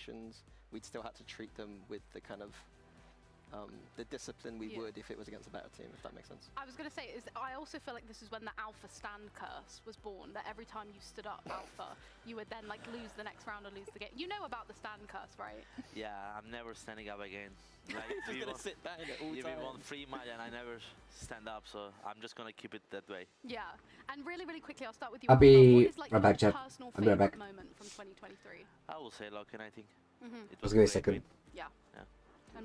situations, we'd still have to treat them with the kind of the discipline we would if it was against a better team, if that makes sense. I was going to say, I also feel like this is when the alpha stand curse was born, that every time you stood up alpha, you would then like lose the next round or lose the game. You know about the stand curse, right? Yeah, I'm never standing up again. Like, Just gonna sit down it all the time. We won 3 match and I never stand up, so I'm just gonna keep it that way. Yeah, and really, really quickly, I'll start with you. I'll be what is, like, right back, your chat. personal I'll be right favorite back. moment from 2023? I will say Locken, I think. I It was gonna a say great second. win. Yeah.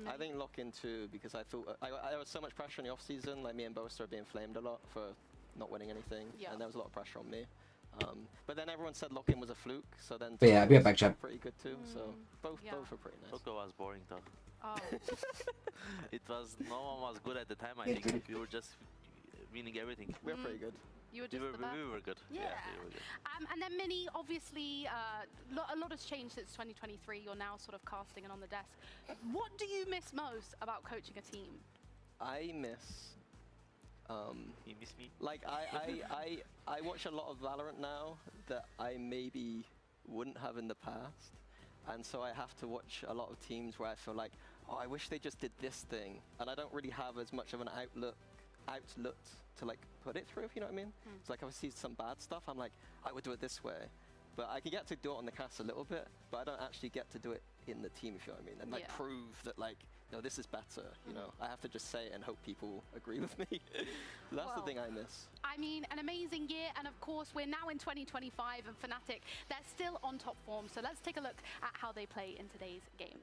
I think lock-in too, because I thought there was so much pressure in the off-season. Like, me and Boaster are being flamed a lot for not winning anything, and there was a lot of pressure on me. But then everyone said lock-in was a fluke, so then But yeah, I'll be right back, chat. pretty good too. So both were pretty nice. Toko was boring though. Oh. It was, no one was good at the time, I think. We were just winning everything. We were pretty good. You were just the best. We were good. Yeah. We were good. And then Mini, obviously, a lot has changed since 2023. You're now sort of casting and on the desk. What do you miss most about coaching a team? I miss. You miss me? Like, I watch a lot of Valorant now that I maybe wouldn't have in the past. And so I have to watch a lot of teams where I feel like, oh, I wish they just did this thing. And I don't really have as much of an outlet to like put it through, if you know what I mean. It's like, if I see some bad stuff, I'm like, I would do it this way. But I can get to do it on the cast a little bit, but I don't actually get to do it in the team, if you know what I mean. And like prove that, like, no, this is better, you know. I have to just say it and hope people agree with me. That's the thing I miss. I mean, an amazing year, and of course, we're now in 2025, and Fnatic, they're still on top form. So let's take a look at how they play in today's game.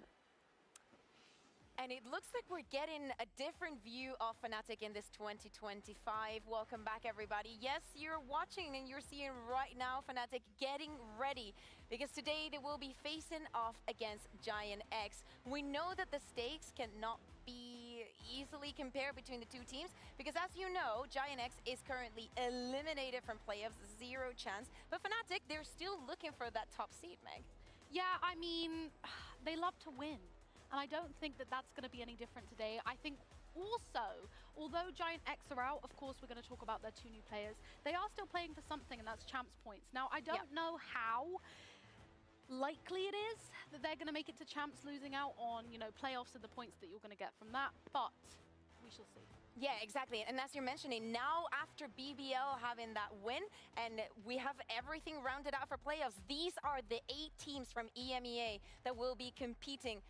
And it looks like we're getting a different view of Fnatic in this 2025. Welcome back, everybody. Yes, you're watching and you're seeing right now Fnatic getting ready, because today they will be facing off against Giantx. We know that the stakes cannot be easily compared between the two teams, because as you know, Giantx is currently eliminated from playoffs, 0 chance. But Fnatic, they're still looking for that top seed, Meg. Yeah, I mean, they love to win. And I don't think that that's going to be any different today. I think also, although Giantx are out, of course, we're going to talk about their 2 new players. They are still playing for something, and that's champs points. Now, I don't know how likely it is that they're going to make it to champs, losing out on, you know, playoffs and the points that you're going to get from that, but we shall see. Yeah, exactly. And as you're mentioning, now after BBL having that win, and we have everything rounded out for playoffs, these are the 8 teams from EMEA that will be competing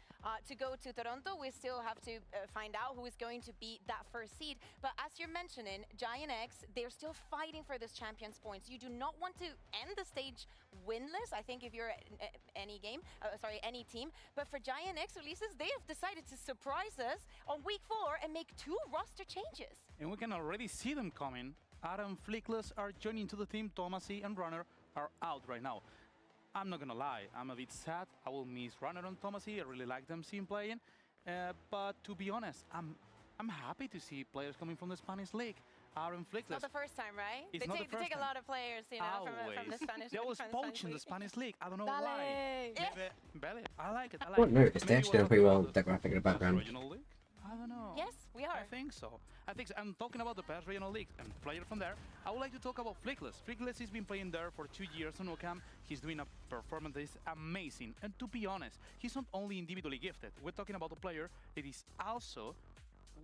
to go to Toronto. We still have to find out who is going to be that first seed. But as you're mentioning, Giantx, they're still fighting for this champions points. You do not want to end the stage winless, I think, if you're any team. But for Giantx releases, they have decided to surprise us on week 4 and make 2 roster changes. And we can already see them coming. Adam, Flickless are joining to the team. Thomasy and Runner are out right now. I'm not gonna lie, I'm a bit sad. I will miss Runner and Thomasy. I really like them seeing playing. But to be honest, I'm happy to see players coming from the Spanish league. Aaron Flickless. It's not the first time, right? It's they take a lot of players, you know, from the Spanish. They always poach in the Spanish league. I don't know why. Maybe, I like it. I like What notice? They're actually doing pretty well with that graphic in the background. Regional league? I don't know. Yes, we are. I think so. I'm talking about the past regional league and player from there. I would like to talk about Flickless. Flickless has been playing there for 2 years on OCAM. He's doing a performance that is amazing. And to be honest, he's not only individually gifted. We're talking about a player that is also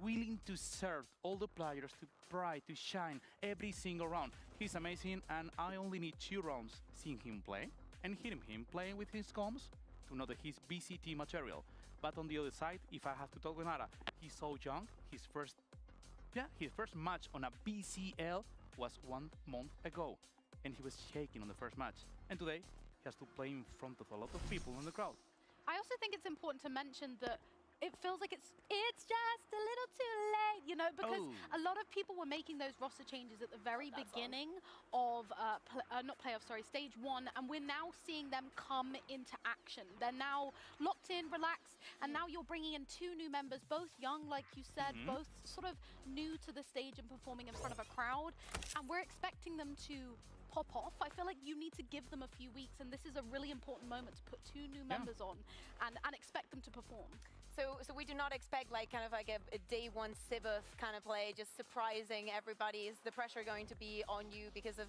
willing to serve all the players to bright, to shine every single round. He's amazing, and I only need 2 rounds seeing him play and hearing him playing with his comms to know that he's Vct material. But on the other side, if I have to talk with Nara, he's so young. His first match on a BCL was 1 month ago, and he was shaking on the first match. And today, he has to play in front of a lot of people in the crowd. I also think it's important to mention that it feels like it's just a little too late, you know, because a lot of people were making those roster changes at the very beginning of stage 1, and we're now seeing them come into action. They're now locked in, relaxed, and now you're bringing in 2 new members, both young, like you said, both sort of new to the stage and performing in front of a crowd, and we're expecting them to pop off. I feel like you need to give them a few weeks, and this is a really important moment to put 2 new members on and expect them to perform. So we do not expect like kind of like a day one Sibeth kind of play, just surprising everybody. Is the pressure going to be on you because of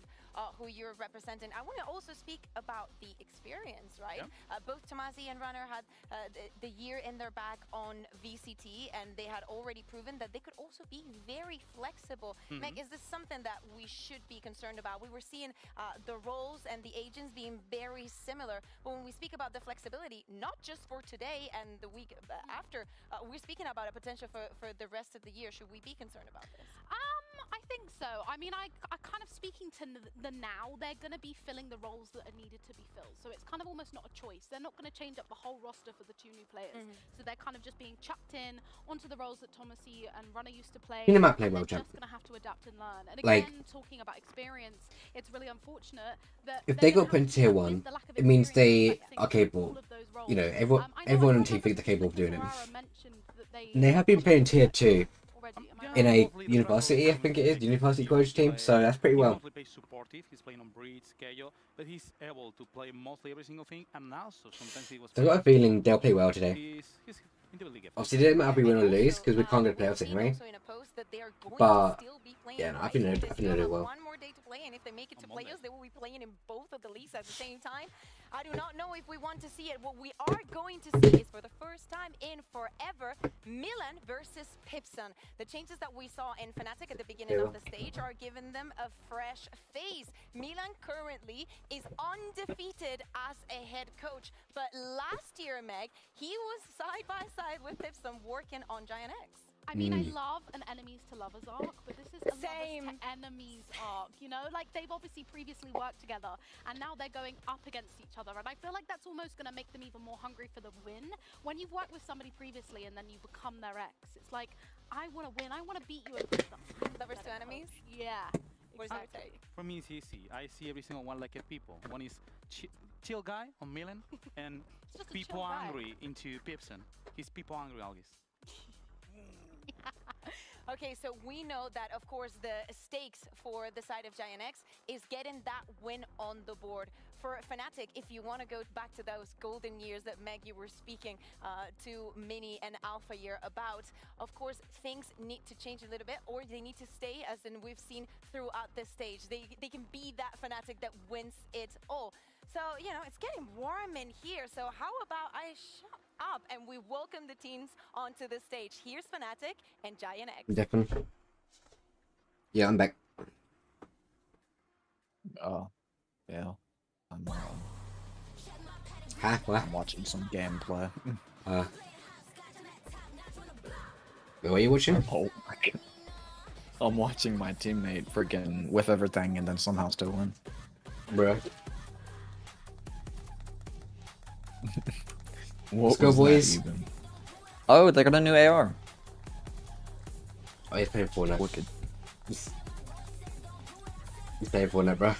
who you're representing? I want to also speak about the experience, right? Both Tomasi and Runner had the year in their back on VCT, and they had already proven that they could also be very flexible. Meg, is this something that we should be concerned about? We were seeing the roles and the agents being very similar, but when we speak about the flexibility, not just for today and the week after, we're speaking about a potential for the rest of the year. Should we be concerned about this? I think so. I mean, I kind of speaking to the now, they're going to be filling the roles that are needed to be filled. So it's kind of almost not a choice. They're not going to change up the whole roster for the 2 new players. So they're kind of just being chucked in onto the roles that Tomasi and Runner used to play. You know, might play well, they're champ. just going to have to adapt and learn. And Like, again, talking about experience, it's really unfortunate that if they got put into tier 1, it means they are capable. You know, everyone on the team think they're capable of doing it. And they have been playing tier 2 in a university, I think it is, university college team, so that's pretty well. Supportive. He's playing on Breed, Scale, but he's able to play mostly every single thing, and also sometimes he was. So I've got a feeling they'll play well today. He's Obviously, it doesn't matter if we win or lose, because we can't go to playoffs anyway. But, yeah, no, I think they'll do well. One more day to play, and if they make it to playoffs, they will be playing in both of the leagues at the same time. I do not know if we want to see it. What we are going to see is, for the first time in forever, Milan versus Pipson. The changes that we saw in Fnatic at the beginning of the stage are giving them a fresh face. Milan currently is undefeated as a head coach, but last year, Meg, he was side by side with Pipson working on Giantx. I mean, I love an enemies to lovers arc, but this is a lovers to enemies arc, you know? Like, they've obviously previously worked together, and now they're going up against each other, and I feel like that's almost going to make them even more hungry for the win. When you've worked with somebody previously and then you become their ex, it's like, I want to win, I want to beat you and beat them. Lovers to enemies? Yeah. What is your take? For me, it's easy. I see every single one like a people. One is chill guy on Milan, and people angry into Pipson. He's people angry always. Okay, so we know that, of course, the stakes for the side of Giantx is getting that win on the board. For Fnatic, if you want to go back to those golden years that, Meg, you were speaking to Mini and Alpha year about, of course, things need to change a little bit, or they need to stay, as in we've seen throughout this stage. They can be that Fnatic that wins it all. So, you know, it's getting warm in here, so how about I shut up and we welcome the teams onto the stage. Here's Fnatic and Giantx. Definitely. Yeah, I'm back. Yeah. I'm What? watching some gameplay. What are you watching? Oh my god. I'm watching my teammate freaking with everything and then somehow still win. Bro. Let's go, boys. Oh, they got a new AR. Oh, he's playing Fortnite. Wicked. He's playing Fortnite, bro.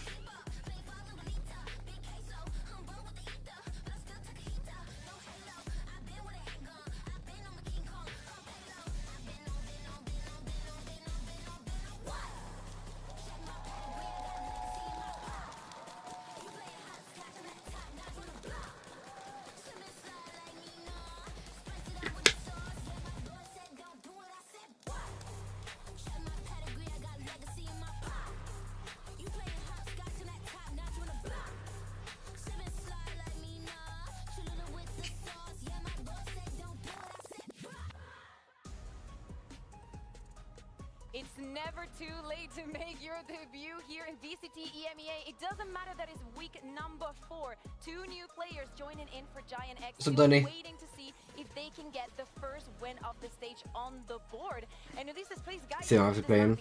It's never too late to make your debut here in Vct Emea. It doesn't matter that it's week number 4. 2 new players joining in for Giantx. What's up, Donny? Waiting to see if they can get the first win of the stage on the board. And this is please guys. See how I'm playing.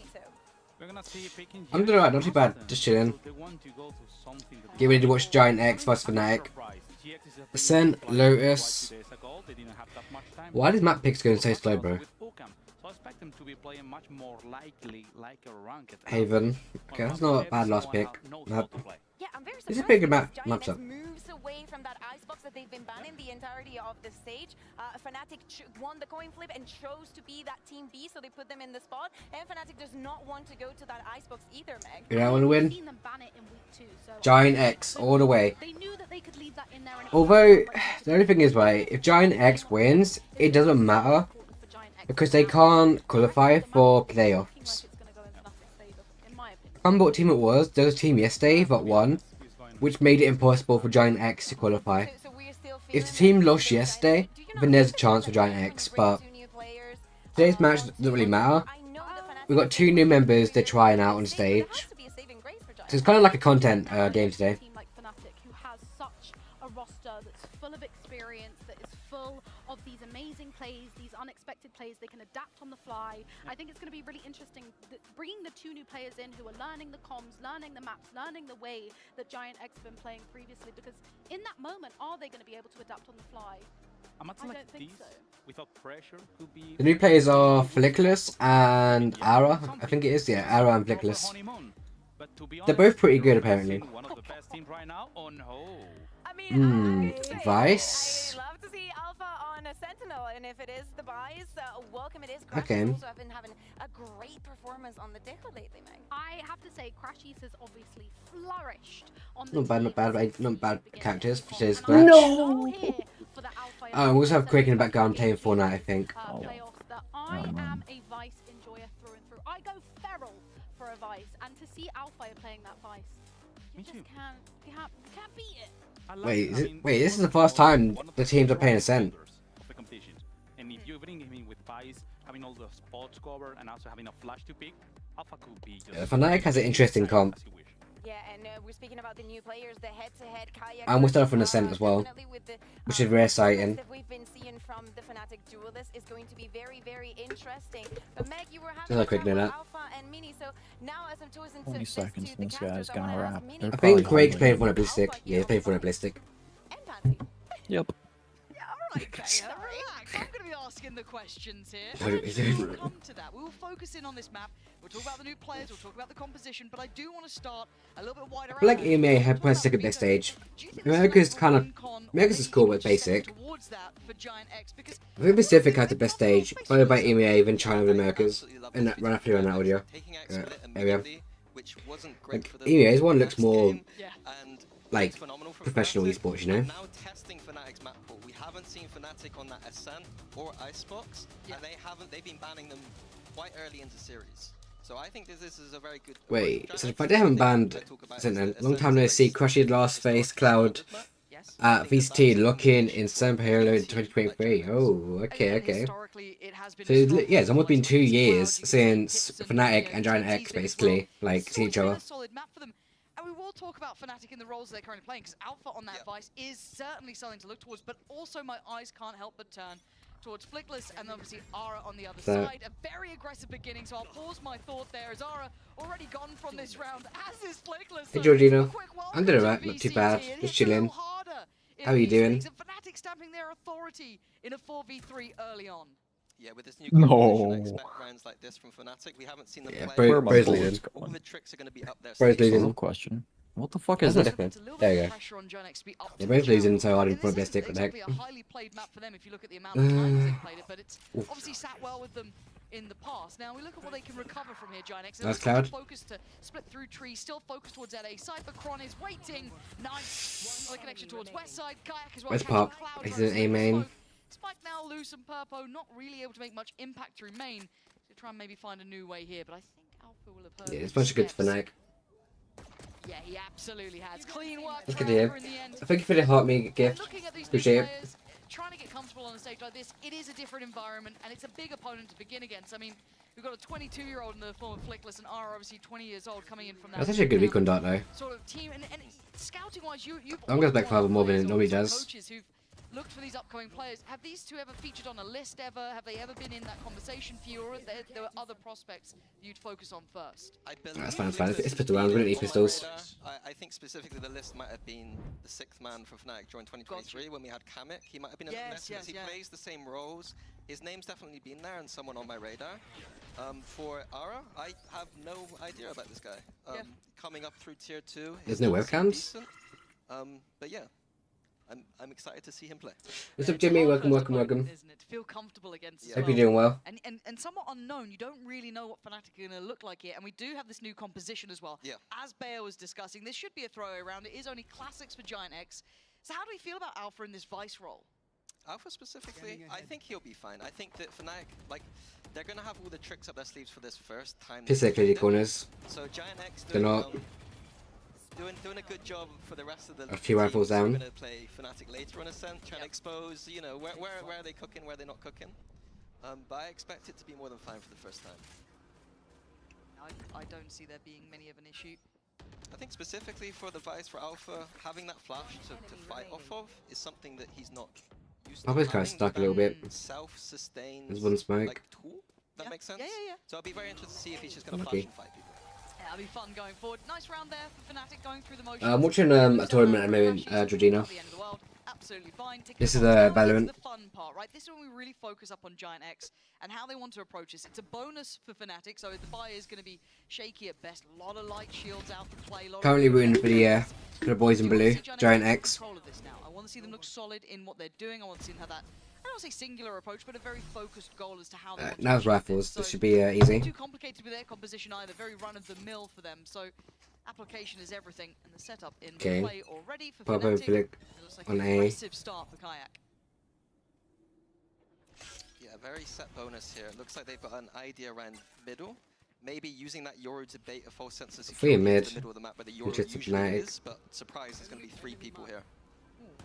We're gonna see picking I'm doing alright, not too bad. Just chilling. Get ready to watch Giantx vs Fnatic. Ascent, Lotus. Why does map picks going so slow, bro? expect them to be playing much more likely like a ranked. Haven. Okay, that's not a bad last pick. No. Yeah, I'm very This is a surprised pretty good because map Giantx up. moves away from that icebox that they've been banning the entirety of the stage. Fnatic won the coin flip and chose to be that team B, so they put them in the spot. And Fnatic does not want to go to that icebox either, Meg. You know, I want to win. Seen them ban it in week 2, so Giantx all the way. they knew that they could leave that in there. And Although, the only thing is, right, if Giantx wins, it doesn't matter. Because they can't qualify for playoffs. I remember what team it was. There was a team yesterday that won, which made it impossible for Giantx to qualify. If the team lost yesterday, then there's a chance for Giantx, but today's match doesn't really matter. We've got 2 new members they're trying out on stage. So it's kind of like a content game today. Team like Fnatic, who has such a roster that's full of experience, that is full of these amazing plays, these unexpected plays. They can adapt on the fly. I think it's going to be really interesting bringing the 2 new players in who are learning the comms, learning the maps, learning the way that Giantx have been playing previously, because in that moment, are they going to be able to adapt on the fly? A match I like don't think this, so. without pressure, could be... The new players are Flickless and Ara. I think it is, yeah, Ara and Flickless. They're both pretty good, apparently. One of the best teams right now. Oh no. I mean, Vice? I love to see Alpha on a Sentinel, and if it is the Vice, welcome it is. Okay. Crashies also have been having a great performance on the Deco lately, Meg. I have to say, Crashies has obviously flourished on the Not bad, team not bad, since not bad the beginning characters of for today's the match. No! Oh, we also have Quake in the background playing Fortnite, I think. Playoffs that I am a Vice enjoyer through and through. I go feral for a Vice, and to see Alpha playing that Vice, you just can't beat it. Wait, this is the first time the teams are playing Ascent. And if you bring him in with Vice, having all the spots covered and also having a flash to pick, Alpha could be just... Fnatic has an interesting comp. Yeah, and we're speaking about the new players, the head-to-head Kayak. And we'll start off on Ascent as well, which is very exciting. That we've been seeing from the Fnatic duelist is going to be very, very interesting. But Meg, you were having Just a quick note. Alpha and Mini, so now as I'm chosen 20 to seconds, the this guy's gonna wrap. I think Quake's playing Fortnite Ballistic. Yeah, he's playing Fortnite Ballistic. And Pansy. Yep. Alright, Kaya, relax. I'm going to be asking the questions here. What are we doing? We'll come to that. We'll focus in on this map. We'll talk about the new players. We'll talk about the composition. But I do want to start a little bit wider. I feel like EMEA had plans to take at this stage. America's kind of... America's is cool with basic. I think Pacific has the best stage, followed by EMEA, then China and Americas. And that run after on that audio area. Like, EMEA's one looks more like professional esports, you know? Now testing Fnatic's map pool. We haven't seen Fnatic on that Ascent or Icebox, and they've been banning them quite early into series. So I think this is a very good... Wait, so if I haven't banned Ascent then, long time no see, Crushed last face, Cloud, Vct locking in Semper Halo in 2023. Oh, okay. So yeah, it's almost been 2 years since Fnatic and Giantx basically, like, see each other. And we will talk about Fnatic in the roles they're currently playing, because Alpha on that Vice is certainly something to look towards, but also my eyes can't help but turn towards Flickless and obviously Ara on the other side. A very aggressive beginning, so I'll pause my thought there as Ara already gone from this round, as is Flickless. Hey Georgino, I'm doing alright, not too bad, just chilling. How are you doing? Fnatic stamping their authority in a 4v3 early on. Yeah, with this new composition, I expect rounds like this from Fnatic. We haven't seen them play. Bro's leading. All the tricks are going to be up there. Bro's leading. Question. What the fuck is That's this? not different. There you go. They're both losing, so I didn't put Ballistic. What the heck? It's a highly played map for them if you look at the amount of times they've played it, but it's obviously sat well with them in the past. Now we look at what they can recover from here, Giantx. Nice Cloud. Focus to split through trees, still focused towards LA. Cyphercron is waiting. Nice. Another connection towards West side. Kayak as well. Where's Pop? He's in A main. Spike now loose and Purpo not really able to make much impact through main. So try and maybe find a new way here, but I think Alpha will have heard. Yeah, it's a bunch of good for Fnatic. Yeah, he absolutely has. Clean work. That's good to hear. Thank you for the heart me gift. Appreciate it. Trying to get comfortable on a stage like this, it is a different environment and it's a big opponent to begin against. I mean, we've got a 22-year-old in the form of Flickless and Ara, obviously 20 years old, coming in from that. That's actually a good week on Dart though. Sort of team and scouting-wise, you've Long goes back 5 more than it normally does. coaches who've looked for these upcoming players, have these two ever featured on a list ever? Have they ever been in that conversation for you, or are there were other prospects you'd focus on first? That's fine, it's fine. It's pistol round, we don't need pistols. I think specifically the list might have been the 6th man for Fnatic during 2023 when we had Kamek. He might have been in that list because he plays the same roles. His name's definitely been there and someone on my radar. For Ara, I have no idea about this guy. Coming up through tier 2. There's no webcams? Decent. But yeah. I'm excited to see him play. What's up, Jimmy? Welcome. Isn't it? To feel comfortable against. Hope you're doing well. And somewhat unknown. You don't really know what Fnatic are going to look like here, and we do have this new composition as well. Yeah. As Bayo was discussing, this should be a throwaway round. It is only classics for Giantx. So how do we feel about Alpha in this Vice role? Alpha specifically, I think he'll be fine. I think that Fnatic, like, they're going to have all the tricks up their sleeves for this first time. Physically, the corners. So Giantx They're not. Doing a good job for the rest of the A few rifles down. We're going to play Fnatic later on a sense, trying to expose, you know, where are they cooking, where they're not cooking. But I expect it to be more than fine for the first time. I don't see there being many of an issue. I think specifically for the Vice, for Alpha, having that flash to fight off of is something that he's not used to. Alpha's kind of stuck a little bit. Self-sustained. There's one smoke. Like, tool? That makes sense? Yeah. So I'll be very interested to see if he's just going to flash and fight people. That'll be fun going forward. Nice round there for Fnatic going through the motions. I'm watching a tournament at the moment, Georgina. Absolutely fine. This is Valorant. The fun part, right? This is when we really focus up on Giantx and how they want to approach this. It's a bonus for Fnatic, so the buy is going to be shaky at best. A lot of light shields out to play. Currently rooting for the boys in blue, Giantx. I want to see them look solid in what they're doing. I want to see them have that, I don't say singular approach, but a very focused goal as to how they want to Now's rifles. This should be easy. Not too complicated with their composition either. Very run-of-the-mill for them. So application is everything, and the setup in play already for Fnatic. It looks like an aggressive start for Kayak. Yeah, very set bonus here. It looks like they've got an idea around middle. Maybe using that Yoru to bait a false sense of security in the middle of the map where the Yoru usually is, but surprise, there's going to be 3 people here.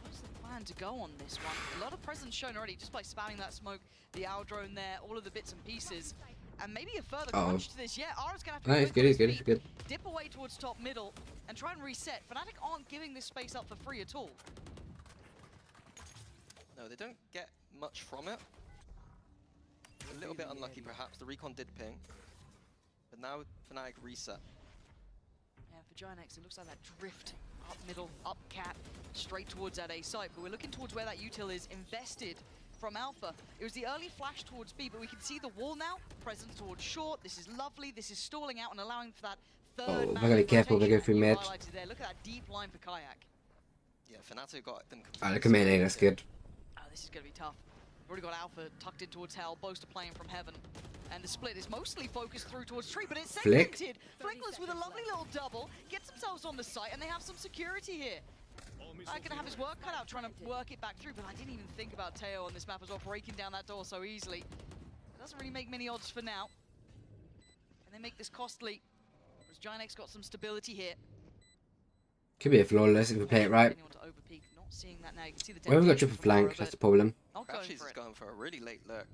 What's the plan to go on this one? A lot of presence shown already just by spamming that smoke, the owl drone there, all of the bits and pieces. And maybe a further crunch to this. Yeah, Ara's going to have to it's good. Dip away towards top middle and try and reset. Fnatic aren't giving this space up for free at all. No, they don't get much from it. A little bit unlucky perhaps. The recon did ping. But now Fnatic reset. Yeah, for Giantx, it looks like that drift up middle, up cap, straight towards that A site. But we're looking towards where that util is invested from Alpha. It was the early flash towards B, but we can see the wall now. Presence towards short. This is lovely. This is stalling out and allowing for that third man. We're going to be careful. They go through mid. There. Look at that deep line for Kayak. Yeah, Fnatic got them. Look at mid A, that's good. Oh, this is going to be tough. We've already got Alpha tucked in towards Hell, Boaster playing from Heaven. And the split is mostly focused through towards Tree, but it's segmented. Flickless with a lovely little double, gets themselves on the site, and they have some security here. I'm going to have his work cut out trying to work it back through, but I didn't even think about Teo on this map as well, breaking down that door so easily. It doesn't really make many odds for now. And they make this costly, because Giantx got some stability here. Could be a flawless if we play it right. Not seeing that now. You can see the we haven't got triple flank, that's the problem. Crashes is going for a really late lurk.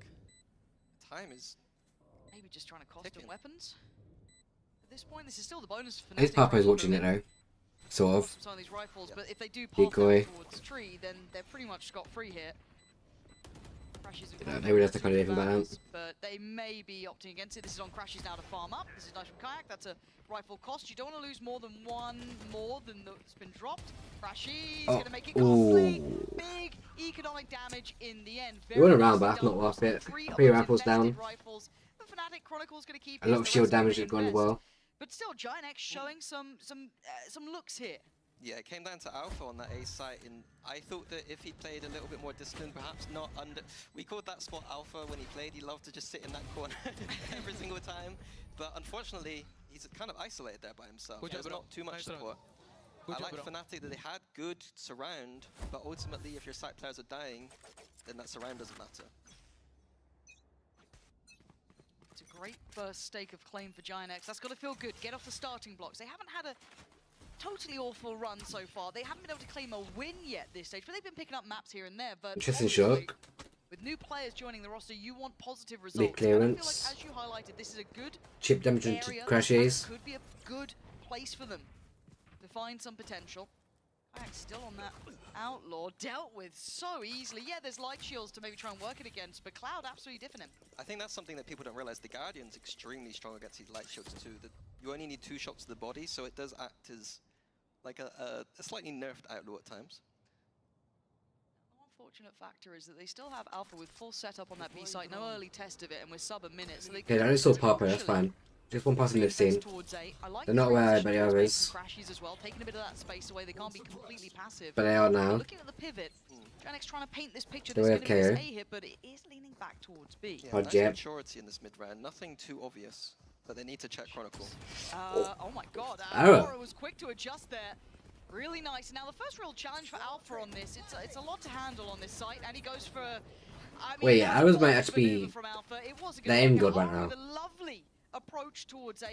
Time is... Maybe just trying to cost him weapons. At this point, this is still the bonus for His Papa's watching it though. Sort of. Some of these rifles, but if they do pop towards Tree, then they're pretty much scot-free here. Maybe that's the kind of different balance. But they may be opting against it. This is on Crashes now to farm up. This is nice from Kayak. That's a rifle cost. You don't want to lose more than one more than that's been dropped. Crashes going to make it costly. Big economic damage in the end. We went around, but that's not worth it. 3 rifles down. Fnatic Chronicles going to keep a lot of shield damage has gone as well. But still, Giantx showing some looks here. Yeah, it came down to Alpha on that A site, and I thought that if he played a little bit more disciplined, perhaps not under... We called that spot Alpha when he played. He loved to just sit in that corner every single time. But unfortunately, he's kind of isolated there by himself. There's not too much support. I like Fnatic that they had good surround, but ultimately, if your site players are dying, then that surround doesn't matter. It's a great first stake of claim for Giantx. That's got to feel good. Get off the starting blocks. They haven't had a totally awful run so far. They haven't been able to claim a win yet this stage, but they've been picking up maps here and there. But interesting shock. With new players joining the roster, you want positive results. Big clearance. I feel like, as you highlighted, this is a good chip damage into Crashes. Could be a good place for them to find some potential. Still on that outlaw, dealt with so easily. Yeah, there's light shields to maybe try and work it against, but Cloud absolutely different him. I think that's something that people don't realize. The Guardian's extremely strong against these light shields too. You only need 2 shots to the body, so it does act as like a slightly nerfed outlaw at times. The unfortunate factor is that they still have Alpha with full setup on that B site, no early test of it, and we're sub a minute. So they Yeah, I only saw Papa, that's fine. Just one person they've seen. They're not aware anybody others. As well, taking a bit of that space away. They can't be completely passive. But they are now. Looking at the pivot, Giantx trying to paint this picture So that's we going to have be KO. this A hit, but it is leaning back towards B. Yeah, Oh, nice Jett. maturity in this mid round. Nothing too obvious, but they need to check Chronicle. Oh my god, Arrow. Aura was quick to adjust there. Really nice. Now the first real challenge for Alpha on this, it's a lot to handle on this site, and he goes for... I mean, Wait, that Arrows was might a actually be- maneuver from Alpha. It wasn't they're gonna aim work good out. right Aura now. with a lovely approach towards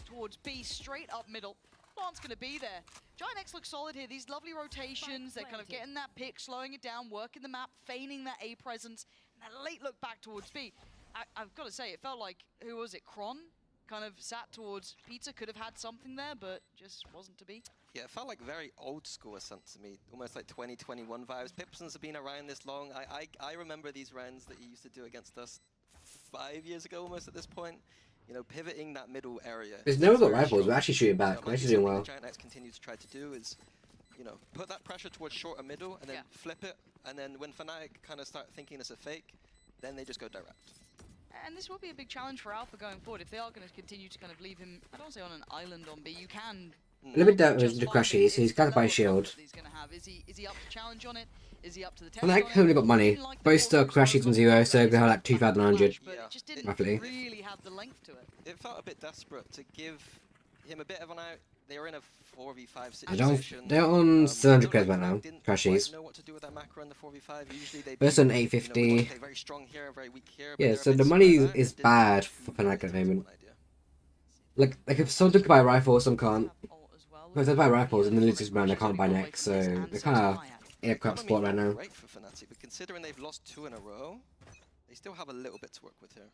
towards B, straight up middle. Plant's gonna be there. Giantx looks solid here. These lovely rotations, they're kind of getting that pick, slowing it down, working the map, feigning that A presence, and that late look back towards B. I've got to say, it felt like, who was it, Kron? Kind of sat towards Pizza, could have had something there, but just wasn't to be. Yeah, it felt like very old school sense to me, almost like 2021 vibes. Pipsons have been around this long. I remember these rounds that he used to do against us 5 years ago almost at this point. You know, pivoting that middle area. There's never got rifles, we're actually shooting back, we're actually doing well. What Giantx continues to try to do is, you know, put that pressure towards short and middle, and then flip it, and then when Fnatic kind of start thinking it's a fake, then they just go direct. And this will be a big challenge for Alpha going forward. If they are going to continue to kind of leave him, I don't want to say on an island on B, you can... A little bit down with the crashes, he's got to buy a shield. He's going to have. Is he up to challenge on it? Is he up to the test? Fnatic only got money. Both still crashes on 0, so they have like 2,100. Roughly. Really have the length to it. It felt a bit desperate to give him a bit of an out. They were in a 4v5 I situation. don't. They're on 700 credits right now. Crashes. Know what to do with that macro in the 4v5. Usually they First on 850. very strong here, very weak here. Yeah, so the money is bad for Fnatic at the moment. Like if some could buy rifles, some can't. If they buy rifles and then lose this round, they can't buy next. So they're kind of in a crap spot right now. Great for Fnatic, but considering they've lost 2 in a row, they still have a little bit to work with here.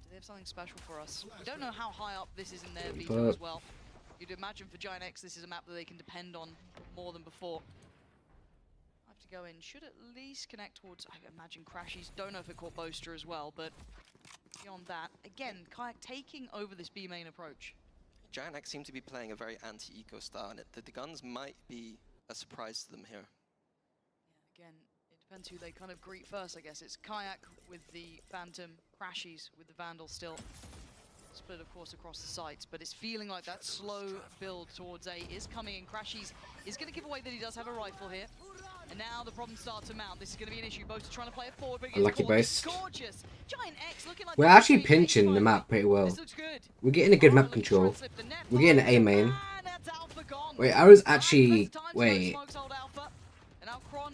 Do they have something special for us? We don't know how high up this is in their veto as well. You'd imagine for Giantx this is a map that they can depend on more than before. I have to go in. Should at least connect towards, I imagine, Crashies. Don't know if it caught Boaster as well, but beyond that, again, Kayak taking over this B main approach. Giantx seem to be playing a very anti-eco style, and the guns might be a surprise to them here. Yeah, again, it depends who they kind of greet first, I guess. It's Kayak with the Phantom, Crashies with the Vandal still. Split, of course, across the sites, but it's feeling like that slow build towards A is coming in. Crashies is going to give away that he does have a rifle here. And now the problem starts to mount. This is going to be an issue. Boaster trying to play it forward, but Unlucky Boast. gorgeous. Giantx looking like We're actually pinching the map pretty well. This looks good. We're getting a good map control. We're getting an A main. Wait, Arrow's actually... Wait.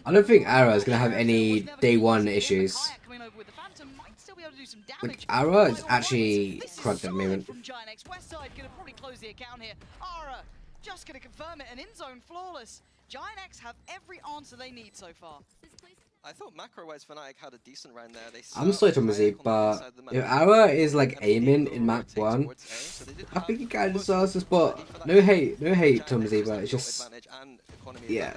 I don't think Arrow's going to have any day 1 issues. Like, Ara is actually cracked at the moment. From Giantx, Westside going to probably close the account here. Ara just going to confirm it, and in zone flawless. Giantx have every answer they need so far. I thought macro-wise Fnatic had a decent round there. I'm sorry to Mizzy, but if Ara is like aiming in map 1, I think he kind of deserves the spot. No hate to Mizzy, but it's just... Yeah.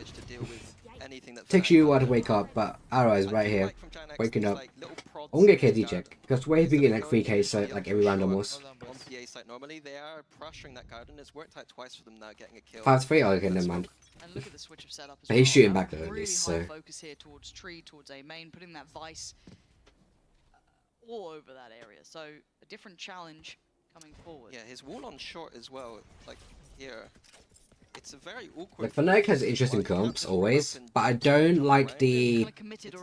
Takes you a while to wake up, but Ara is right here, waking up. I won't get KD check, because we're getting like 3k so like every round almost. Normally they are pressuring that garden. It's worked out twice for them now, getting a kill. 5-3, okay, never mind. And look at the switch of setup as But he's well. shooting back though, at Really least, high so... focus here towards tree, towards A main, putting that vice all over that area. So a different challenge coming forward. Yeah, his wall on short as well, like here. It's a very awkward... Like, Fnatic has interesting comps, always, but I don't like the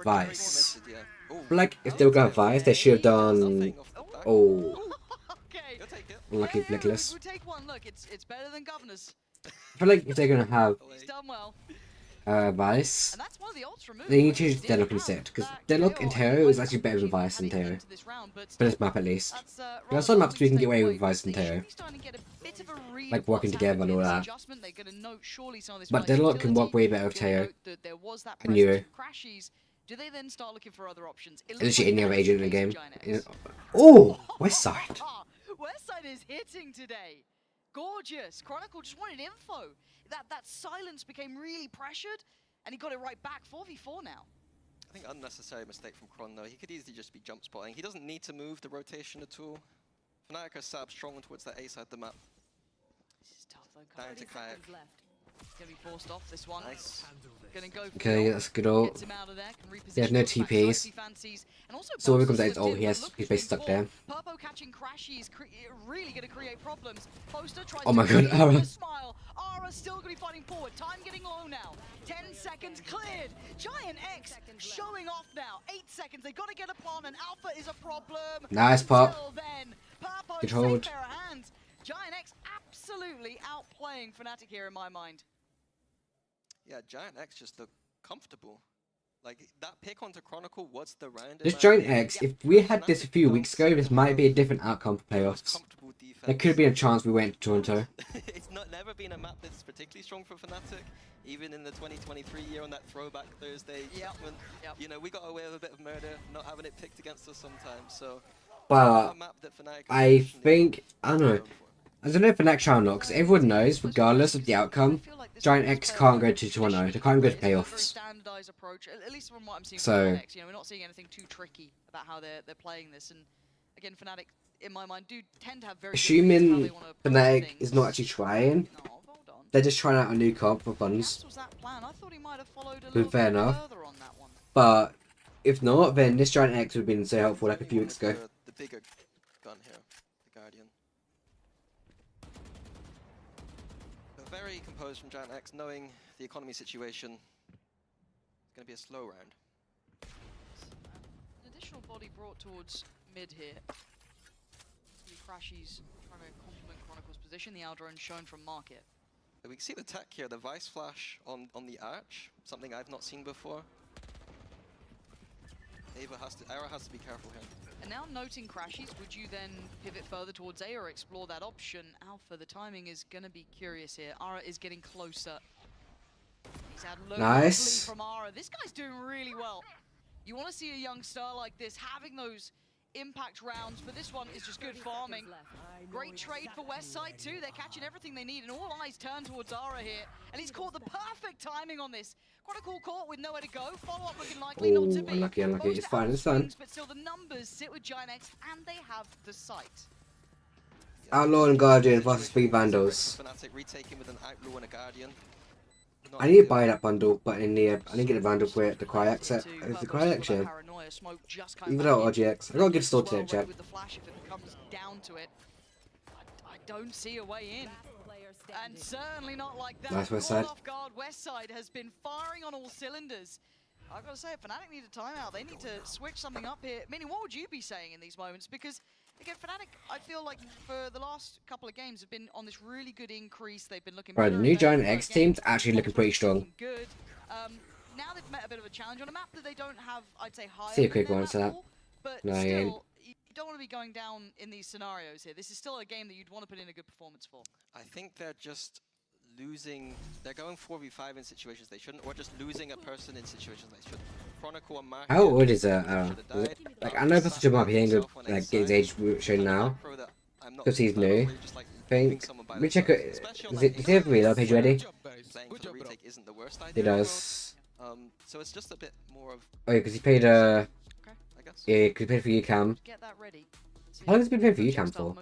Vice. But like, if they were going to Vice, they should have done... Oh... Unlucky Flickless. Take one look, it's better than Governors. I feel like if they're going to have He's done well. Vice, And that's one of the ults removed. they need to use Deadlock instead, because Deadlock in Teo is actually better than Vice and Teo. For this map at least. There are some maps we can get away with Vice and Teo. Like working together and all that. But Deadlock can work way better with Teo and Euro. Do they then start looking for other options? Literally any other agent in the game. Oh! West side. Westside is hitting today. Gorgeous. Chronicle just wanted info. That silence became really pressured, and he got it right back. 4v4 now. I think unnecessary mistake from Chron though. He could easily just be jump spotting. He doesn't need to move the rotation at all. Fnatic are set up strong towards that A side of the map. This is tough though. Down to kayak. He's gonna be forced off this one. Nice. Gonna go for Okay, that's good ult. Gets him out of there, can He has no reposition TPs. and also So when he Bosa comes out his slipped ult, in, he but has look he's who's basically stuck been there. Purpo catching Crashy is really gonna create problems. Poster tries Oh my to god, create Ara. a smile. Ara's still gonna be fighting forward. Time getting low now. 10 seconds cleared. Giantx showing off now. 8 seconds. They gotta get a plant, and Alpha is a problem. Nice pop. Until then, Purpo Good safe hold. pair of hands. Giantx absolutely outplaying Fnatic here in my mind. Yeah, Giantx just looked comfortable. Like, that pick onto Chronicle was the round. This Giantx, if we had this a few weeks ago, this might be a different outcome for playoffs. There could have been a chance we went to Toronto. It's never been a map that's particularly strong for Fnatic. Even in the 2023 year on that throwback Thursday tournament, you know, we got away with a bit of murder, not having it picked against us sometimes. So, But a map that Fnatic I think, I don't know. I don't know if the next round not, because everyone knows, regardless of the outcome, Giantx can't go to Toronto. They can't go to playoffs. Approach, at least from what I'm seeing So, from Fnatic, you know, we're not seeing anything too tricky about how they're playing this. And again, Fnatic, in my mind, do tend to have very assuming Fnatic is not actually trying, they're just trying out a new comp for funds. Fair enough. But if not, then this Giantx would have been so helpful like a few weeks ago. The bigger gun here, the Guardian. But very composed from Giantx, knowing the economy situation. It's going to be a slow round. An additional body brought towards mid here. Crashy's trying to complement Chronicle's position. The Aldrone shown from market. We can see the tech here, the Vice Flash on the arch, something I've not seen before. Era has to be careful here. And now noting Crashies, would you then pivot further towards A or explore that option? Alpha, the timing is going to be curious here. Ara is getting closer. He's had nice from Ara. This guy's doing really well. You want to see a young star like this having those impact rounds, but this one is just good farming. Great trade for Westside too. They're catching everything they need, and all eyes turn towards Ara here. And he's caught the perfect timing on this. Chronicle caught with nowhere to go. Follow-up looking likely not to be. Unlucky. It's fine, it's fine. But still, the numbers sit with Giantx, and they have the sight. Outlaw and Guardian versus 3 Vandals. Fnatic retaking with an Outlaw and a Guardian. I need to buy that bundle, but in the I didn't get a Vandal for it, the Cryax set. It's the Cryax, yeah. Even though RGX. I got a good store today, chat. I don't see a way in. And certainly not like that. Nice Westside. Off guard, Westside has been firing on all cylinders. I've got to say, Fnatic need a timeout. They need to switch something up here. Meaning, what would you be saying in these moments? Because, again, Fnatic, I feel like for the last couple of games have been on this really good increase. They've been looking Bro, the new Giantx team's actually looking pretty strong. Good. Now they've met a bit of a challenge on a map that they don't have, I'd say, higher. See a quick one, so but no, still, you don't want to be going down in these scenarios here. This is still a game that you'd want to put in a good performance for. I think they're just losing. They're going 4v5 in situations they shouldn't, or just losing a person in situations they shouldn't. Chronicle and Mark. How old is like I know for such a map he ain't gonna like get his age shown now because he's new. I think. Let me check it. Does he have a reload page ready? He does. So it's just a bit more of. Oh yeah, because he paid yeah, because he paid for UCAM. How long has he been paying for UCAM for?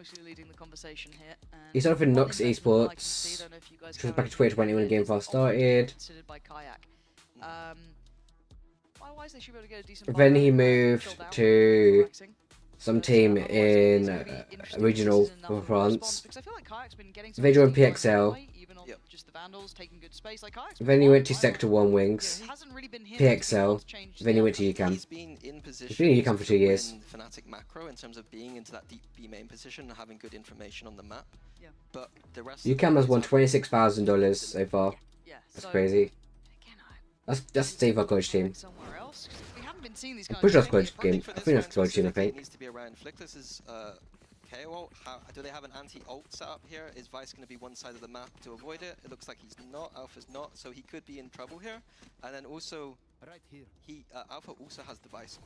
He started for Nux Esports. Which was back in 2020 when the game first started. Then he moved to some team in regional for France. They joined PXL. Then he went to Sector 1 Wings, PXL, then he went to UCAM. He's been in UCAM for 2 years. Fnatic macro in terms of being into that deep B main position and having good information on the map. But the rest UCAM has won $26,000 so far. That's crazy. That's Steve our coach team. Push us coach game. I think that's coach team, I think. Needs to be around. Flickless is KO. Do they have an anti-ult set up here? Is Vice going to be one side of the map to avoid it? It looks like he's not. Alpha's not, so he could be in trouble here. And then also, Alpha also has the Vice.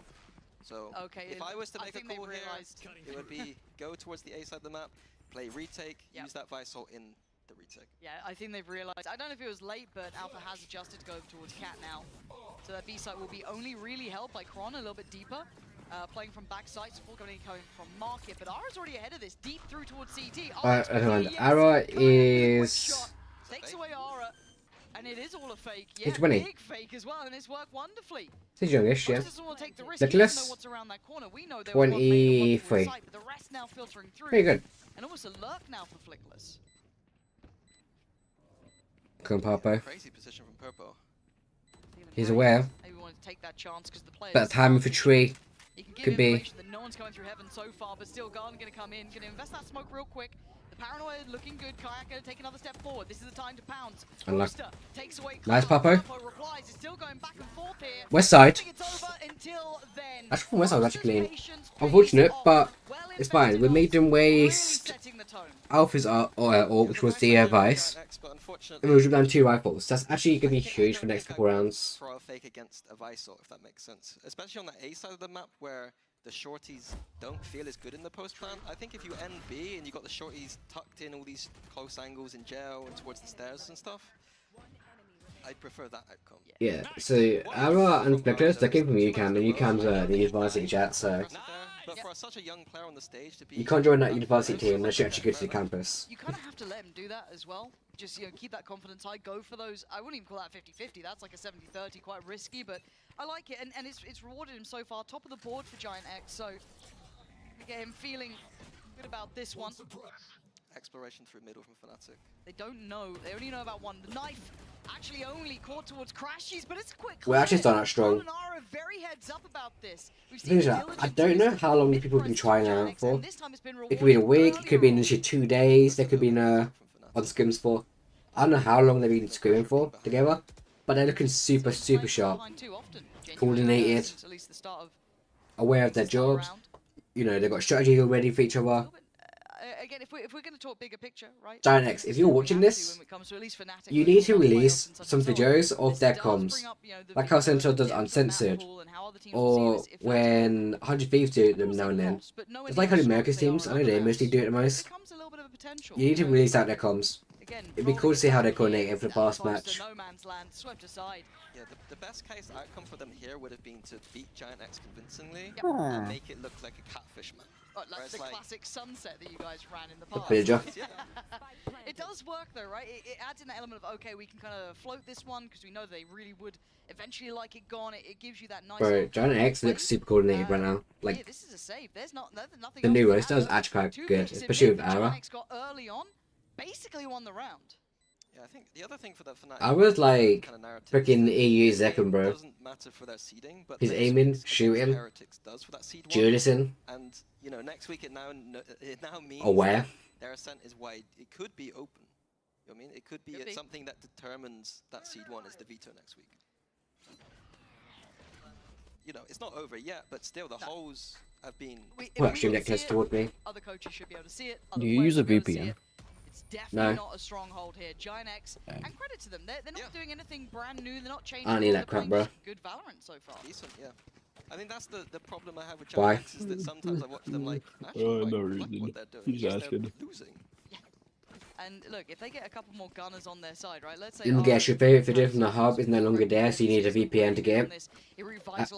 So if I was to make a call here, it would be go towards the A side of the map, play retake, use that Visor in the retake. Yeah, I think they've realized. I don't know if it was late, but Alpha has adjusted to go towards Cat now. So that B site will be only really helped by Kron a little bit deeper. Playing from backside, support coming from Market, but Ara's already ahead of this, deep through towards CT. Ara is... Takes away Ara, and it is all a fake. Yeah, He's winning. big fake as well, and it's worked wonderfully. He's youngish, yeah. Nicholas, 23. Very good. And almost a lurk now for Flickless. Come on, Papo. Crazy position from Purple. He's aware. Maybe wanted to take that chance because the players. Better timing for Tree. Could be. That no one's coming through heaven so far, but still Garden going to come in, going to invest that smoke real quick. The Paranoid looking good. Kayak going to take another step forward. This is the time to pounce. Rooster takes away. Nice, Papo. Replies. It's still going back and forth here. West side. Then. Actually, from West side was actually clean. Unfortunate, but it's fine. We made them waste Alpha's ult, which was the Vice. And we were down 2 rifles. That's actually going to be huge for the next couple rounds. Throw a fake against a Visor, if that makes sense. Especially on the A side of the map where the shorties don't feel as good in the post plant. I think if you end B and you got the shorties tucked in all these close angles in jail and towards the stairs and stuff, I'd prefer that outcome. Yeah, so Ara and Flickless, they came from UCAM, and UCAM's the university chat, so... But for such a young player on the stage to be... You can't join that university team unless you actually go to the campus. You kind of have to let him do that as well. Just, keep that confidence high, go for those. I wouldn't even call that 50-50. That's like a 70-30, quite risky, but I like it. And it's rewarded him so far. Top of the board for Giantx, so we get him feeling good about this one. Exploration through middle from Fnatic. They don't know. They only know about one. The knife actually only caught towards Crashies, but it's a quick We're actually starting out strong. Very heads up about this. I don't know how long these people have been trying out for. It could be in a week, it could be in literally 2 days, they could be in on scrims for. I don't know how long they've been scrimming for together, but they're looking super sharp. Coordinated, aware of their jobs. You know, they've got strategy already for each other. Again, if we're going to talk bigger picture, right? Giantx, if you're watching this, you need to release some videos of their comms, like how Central does Uncensored, or when 100 Thieves do them now and then. It's like how the America's teams, I know they mostly do it the most. You need to release out their comms. It'd be cool to see how they coordinate for the past match. Yeah, the best case outcome for them here would have been to beat Giantx convincingly and make it look like a catfish match. Like the classic sunset that you guys ran in the past. It does work though, right? It adds in the element of, okay, we can kind of float this one because we know they really would eventually like it gone. It gives you that nice... Bro, Giantx looks super coordinated right now. Like, yeah, this is a save. There's nothing the new roster is actually quite good, especially with Ara. Giantx got early on, basically won the round. Yeah, I think the other thing for that Fnatic, I was like freaking EU Zekon, bro. Doesn't matter for their seeding, but he's aiming, shooting, Julicing. And you know, next week it now means aware. Their ascent is wide. It could be open. You know what I mean? It could be something that determines that seed 1 is the veto next week. You know, it's not over yet, but still the holes have been. Well, actually, that close toward me. Other coaches should be able to see it. Do you use a VPN? It's definitely not a stronghold here. Giantx, and credit to them, they're not doing anything brand new. They're not changing. I need that crap, bro. Good Valorant so far. Decent, yeah. I think that's the problem I have with Giantx is that sometimes I watch them like actually like what they're doing. He's asking. Losing. And look, if they get a couple more gunners on their side, right? Let's say you get your favorite video from the hub is no longer there, so you need a VPN to get it.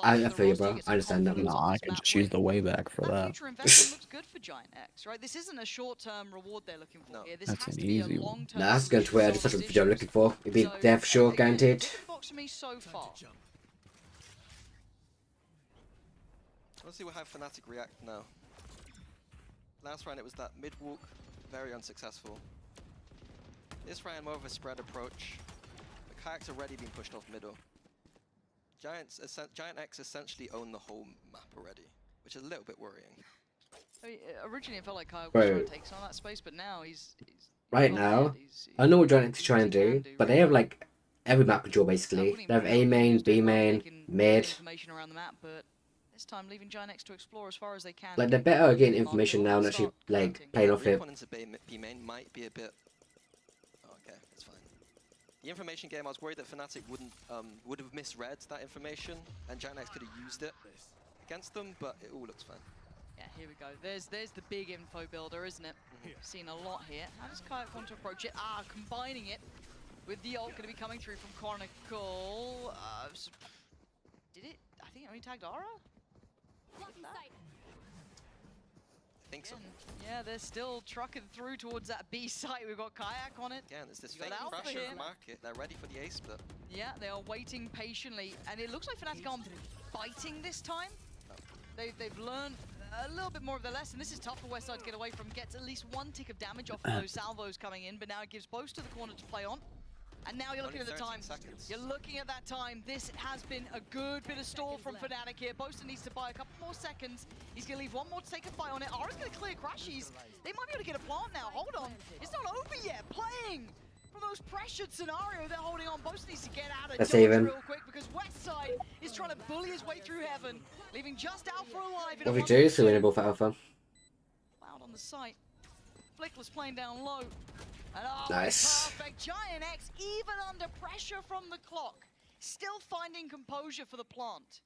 I feel you, bro. I understand that. No, I can just use the way back for that. Future investment looks good for Giantx, right? This isn't a short-term reward they're looking for here. This That's has an to be a easy one. long-term. Nah, that's going to where that's the video I'm looking for. It'd be there for sure, guaranteed. Box for me so far. Let's see how Fnatic react now. Last round it was that mid-walk, very unsuccessful. This round more of a spread approach. The Kayak's already been pushed off middle. Giantx essentially own the whole map already, which is a little bit worrying. I mean, originally it felt like Kayak was trying to take some of that space, but now he's right now, I know what Giantx is trying to do, but they have like every map control basically. They have A main, B main, mid. Information around the map, but this time leaving Giantx to explore as far as they can. Like they're better at getting information now and actually like playing off it. Into B main might be a bit. Okay, it's fine. The information game, I was worried that Fnatic would have misread that information, and Giantx could have used it against them, but it all looks fine. Yeah, here we go. There's the big info builder, isn't it? Seen a lot here. How does Kayak want to approach it? Combining it with the ult going to be coming through from Chronicle. Did it? I think it only tagged Aura? I think so. Yeah, they're still trucking through towards that B site. We've got Kayak on it. Again, there's this You got fake Alpha pressure here. of market. They're ready for the A split. Yeah, they are waiting patiently, and it looks like Fnatic aren't biting this time. They've learned a little bit more of their lesson. This is tough for Westside to get away from. Gets at least one tick of damage off of those salvos coming in, but now it gives both to the corner to play on. And now you're looking at the time. You're looking at that time. This has been a good bit of stall from Fnatic here. Boaster needs to buy a couple more seconds. He's going to leave one more to take a fight on it. Aura's going to clear Crashies. They might be able to get a plant now. Hold on. It's not over yet. Playing from those pressured scenario. They're holding on. Boaster needs to get out of dodge real quick because Westside is trying to bully his way through heaven, leaving just Alpha alive. What we do is winnable for Alpha. Loud on the site. Flickless playing down low. And Nice. Perfect. Giantx, even under pressure from the clock, still finding composure for the plant.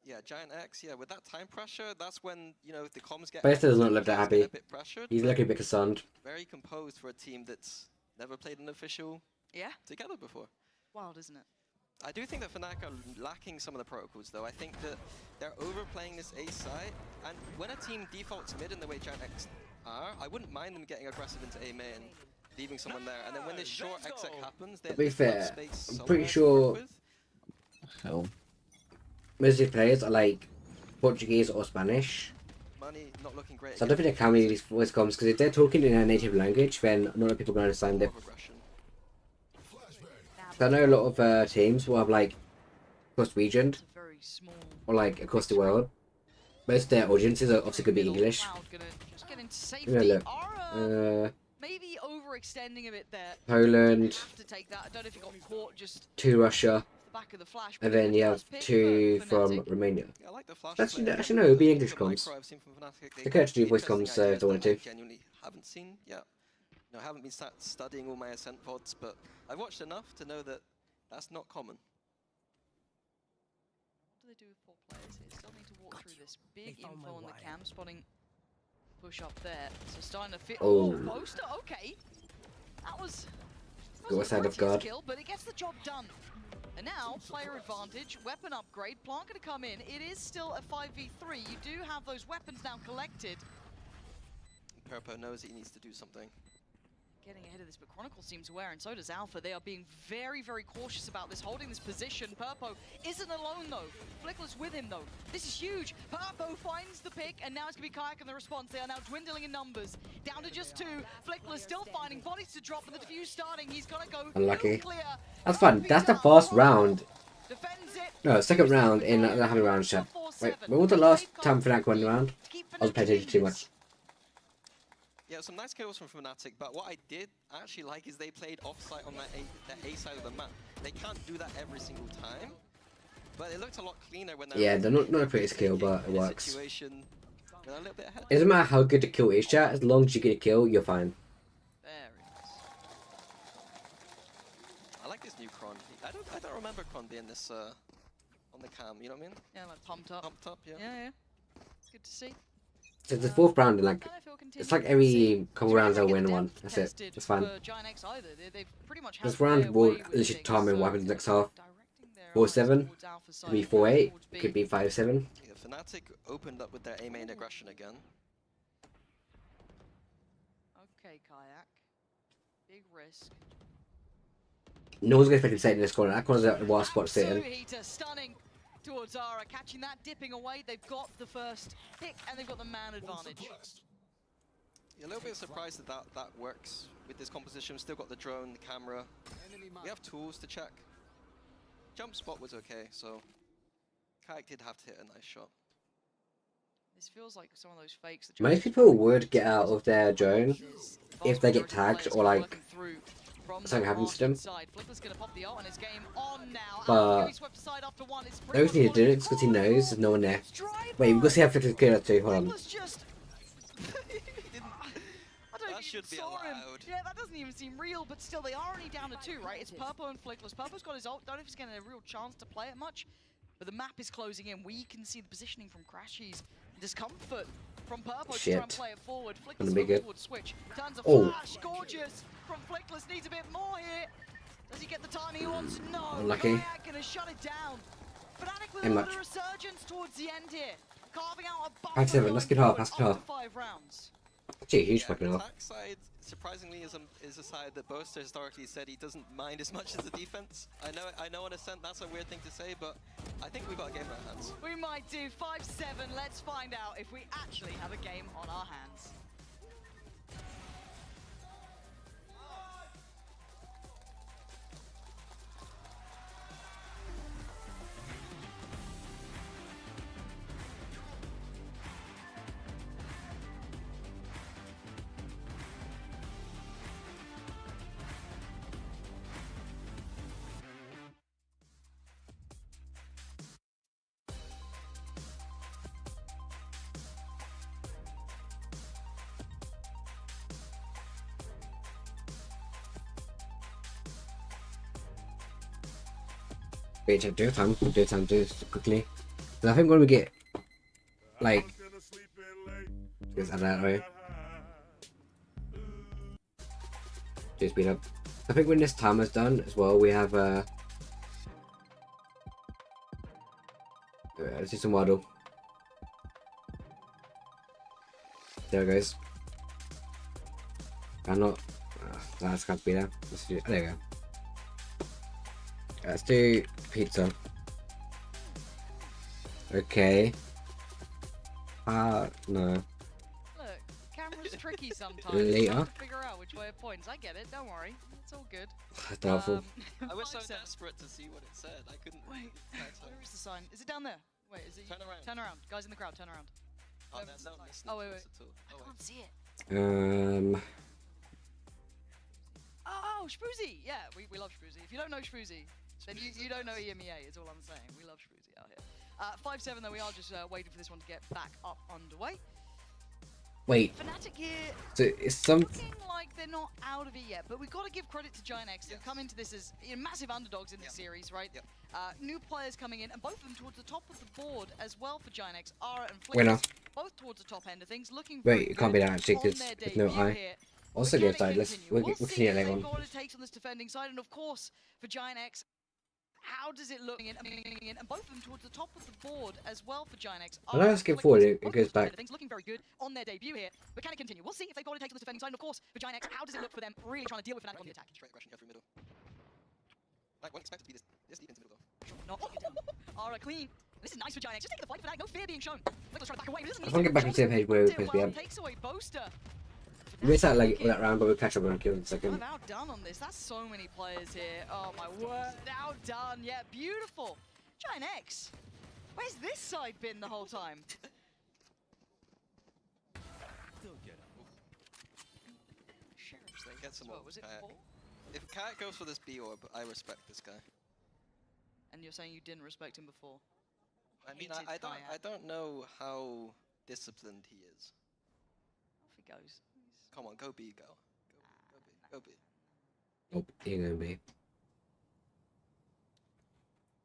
Yeah, Giantx, yeah, with that time pressure, that's when, you know, the comms get... Boaster does not look that happy. A bit pressured, He's looking a bit concerned. Very composed for a team that's never played an official together before. Wild, isn't it? I do think that Fnatic are lacking some of the protocols, though. I think that they're overplaying this A site, and when a team defaults mid in the way Giantx are, I wouldn't mind them getting aggressive into A main, leaving someone there, and then when this short exit happens, To be fair, I'm pretty sure most of the players are like Portuguese or Spanish. Money not looking great. So I don't think they can read these voice comms, because if they're talking in their native language, then not a lot of people can understand it. So I know a lot of teams will have like across region or like across the world. Most of their audiences are obviously going to be English. You know, look, maybe overextending a bit there. Poland, To take that. I don't know if he got caught just 2 Russia, the back of the flash, and then you have 2 from Romania. Yeah, I like the flash. Actually, no, it would be English comms. They could actually do voice comms if they wanted to. Genuinely haven't seen yet. No, I haven't been studying all my Ascent pods, but I've watched enough to know that that's not common. What do they do with 4 players here? Still need to walk through this. Big info on the cam, spotting push up there. So starting to fit. Oh, Poster, okay. That was Go side of guard. Skill, but it gets the job done. And now, player advantage, weapon upgrade, plant going to come in. It is still a 5v3. You do have those weapons now collected. Purpo knows he needs to do something. Getting ahead of this, but Chronicle seems aware, and so does Alpha. They are being very, very cautious about this, holding this position. Purpo isn't alone, though. Flickless with him, though. This is huge. Purpo finds the pick, and now it's going to be Kayak in the response. They are now dwindling in numbers. Down to just 2. Flickless still finding bodies to drop, and the defuse starting. He's got to go Unlucky. clear. That's fun. That's the first round. Defends it. No, second round in the having round chat. Wait, when was the last time Fnatic won the round? I was paying attention too much. Yeah, some nice kills from Fnatic, but what I did actually like is they played offsite on that A side of the map. They can't do that every single time, but it looked a lot cleaner when Yeah, they're not a pretty skill, but it works. Situation, a little bit ahead. It doesn't matter how good the kill is, chat. As long as you get a kill, you're fine. Very nice. I like this new Kron. I don't remember Kron being this on the cam. You know what I mean? Yeah, like pumped up. Pumped up, yeah. Yeah. It's good to see. So the 4th round, and like it's like every couple rounds I'll win one. That's it. It's fine. This round will literally time in what happens next half. 4-7, could be 4-8, could be 5-7. Yeah, Fnatic opened up with their A main aggression again. Okay, Kayak. Big risk. No one's gonna expect him to sit in this corner. That corner's a wild spot to sit in. Stunning towards Zara, catching that, dipping away. They've got the first pick, and they've got the man advantage. Yeah, a little bit surprised that that works with this composition. Still got the drone, the camera. We have tools to check. Jump spot was okay, so Kayak did have to hit a nice shot. This feels like some of those fakes. That Most people would get out of their drone if they get tagged or like something happens to them. But those need to do it because he knows there's no one there. Wait, we've got to see how Flickless killed that too. Hold on. That should be allowed. Yeah, that doesn't even seem real, but still, they are only down to 2, right? It's Purpo and Flickless. Purpo's got his ult. Don't know if he's getting a real chance to play it much, but the map is closing in. We can see the positioning from Crashies. discomfort from Purple to Shit. try and play it forward. Gonna Flickless be good. towards switch. Turns a Oh. flash. Gorgeous from Flickless. Needs a bit more here. Does he get the timing he wants? No. Unlucky. Kayak gonna shut it down. Fnatic with Ain't a much. little resurgence towards the end here. Carving out a buffer 5-7, let's going get half, forward let's get up half. to 5 rounds. Actually, a huge Yeah, fucking the off. attack side, surprisingly, is a side that Boaster historically said he doesn't mind as much as the defense. I know in a sense that's a weird thing to say, but I think we've got a game on our hands. We might do 5-7. Let's find out if we actually have a game on our hands. Wait, do time this quickly. And I think when we get like just add that way. Just speed up. I think when this timer's done as well, we have let's do some waddle. There it goes. I'm not. That's got to be there. Let's do. There we go. Let's do pizza. Okay. No. Look, camera's tricky sometimes. Later. You have to figure out which way it points. I get it, don't worry. It's all good. Doubtful. I was so 5-7. desperate to see what it said. I couldn't. Wait, where is the sign? Is it down there? Wait, is it? Turn around. Turn around. Guys in the crowd, turn around. Oh, Where no, was no, the sign? listen Oh, wait, to wait. this at all. I Oh, wait. can't see it. Oh, Spruzy! Yeah, we love Spruzy. If you don't know Spruzy, then you don't know EMEA, is all I'm saying. We love Spruzy out here. 5-7 though, we are just waiting for this one to get back up underway. Wait. Fnatic here, So it's some. looking like they're not out of it yet, but we've got to give credit to Giantx. They've come into this as massive underdogs in this series, right? Yep. New players coming in, and both of them towards the top of the board as well for Giantx. Ara and Flick, Winner. both towards the top end of things, looking Wait, very it can't be good that actually, on because their there's no debut eye. here. Also, But the can other it side. Let's continue? we'll see see it if later they've on. got what it takes on this defending side, and of course for Giantx, how does it look? And both of them towards the top of the board as well for Giantx. When I skip forward, it goes back. Things looking very good on their debut here, but can it continue? We'll see if they've got what it takes on this defending side, and of course for Giantx, how does it look for them really trying to deal with Fnatic on the attack? Straight aggression, go through middle. Like, won't expect it to be this deep into middle though. No. Ara clean. This is nice for Giantx. Just taking the fight for Fnatic. No fear being shown. Let's try to back away. I want to get back on the same page where we're supposed to be at. Takes away Boaster. We missed out like that round, but we'll catch up on kill in a second. I'm outdone on this. That's so many players here. Oh my word. Outdone. Yeah, beautiful. Giantx. Where's this side been the whole time? Sheriff's they Get some what more was it? kayak. 4? If Kayak goes for this B orb, I respect this guy. And you're saying you didn't respect him before? I mean, Hated I Kayak. don't know how disciplined he is. Off he goes. Come on, go B, go. Go B. Nope, he ain't gonna be.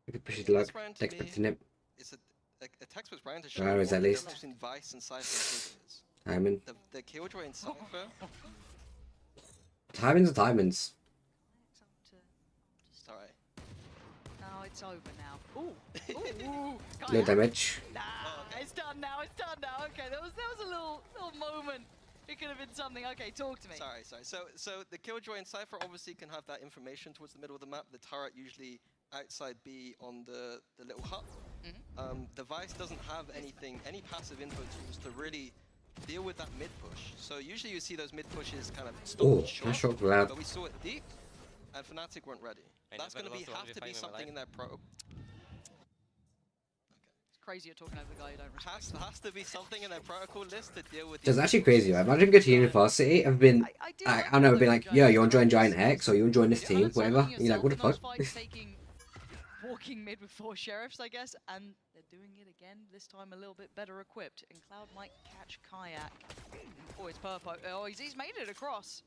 We could push it Yeah, like this round to text me- back to nip. It's a textbook round to show Where what is the at least? difference between Vice and Cypher is. Timing. The Killjoy and Cypher. Timings are timings. Sorry. No, it's over now. Ooh. Ooh. No Kayak. damage. Nah, it's done now. It's done now. Okay, there was a little moment. It could have been something. Okay, talk to me. Sorry. So the Killjoy and Cypher obviously can have that information towards the middle of the map. The turret usually outside B on the little hut. The Vice doesn't have any passive info tools to really deal with that mid push. So usually you see those mid pushes kind of stop Oh, and short, nice shot for that. but we saw it deep, and Fnatic weren't ready. That's going to have to be something in their pro. It's crazy you're talking over the guy you don't respect. Has to be something in their protocol list to deal with. It's actually crazy, right? Imagine going to university and been, I don't know, been like, yo, you want to join Giantx or you want to join this team, whatever. And you're like, what the fuck? Walking mid with 4 sheriffs, I guess, and they're doing it again. This time a little bit better equipped, and Cloud might catch Kayak. Oh, it's Purpo. Oh, he's made it across.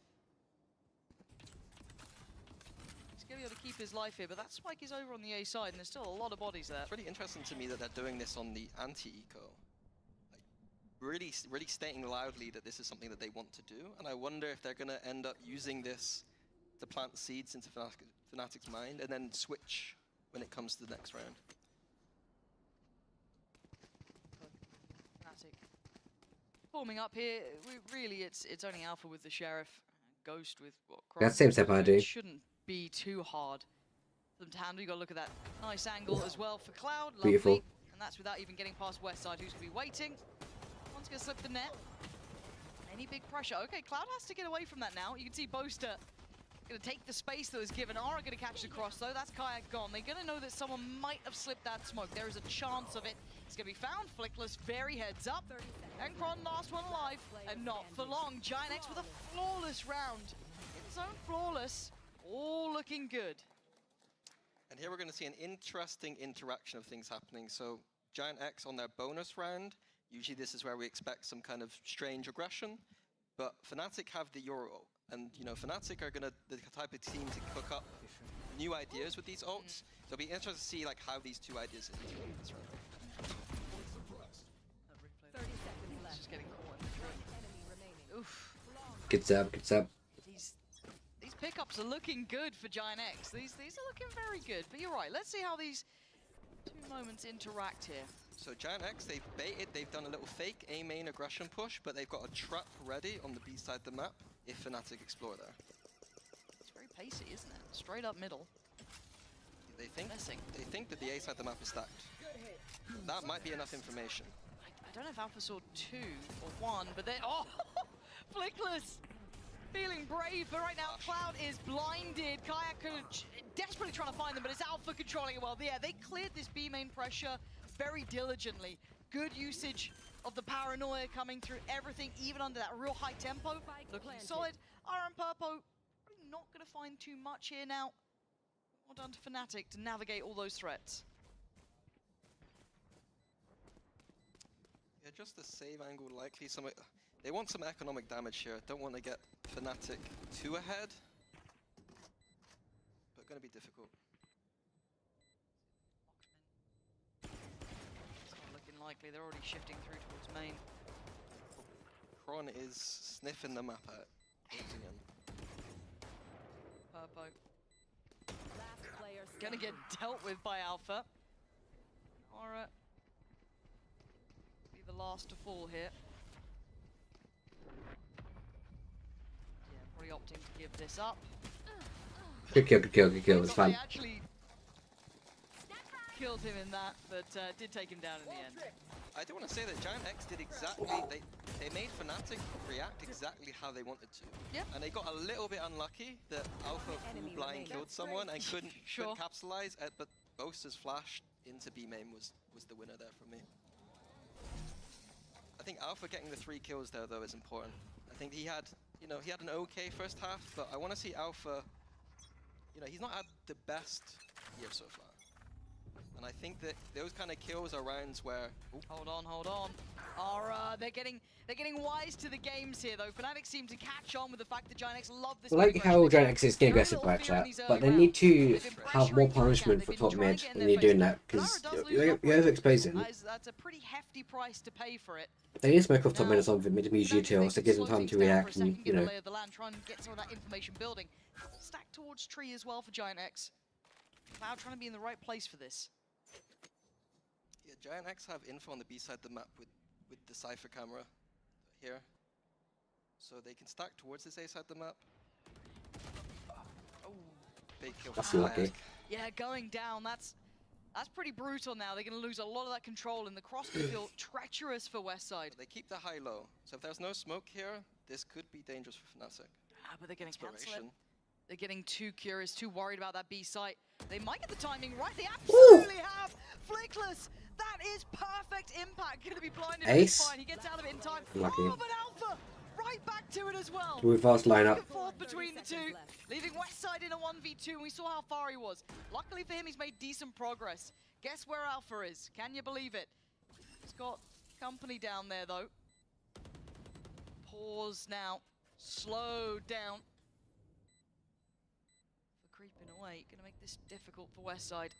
He's gonna be able to keep his life here, but that spike is over on the A side, and there's still a lot of bodies there. It's really interesting to me that they're doing this on the anti-eco. Like, really stating loudly that this is something that they want to do, and I wonder if they're going to end up using this to plant seeds into Fnatic's mind and then switch when it comes to the next round. Fnatic forming up here. It's only Alpha with the Sheriff, Ghost with what? That same step I do. It shouldn't be too hard for them to handle. You got to look at that nice angle as well for Cloud. Lovely. Beautiful. And that's without even getting past Westside, who's going to be waiting. One's going to slip the net. Any big pressure? Okay, Cloud has to get away from that now. You can see Boaster going to take the space that was given. Aura going to catch the cross though. That's Kayak gone. They're going to know that someone might have slipped that smoke. There is a chance of it. It's going to be found. Flickless very heads up. And Kron last one alive. And not for long. Giantx with a flawless round. In zone flawless. All looking good. And here we're going to see an interesting interaction of things happening. So Giantx on their bonus round. Usually this is where we expect some kind of strange aggression. But Fnatic have the Euro. And, you know, Fnatic are the type of team to cook up new ideas with these ults. So it'll be interesting to see, like, how these two ideas integrate this round. 30 seconds left. Just getting caught in the tree. Oof. Good sub, good sub. These pickups are looking good for Giantx. These are looking very good. But you're right. Let's see how these two moments interact here. So Giantx, they've baited, they've done a little fake A main aggression push, but they've got a trap ready on the B side of the map if Fnatic explore there. It's very pacey, isn't it? Straight up middle. They think that the A side of the map is stacked. That might be enough information. I don't know if Alpha saw 2 or 1, but then oh, Flickless feeling brave, but right now Cloud is blinded. Kayak desperately trying to find them, but it's Alpha controlling it well. Yeah, they cleared this B main pressure very diligently. Good usage of the paranoia coming through everything, even under that real high tempo. Looking solid. Iron Purpo not going to find too much here now. Well done to Fnatic to navigate all those threats. Yeah, just the save angle likely. They want some economic damage here. Don't want to get Fnatic too ahead. But going to be difficult. It's not looking likely. They're already shifting through towards main. Kron is sniffing the map out. Purpo. Gonna get dealt with by Alpha. Aura be the last to fall here. Yeah, probably opting to give this up. Good kill, good kill, good kill. It's fun. They actually killed him in that, but did take him down in the end. I do want to say that Giantx did exactly, they made Fnatic react exactly how they wanted to. Yeah. And they got a little bit unlucky that Alpha full blind killed someone and couldn't capitalize, but Boaster's flash into B main was the winner there for me. I think Alpha getting the 3 kills there though is important. I think he had an okay first half, but I want to see Alpha, he's not had the best year so far. And I think that those kind of kills are rounds where... Ooh. Hold on. Aura, they're getting wise to the games here though. Fnatic seem to catch on with the fact that Giantx love this. I like how Giantx is getting aggressive by chat, but they need to have more punishment for top mid when you're doing that, because you're overexposing. That's a pretty hefty price to pay for it. They need to smoke off top mid or something, mid to GTL, so it gives them time to react and, Try and get some of that information building. Stack towards tree as well for Giantx. Cloud trying to be in the right place for this. Yeah, Giantx have info on the B side of the map with the Cypher camera here. So they can stack towards this A side of the map. Oh, big kill. That's lucky. Yeah, going down, that's pretty brutal now. They're going to lose a lot of that control, and the cross could feel treacherous for Westside. They keep the high low. So if there's no smoke here, this could be dangerous for Fnatic. But they're going to cancel it. They're getting too curious, too worried about that B site. They might get the timing right. They absolutely have. Flickless. That is perfect impact. Going to be blinded. Ace. Fine. He gets out of it in time. Lucky. Oh, but Alpha right back to it as well. Move fast lineup. Back and forth between the two, leaving Westside in a 1v2. And we saw how far he was. Luckily for him, he's made decent progress. Guess where Alpha is? Can you believe it? He's got company down there though. Pause now. Slow down. Creeping away, gonna make this difficult for Westside.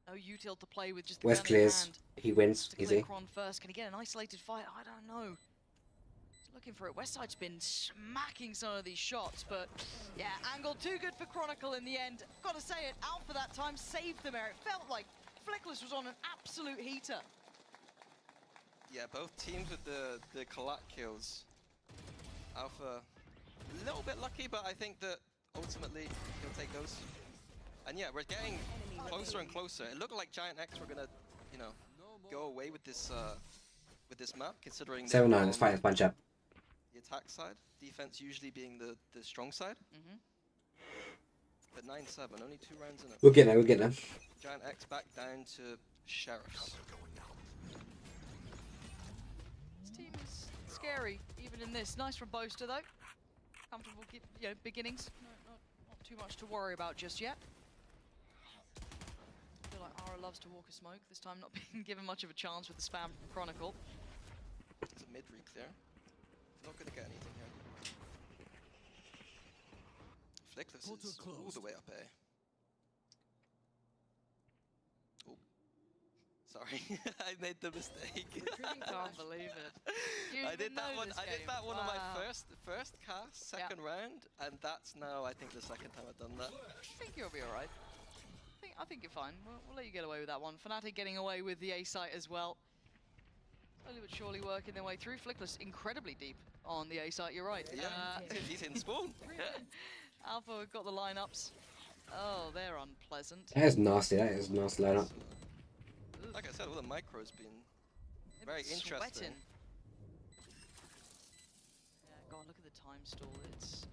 No util to play with, just the West gun in clears. hand. He wins. To clear Easy. Kron first. Can he get an isolated fight? I don't know. He's looking for it. Westside's been smacking some of these shots, but yeah, angle too good for Chronicle in the end. Gotta say it, Alpha that time saved them there. It felt like Flickless was on an absolute heater. Yeah, both teams with the collat kills. Alpha a little bit lucky, but I think that ultimately he'll take those. And yeah, we're getting closer and closer. It looked like Giantx were gonna, you know, go away with this map, considering 7-9. Let's fight. Let's punch up. the attack side, defense usually being the strong side. But 9-7, only 2 rounds in it. We'll get there. We'll get there. Giantx back down to Sheriffs. This team is scary, even in this. Nice from Boaster though. Comfortable, you know, beginnings. Not too much to worry about just yet. I feel like Ara loves to walk a smoke. This time not being given much of a chance with the spam from Chronicle. It's a mid re-clear. Not gonna get anything here. Flickless is all the way up A. Oh, sorry, I made the mistake. Can't believe it. I did that one. I did that one on my first cast, second round, and that's now I think the second time I've done that. I think you'll be all right. I think you're fine. We'll let you get away with that one. Fnatic getting away with the A site as well. Slowly but surely working their way through. Flickless incredibly deep on the A site. You're right. Yeah, he's in spawn. Alpha have got the lineups. Oh, they're unpleasant. That is nasty. That is a nasty lineup. Like I said, all the micros been very interesting. Sweating. Yeah, God, look at the time stall. It's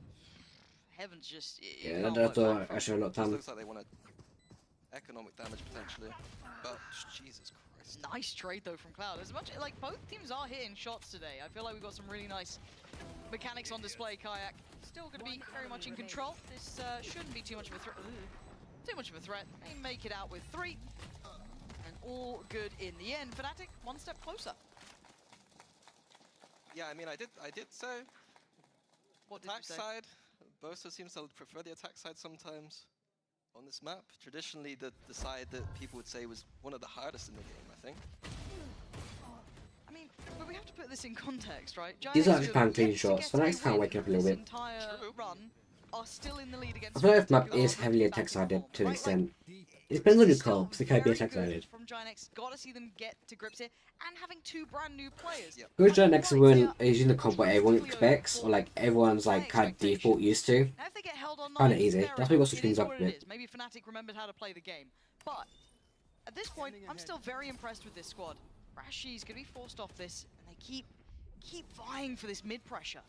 heaven's just. Yeah, that's actually a lot of time. Looks like they want to economic damage potentially, but Jesus Christ. Nice trade though from Cloud. As much like both teams are hitting shots today. I feel like we've got some really nice mechanics on display. Kayak still going to be very much in control. This shouldn't be too much of a threat. Too much of a threat. They make it out with 3, and all good in the end. Fnatic one step closer. Yeah, I mean, I did say. What attack did you say? side. Boaster seems to prefer the attack side sometimes. On this map, traditionally the side that people would say was one of the hardest in the game, I think. I mean, but we have to put this in context, right? These are Giantx just pan clean shots. Fnatic's kind of waking up a little bit. Entire run are still in the lead against. I feel like this map is heavily attack sided to an extent. It depends on your call, because it can be attack sided. From Giantx, gotta see them get to grips here, and having 2 brand new players. Yep. Good Giantx is using the comp what everyone expects, or like everyone's like kind of default used to. Now if they get held on Kind of easy. That's why we got to switch things up a bit. Maybe Fnatic remembered how to play the game, but at this point, I'm still very impressed with this squad. Rashi's gonna be forced off this, and they keep vying for this mid pressure.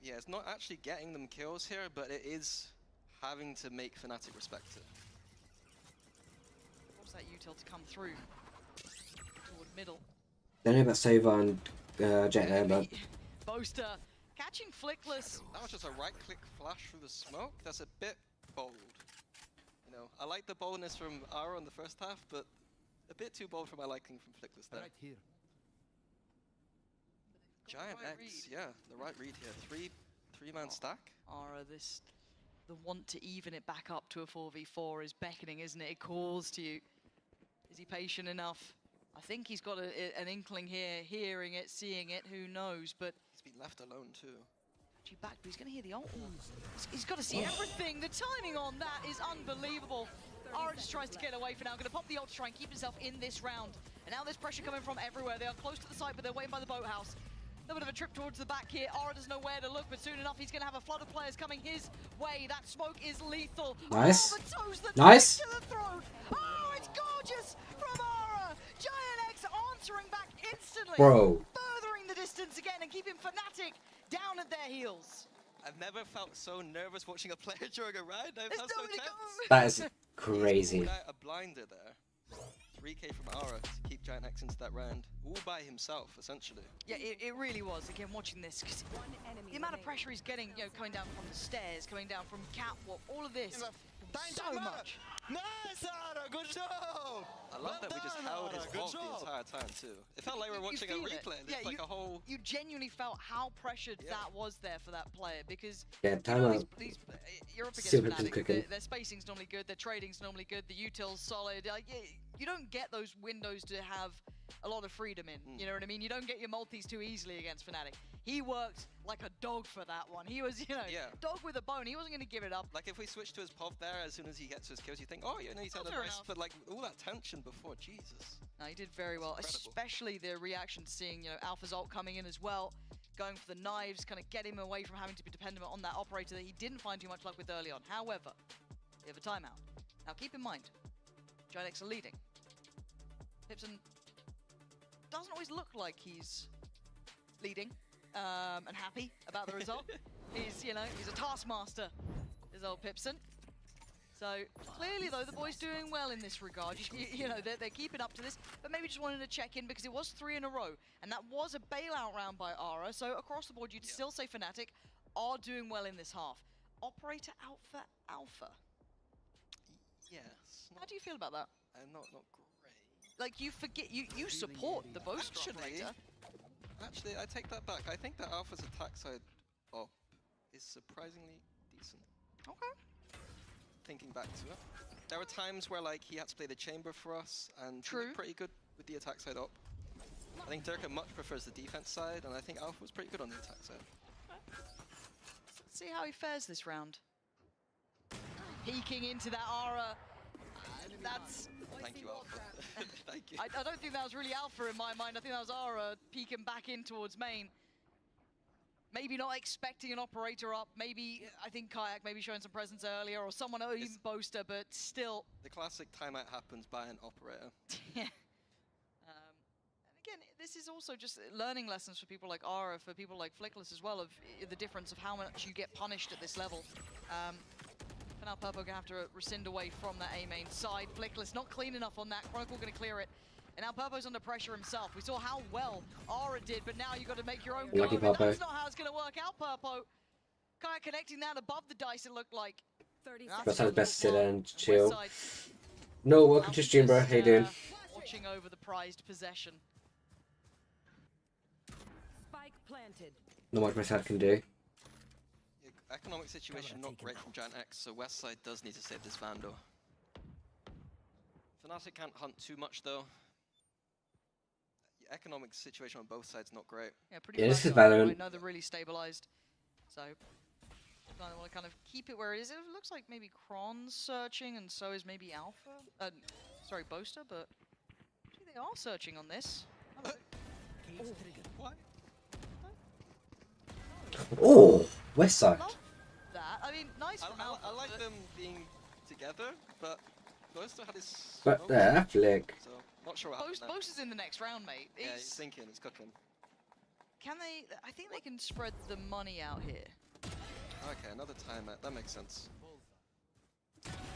Yeah, it's not actually getting them kills here, but it is having to make Fnatic respect it. What's that util to come through toward middle? Don't know about Sova and Jett there, but Boaster catching Flickless. That was just a right-click flash through the smoke. That's a bit bold. You know, I like the boldness from Ara in the first half, but a bit too bold for my liking from Flickless there. Right here. Giantx, yeah, the right read here. Three-man stack. Ara, the want to even it back up to a 4v4 is beckoning, isn't it? It calls to you. Is he patient enough? I think he's got an inkling here, hearing it, seeing it, who knows, but... He's been left alone too. Actually back, but he's going to hear the ult. He's got to see everything. The timing on that is unbelievable. Ara just tries to get away for now. Going to pop the ult to try and keep himself in this round. And now there's pressure coming from everywhere. They are close to the site, but they're waiting by the boathouse. A little bit of a trip towards the back here. Ara doesn't know where to look, but soon enough he's going to have a flood of players coming his way. That smoke is lethal. Nice. Oh, the toes, the Nice. to the throat. Oh, it's gorgeous from Ara. Giantx answering back instantly. Bro. Furthering the distance again and keeping Fnatic down at their heels. I've never felt so nervous watching a player during a round. I felt so tense. that is crazy. He's pulled out a blinder there. 3k from Ara to keep Giantx into that round, all by himself, essentially. Yeah, it really was. Again, watching this, because the amount of pressure he's getting, you know, coming down from the stairs, coming down from catwalk, all of this, so much. Nice, Ara, good job! I love that we just held his VOD the entire time too. It felt like we were watching a replay. It's like a whole... You genuinely felt how pressured that was there for that player because Yeah, you know, timeout. you're up against Super Fnatic. Their spacing's normally good, their trading's normally good, the util's solid. You don't get those windows to have a lot of freedom in. You know what I mean? You don't get your multis too easily against Fnatic. He worked like a dog for that one. He was, you know, dog with a bone. He wasn't going to give it up. Like if we switch to his POV there, as soon as he gets his kills, you think, oh, you know, he's had a nice, but like all that tension before, Jesus. No, he did very well, especially the reaction to seeing, you know, Alpha's ult coming in as well, going for the knives, kind of get him away from having to be dependent on that operator that he didn't find too much luck with early on. However, we have a timeout. Now keep in mind, Giantx are leading. Pipson doesn't always look like he's leading and happy about the result. He's, you know, he's a taskmaster, is old Pipson. So clearly, though, the boys doing well in this regard. You know, they're keeping up to this, but maybe just wanted to check in because it was 3 in a row, and that was a bailout round by Ara. So across the board, you'd still say Fnatic are doing well in this half. Operator out for Alpha. Yes. How do you feel about that? Not great. Like you forget, you support the Boast operator. Actually, I take that back. I think that Alpha's attack side op is surprisingly decent. Okay. Thinking back to it, there were times where like he had to play the chamber for us, and he did pretty good with the attack side op. I think Durka much prefers the defense side, and I think Alpha was pretty good on the attack side. Let's see how he fares this round. Peeking into that Ara. That's... Thank you, Alpha. Thank you. I don't think that was really Alpha in my mind. I think that was Ara peeking back in towards main. Maybe not expecting an operator up. Maybe, I think Kayak maybe showing some presence earlier, or someone, even Boaster, but still. The classic timeout happens by an operator. Yeah. And again, this is also just learning lessons for people like Ara, for people like Flickless as well, of the difference of how much you get punished at this level. For now, Purpo gonna have to rescind away from that A main side. Flickless not clean enough on that. Chronicle gonna clear it. And now Purpo's under pressure himself. We saw how well Ara did, but now you got to make your own Lucky goal. Purpo. That's not how it's going to work out, Purpo. Kind of connecting that above the dice, it looked like. That's how the best sit and chill. No, welcome to stream, bro. How you doing? Watching over the prized possession. Spike planted. Not much my side can do. Economic situation not great from Giantx, so West side does need to save this Vandal. Fnatic can't hunt too much though. The economic situation on both sides not great. Yeah, pretty this is Valorant. I Valorant. know they're really stabilized, so I want to kind of keep it where it is. It looks like maybe Kron's searching, and so is maybe Alpha. Sorry, Boaster, but actually they are searching on this. What? Oh, West side. Love that. I mean, nice from Alpha. I like them being together, but Boaster had his... But there, flick. So, not sure what happened there. Boaster's in the next round, mate. Yeah, he's thinking, he's cooking. Can they... I think they can spread the money out here. Okay, another timeout. That makes sense.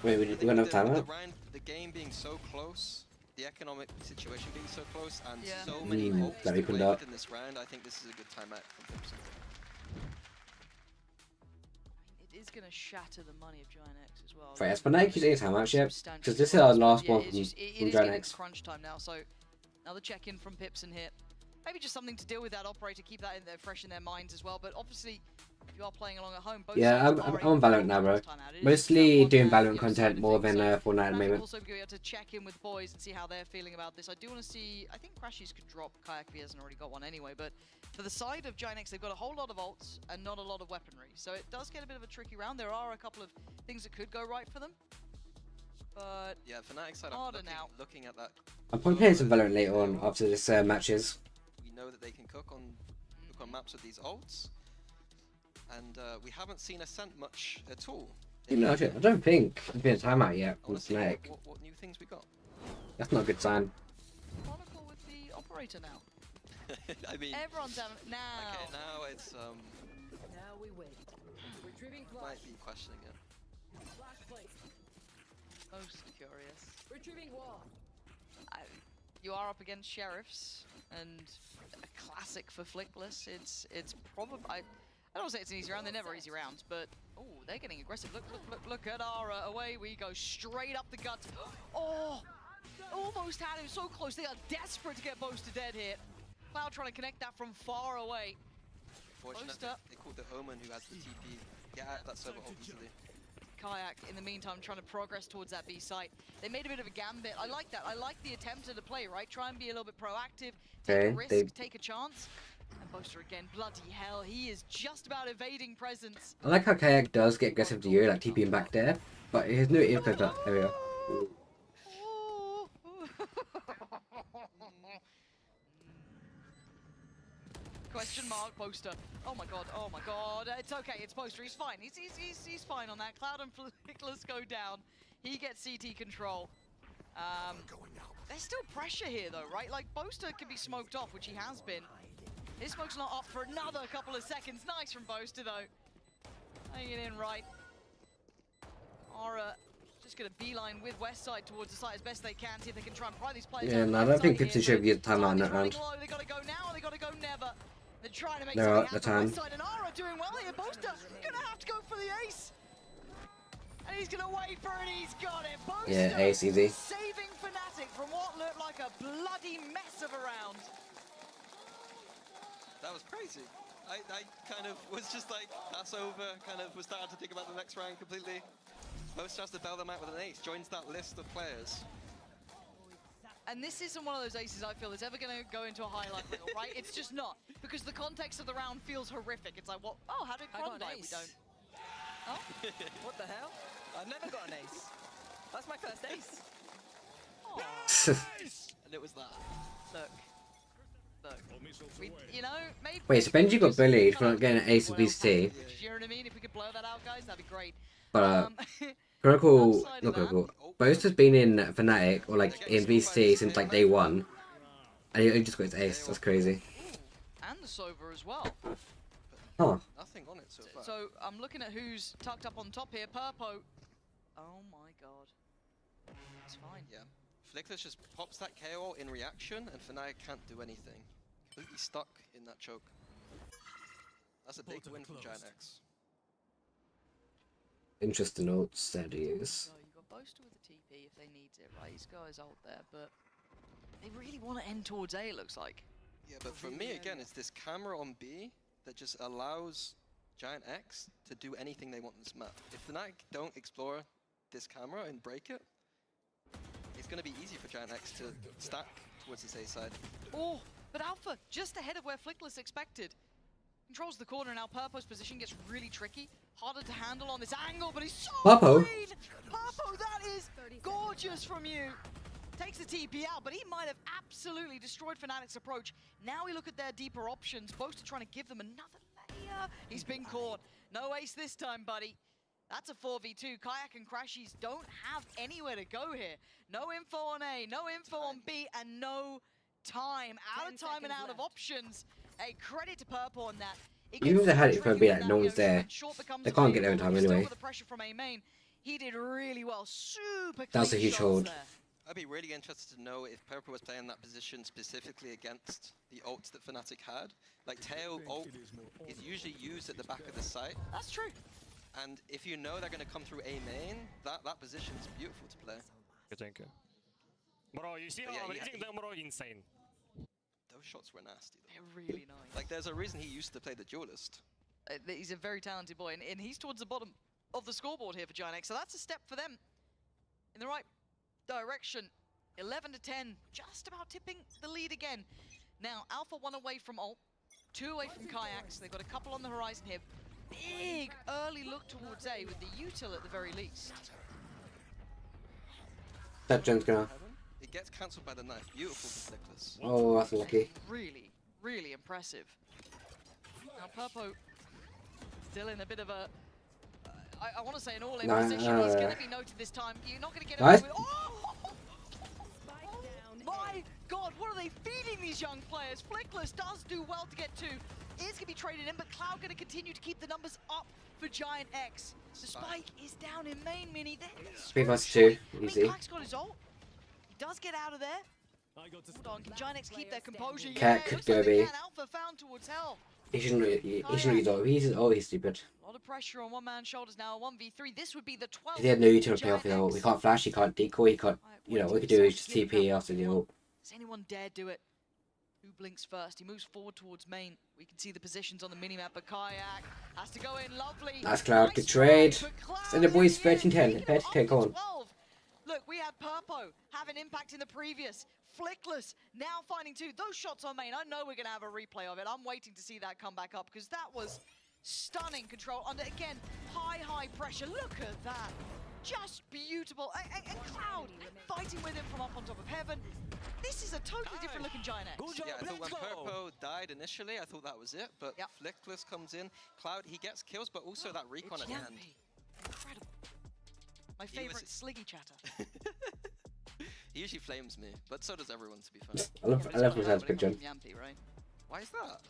Wait, we got enough time out? The game being so close, the economic situation being so close, and Yeah. so many hopes that opened delayed up. in this round, I think this is a good timeout from Pipson. It is going to shatter the money of Giantx as well. Wait, has Fnatic used any timeouts yet? Because this is our last one from It is getting Giantx. crunch time now, so another check-in from Pipson here. Maybe just something to deal with that operator, keep that in there fresh in their minds as well, but obviously, if you are playing along at home, both Yeah, sides I'm are on able to Valorant now, bro. take this time out. It is Mostly just doing that one, Valorant side content of more things. than So Fortnite at the Fnatic moment. also going to be able to check in with the boys and see how they're feeling about this. I do want to see, I think Crashies could drop Kayak if he hasn't already got one anyway, but for the side of Giantx, they've got a whole lot of ults and not a lot of weaponry. So it does get a bit of a tricky round. There are a couple of things that could go right for them, but Yeah, Fnatic side, I'm harder now. looking at that. I'm probably playing some Valorant later on after this matches. We know that they can cook on maps with these ults, and we haven't seen Ascent much at all. No, I don't think there's been a timeout yet I from wanna see Fnatic. what new things we got. That's not a good sign. Chronicle with the operator now. I mean, Everyone's down now. okay, now it's Now we wait. Retrieving flash. might be questioning it. Flash placed. Most curious. Retrieving wall. You are up against Sheriffs, and a classic for Flickless. It's probably I don't want to say it's an easy round, they're never easy rounds, but oh, they're getting aggressive. Look at Ara. Away we go, straight up the guts. Oh, almost had him so close. They are desperate to get Boaster dead here. Cloud trying to connect that from far away. Fortunately, they called the Omen who has the TP. Get out of that server ult easily. Kayak, in the meantime, trying to progress towards that B site. They made a bit of a gambit. I like that. I like the attempt at the play, right? Try and be a little bit proactive, take a risk, take a chance. And Boaster again, bloody hell, he is just about evading presence. I like how Kayak does get aggressive to you, like TPing back there, but he has no info for that area. Question mark, Boaster. Oh my god, oh my god. It's okay, it's Boaster, he's fine. He's fine on that. Cloud and Flickless go down. He gets CT control. There's still pressure here though, right? Like, Boaster can be smoked off, which he has been. His smoke's not up for another couple of seconds. Nice from Boaster though. Hanging it in right. Aura just gonna beeline with Westside towards the site as best they can, see if they can try and pry these players. Yeah, no, I don't think Pipsy should get time on that round. They gotta go now, they gotta go never. They're trying to make No, something the happen. time. Westside and Aura doing well here. Boaster gonna have to go for the ace. And he's gonna wait for it, he's got it. Boaster Yeah, ace easy. saving Fnatic from what looked like a bloody mess of a round. That was crazy. I kind of was just like, pass over, kind of was starting to think about the next round completely. Boaster has to bail them out with an ace, joins that list of players. And this isn't one of those aces I feel is ever going to go into a highlight reel, right? It's just not. Because the context of the round feels horrific. It's like, what? Oh, how did Cron die? We don't. Oh? What the hell? I've never got an ace. That's my first ace. And it was that. Look. You know, maybe... Wait, so Benji got bullied for not getting an ace in VCT. You know what I mean? If we could blow that out, guys, that'd be great. But Critical, not Critical, Boaster's been in Fnatic, or like in VCT since like day one. And he just got his ace, that's crazy. And the Sova as well. Huh. Nothing on it so far. So I'm looking at who's tucked up on top here. Purpo. Oh my god. It's fine. Yeah. Flickless just pops that KO in reaction, and Fnatic can't do anything. Completely stuck in that choke. That's a big win from Giantx. Interesting ults that he is. So you've got Boaster with the TP if they need it, right? He's got his ult there, but they really want to end towards A, it looks like. Yeah, but for me, again, it's this camera on B that just allows Giantx to do anything they want in this map. If Fnatic don't explore this camera and break it, it's going to be easy for Giantx to stack towards this A side. Oh, but Alpha just ahead of where Flickless expected. Controls the corner now. Purpo's position gets really tricky. Harder to handle on this angle, but he's so Purpo. green! Purpo, that is gorgeous from you! Takes the TP out, but he might have absolutely destroyed Fnatic's approach. Now we look at their deeper options. Boaster trying to give them another layer. He's been caught. No ace this time, buddy. That's a 4v2. Kayak and Crashies don't have anywhere to go here. No info on A, no info on B, and no time. Out of time and out of options. Hey, credit to Purple on that. Even if they had it for a bit, like no one's there. They can't get there in time anyway. The pressure from A main. He did really well. Super That was a huge hold. there. I'd be really interested to know if Purple was playing that position specifically against the ults that Fnatic had. Like, tail ult is usually used at the back of the site. That's true. And if you know they're going to come through A main, that position is beautiful to play. Thank you. Bro, you see how everything them, bro, insane. Those shots were nasty, though. They're really nice. Like, there's a reason he used to play the duelist. He's a very talented boy, and he's towards the bottom of the scoreboard here for Giantx, so that's a step for them in the right direction. 11 to 10, just about tipping the lead again. Now, Alpha 1 away from ult, 2 away from Kayaks. They've got a couple on the horizon here. Big early look towards A with the util at the very least. That gen's gonna. It gets cancelled by the knife. Beautiful for Flickless. Oh, that's lucky. Really, really impressive. Now, Purpo still in a bit of a, I want to say an all-in position. He's going to be noted this time. You're not going to get away with... Oh! My God, what are they feeding these young players? Flickless does do well to get 2. Is going to be traded in, but Cloud going to continue to keep the numbers up for Giantx. The spike is down in main mini. 3 vs 2, easy. Cloud's got his ult. He does get out of there. Hold on, can Giantx keep their composure? Cat could go B. Alpha found towards hell. He shouldn't use ult. He's always stupid. A lot of pressure on one man's shoulders now. 1v3. This would be the 12th. He had no utility play off his ult. He can't flash, he can't decoy, he can't. You know, all he can do is just TP after the ult. Does anyone dare do it? Who blinks first? He moves forward towards main. We can see the positions on the minimap, but Kayak has to go in. Lovely. Nice Cloud, good trade. Send the boys 13-10. 13-10, go on. Look, we had Purpo have an impact in the previous. Flickless now finding two. Those shots on main, I know we're going to have a replay of it. I'm waiting to see that come back up because that was stunning control under, again, high pressure. Look at that. Just beautiful. And Cloud fighting with him from up on top of heaven. This is a totally different looking Giantx. Yeah, I thought when Purpo died initially, I thought that was it, but Flickless comes in. Cloud, he gets kills, but also that recon at the end. Incredible. My favorite Sliggy chatter. He usually flames me, but so does everyone, to be fair. I love his head's picture. Yampy, right? Why is that?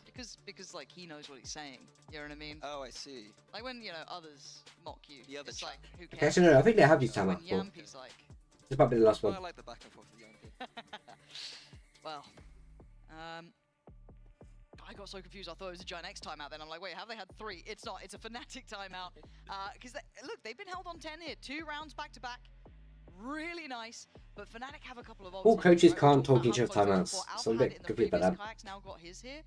Because like he knows what he's saying. You know what I mean? Oh, I see. Like when others mock you. The other it's like who Okay, cares? so no, I think they have used timeout before. Yampy's like. This might be the last one. I like the back and forth with Yampy. Well, I got so confused. I thought it was a Giantx timeout. Then I'm like, wait, have they had 3? It's not. It's a Fnatic timeout. Because look, they've been held on 10 here, 2 rounds back to back. Really nice, but Fnatic have a couple of All coaches can't talk each other timeouts, so I'm a bit confused about that. Kayak's now got his here.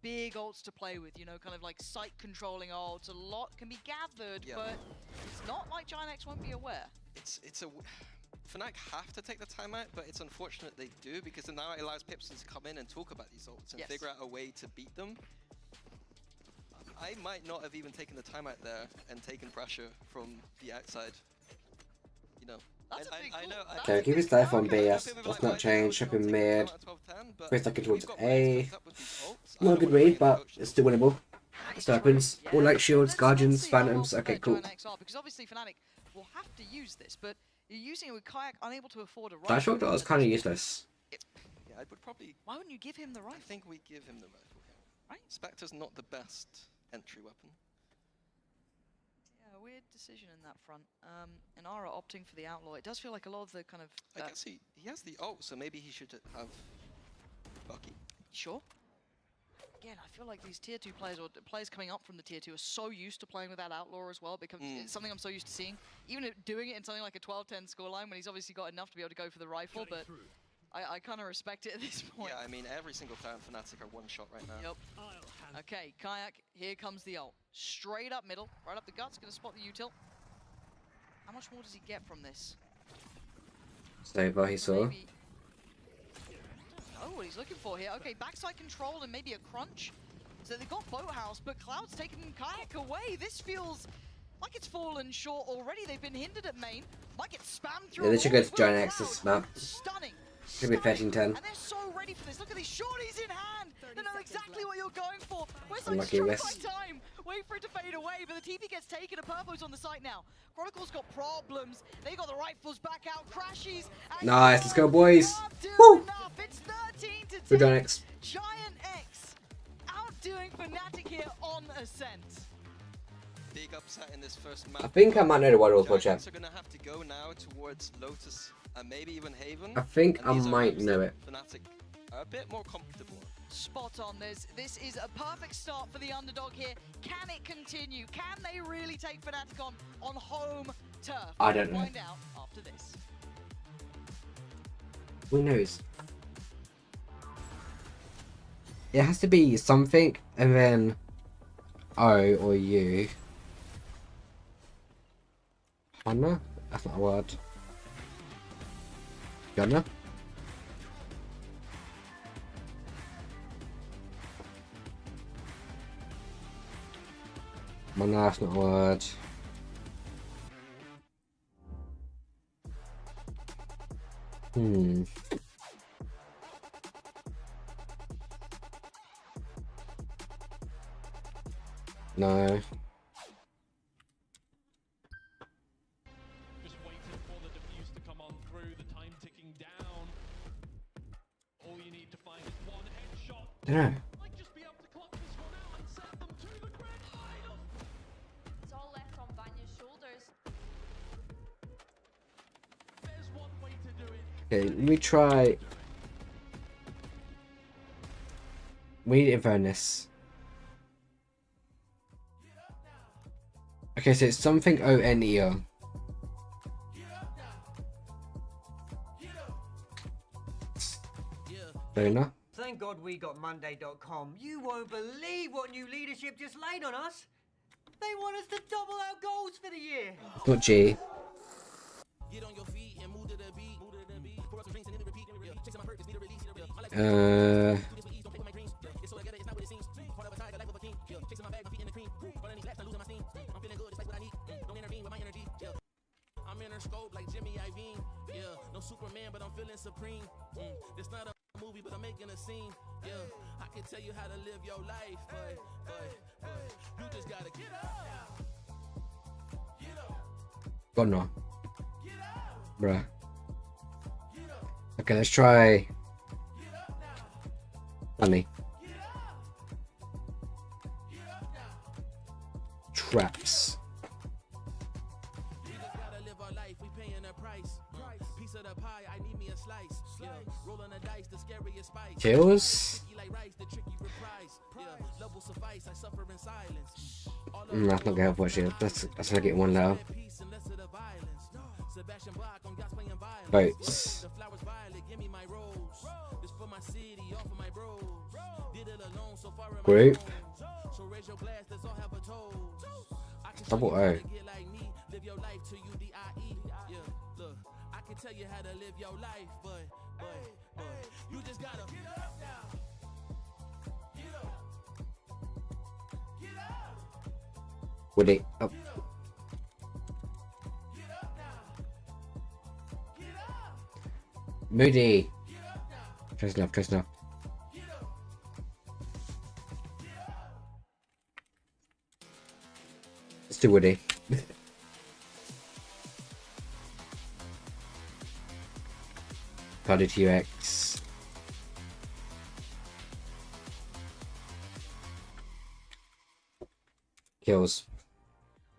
Big ults to play with, you know, kind of like site controlling ults. A lot can be gathered, but it's not like Giantx won't be aware. Fnatic have to take the timeout, but it's unfortunate they do because now it allows Pipson to come in and talk about these ults and figure out a way to beat them. I might not have even taken the timeout there and taken pressure from the outside. You know. I know. Okay, keep his life on BS. Does not change. Ship him mid. First I can towards A. Not a good read, but it's still winnable. It happens. All light shields, guardians, phantoms. Okay, cool. Because obviously Fnatic will have to use this, but you're using it with Kayak unable to afford a rifle. That shot was kind of useless. Yeah, I would probably. Why wouldn't you give him the rifle? I think we give him the rifle here. Right. Spectre's not the best entry weapon. Yeah, weird decision in that front. And Ara opting for the outlaw. It does feel like a lot of the kind of. I guess he has the ult, so maybe he should have Bucky. Sure. Again, I feel like these tier 2 players or players coming up from the tier 2 are so used to playing with that outlaw as well, because it's something I'm so used to seeing. Even doing it in something like a 12-10 scoreline when he's obviously got enough to be able to go for the rifle, but I kind of respect it at this point. Yeah, I mean, every single player in Fnatic are one shot right now. Yep. Okay, Kayak, here comes the ult. Straight up middle, right up the guts, gonna spot the util. How much more does he get from this? Saber, he saw. Maybe. Oh, what he's looking for here. Okay, backside control and maybe a crunch. So they've got Boathouse, but Cloud's taking Kayak away. This feels like it's fallen short already. They've been hindered at main. Might get spammed through. Yeah, they should go to Giantx's map. Stunning. Should be 13-10. And they're so ready for this. Look at these shorties in hand. They know exactly what you're going for. Where's like Unlucky strike miss. by time? Wait for it to fade away, but the TP gets taken. A Purpo's on the site now. Chronicle's got problems. They got the rifles back out. Crashes. Nice, let's go, boys. Woo! It's 13-10. Good Giantx. Giantx outdoing Fnatic here on Ascent. Big upset in this first map. I think I might know the Wild Wolf watch Giants are gonna have to go now towards Lotus and maybe even Haven. I think and I these are might maps know that it. Fnatic are a bit more comfortable. Spot on. This is a perfect start for the underdog here. Can it continue? Can they really take Fnatic on home turf? I don't know. We'll find out after this. Who knows? It has to be something and then O or U. Hunter? That's not a word. Gunner? No, that's not a word. No. Just waiting for the defuse to come on through, the time ticking down. All you need to find is one headshot. Yeah. Like just be able to clock this one out and send them to the grid. It's all left on Vanya's shoulders. There's one way to do it. Okay, let me try. We need info on this. Okay, so it's something O-N-E-O. Fair enough. Thank God we got Monday.com. You won't believe what new leadership just laid on us. They want us to double our goals for the year. It's not G. I'm in her scope like Jimmy Iovine. Yeah, no Superman, but I'm feeling supreme. It's not a movie, but I'm making a scene. Yeah, I can tell you how to live your life, but you just gotta get up. God no. Bruh. Okay, let's try. Funny. Traps. Kills. That's not gonna help what that's gonna get one now. Votes. Group. Double O. I can tell you how to live your life, but you just gotta get up now. Get up. Get up. Would it up? Moody. Trust enough, trust enough. Let's do Woody. Cardi UX. Kills.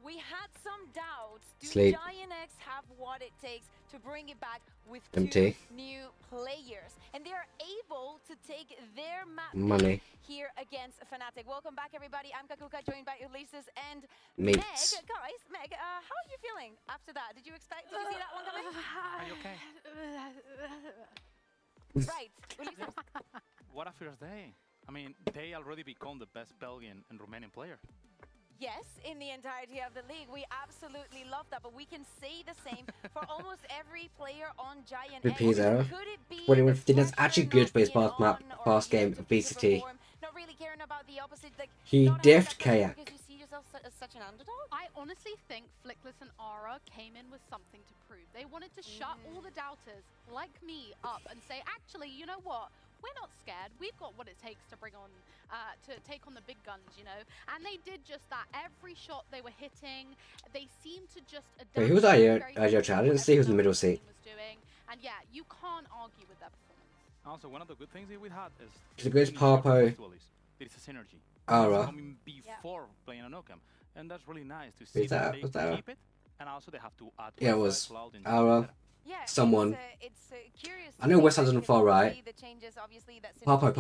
We had some doubts. Do Sleep. Giantx have what it takes to bring it back with Empty. 2 new players? And they are able to take their map Money. here against Fnatic. Welcome back, everybody. I'm Kakuka, joined by Ulysses and Mates. Meg. Guys, Meg, how are you feeling after that? Did you see that one coming? Are you okay? Right. Ulysses. What a first day. I mean, they already become the best Belgian and Romanian player. Yes, in the entirety of the league. We absolutely love that, but we can say the same for almost every player on Giantx. Good P's error. 2115. That's actually good for his past game of VCT. Not really caring about the opposite, like, He not having diffed that pressure Kayak. because you see yourself as such an underdog. I honestly think Flickless and Aura came in with something to prove. They wanted to shut all the doubters, like me, up and say, actually, you know what? We're not scared. We've got what it takes to bring on, to take on the big guns, you know? And they did just that. Every shot they were hitting, they seemed to just adapt. Wait, who was Ayo Chan? I didn't see who was in the middle seat. And yeah, you can't argue with that performance. Also, one of the good things that we had is The greatest Papo. there is a synergy. Aura. Coming before playing on Ocam, and that's really nice to see Is that- they was that- keep it, and also they have to add. Yeah, it was Cloud and Aura. Yeah, Someone. It's curious. I know West Ham's on the far right. The changes, obviously, that Papo.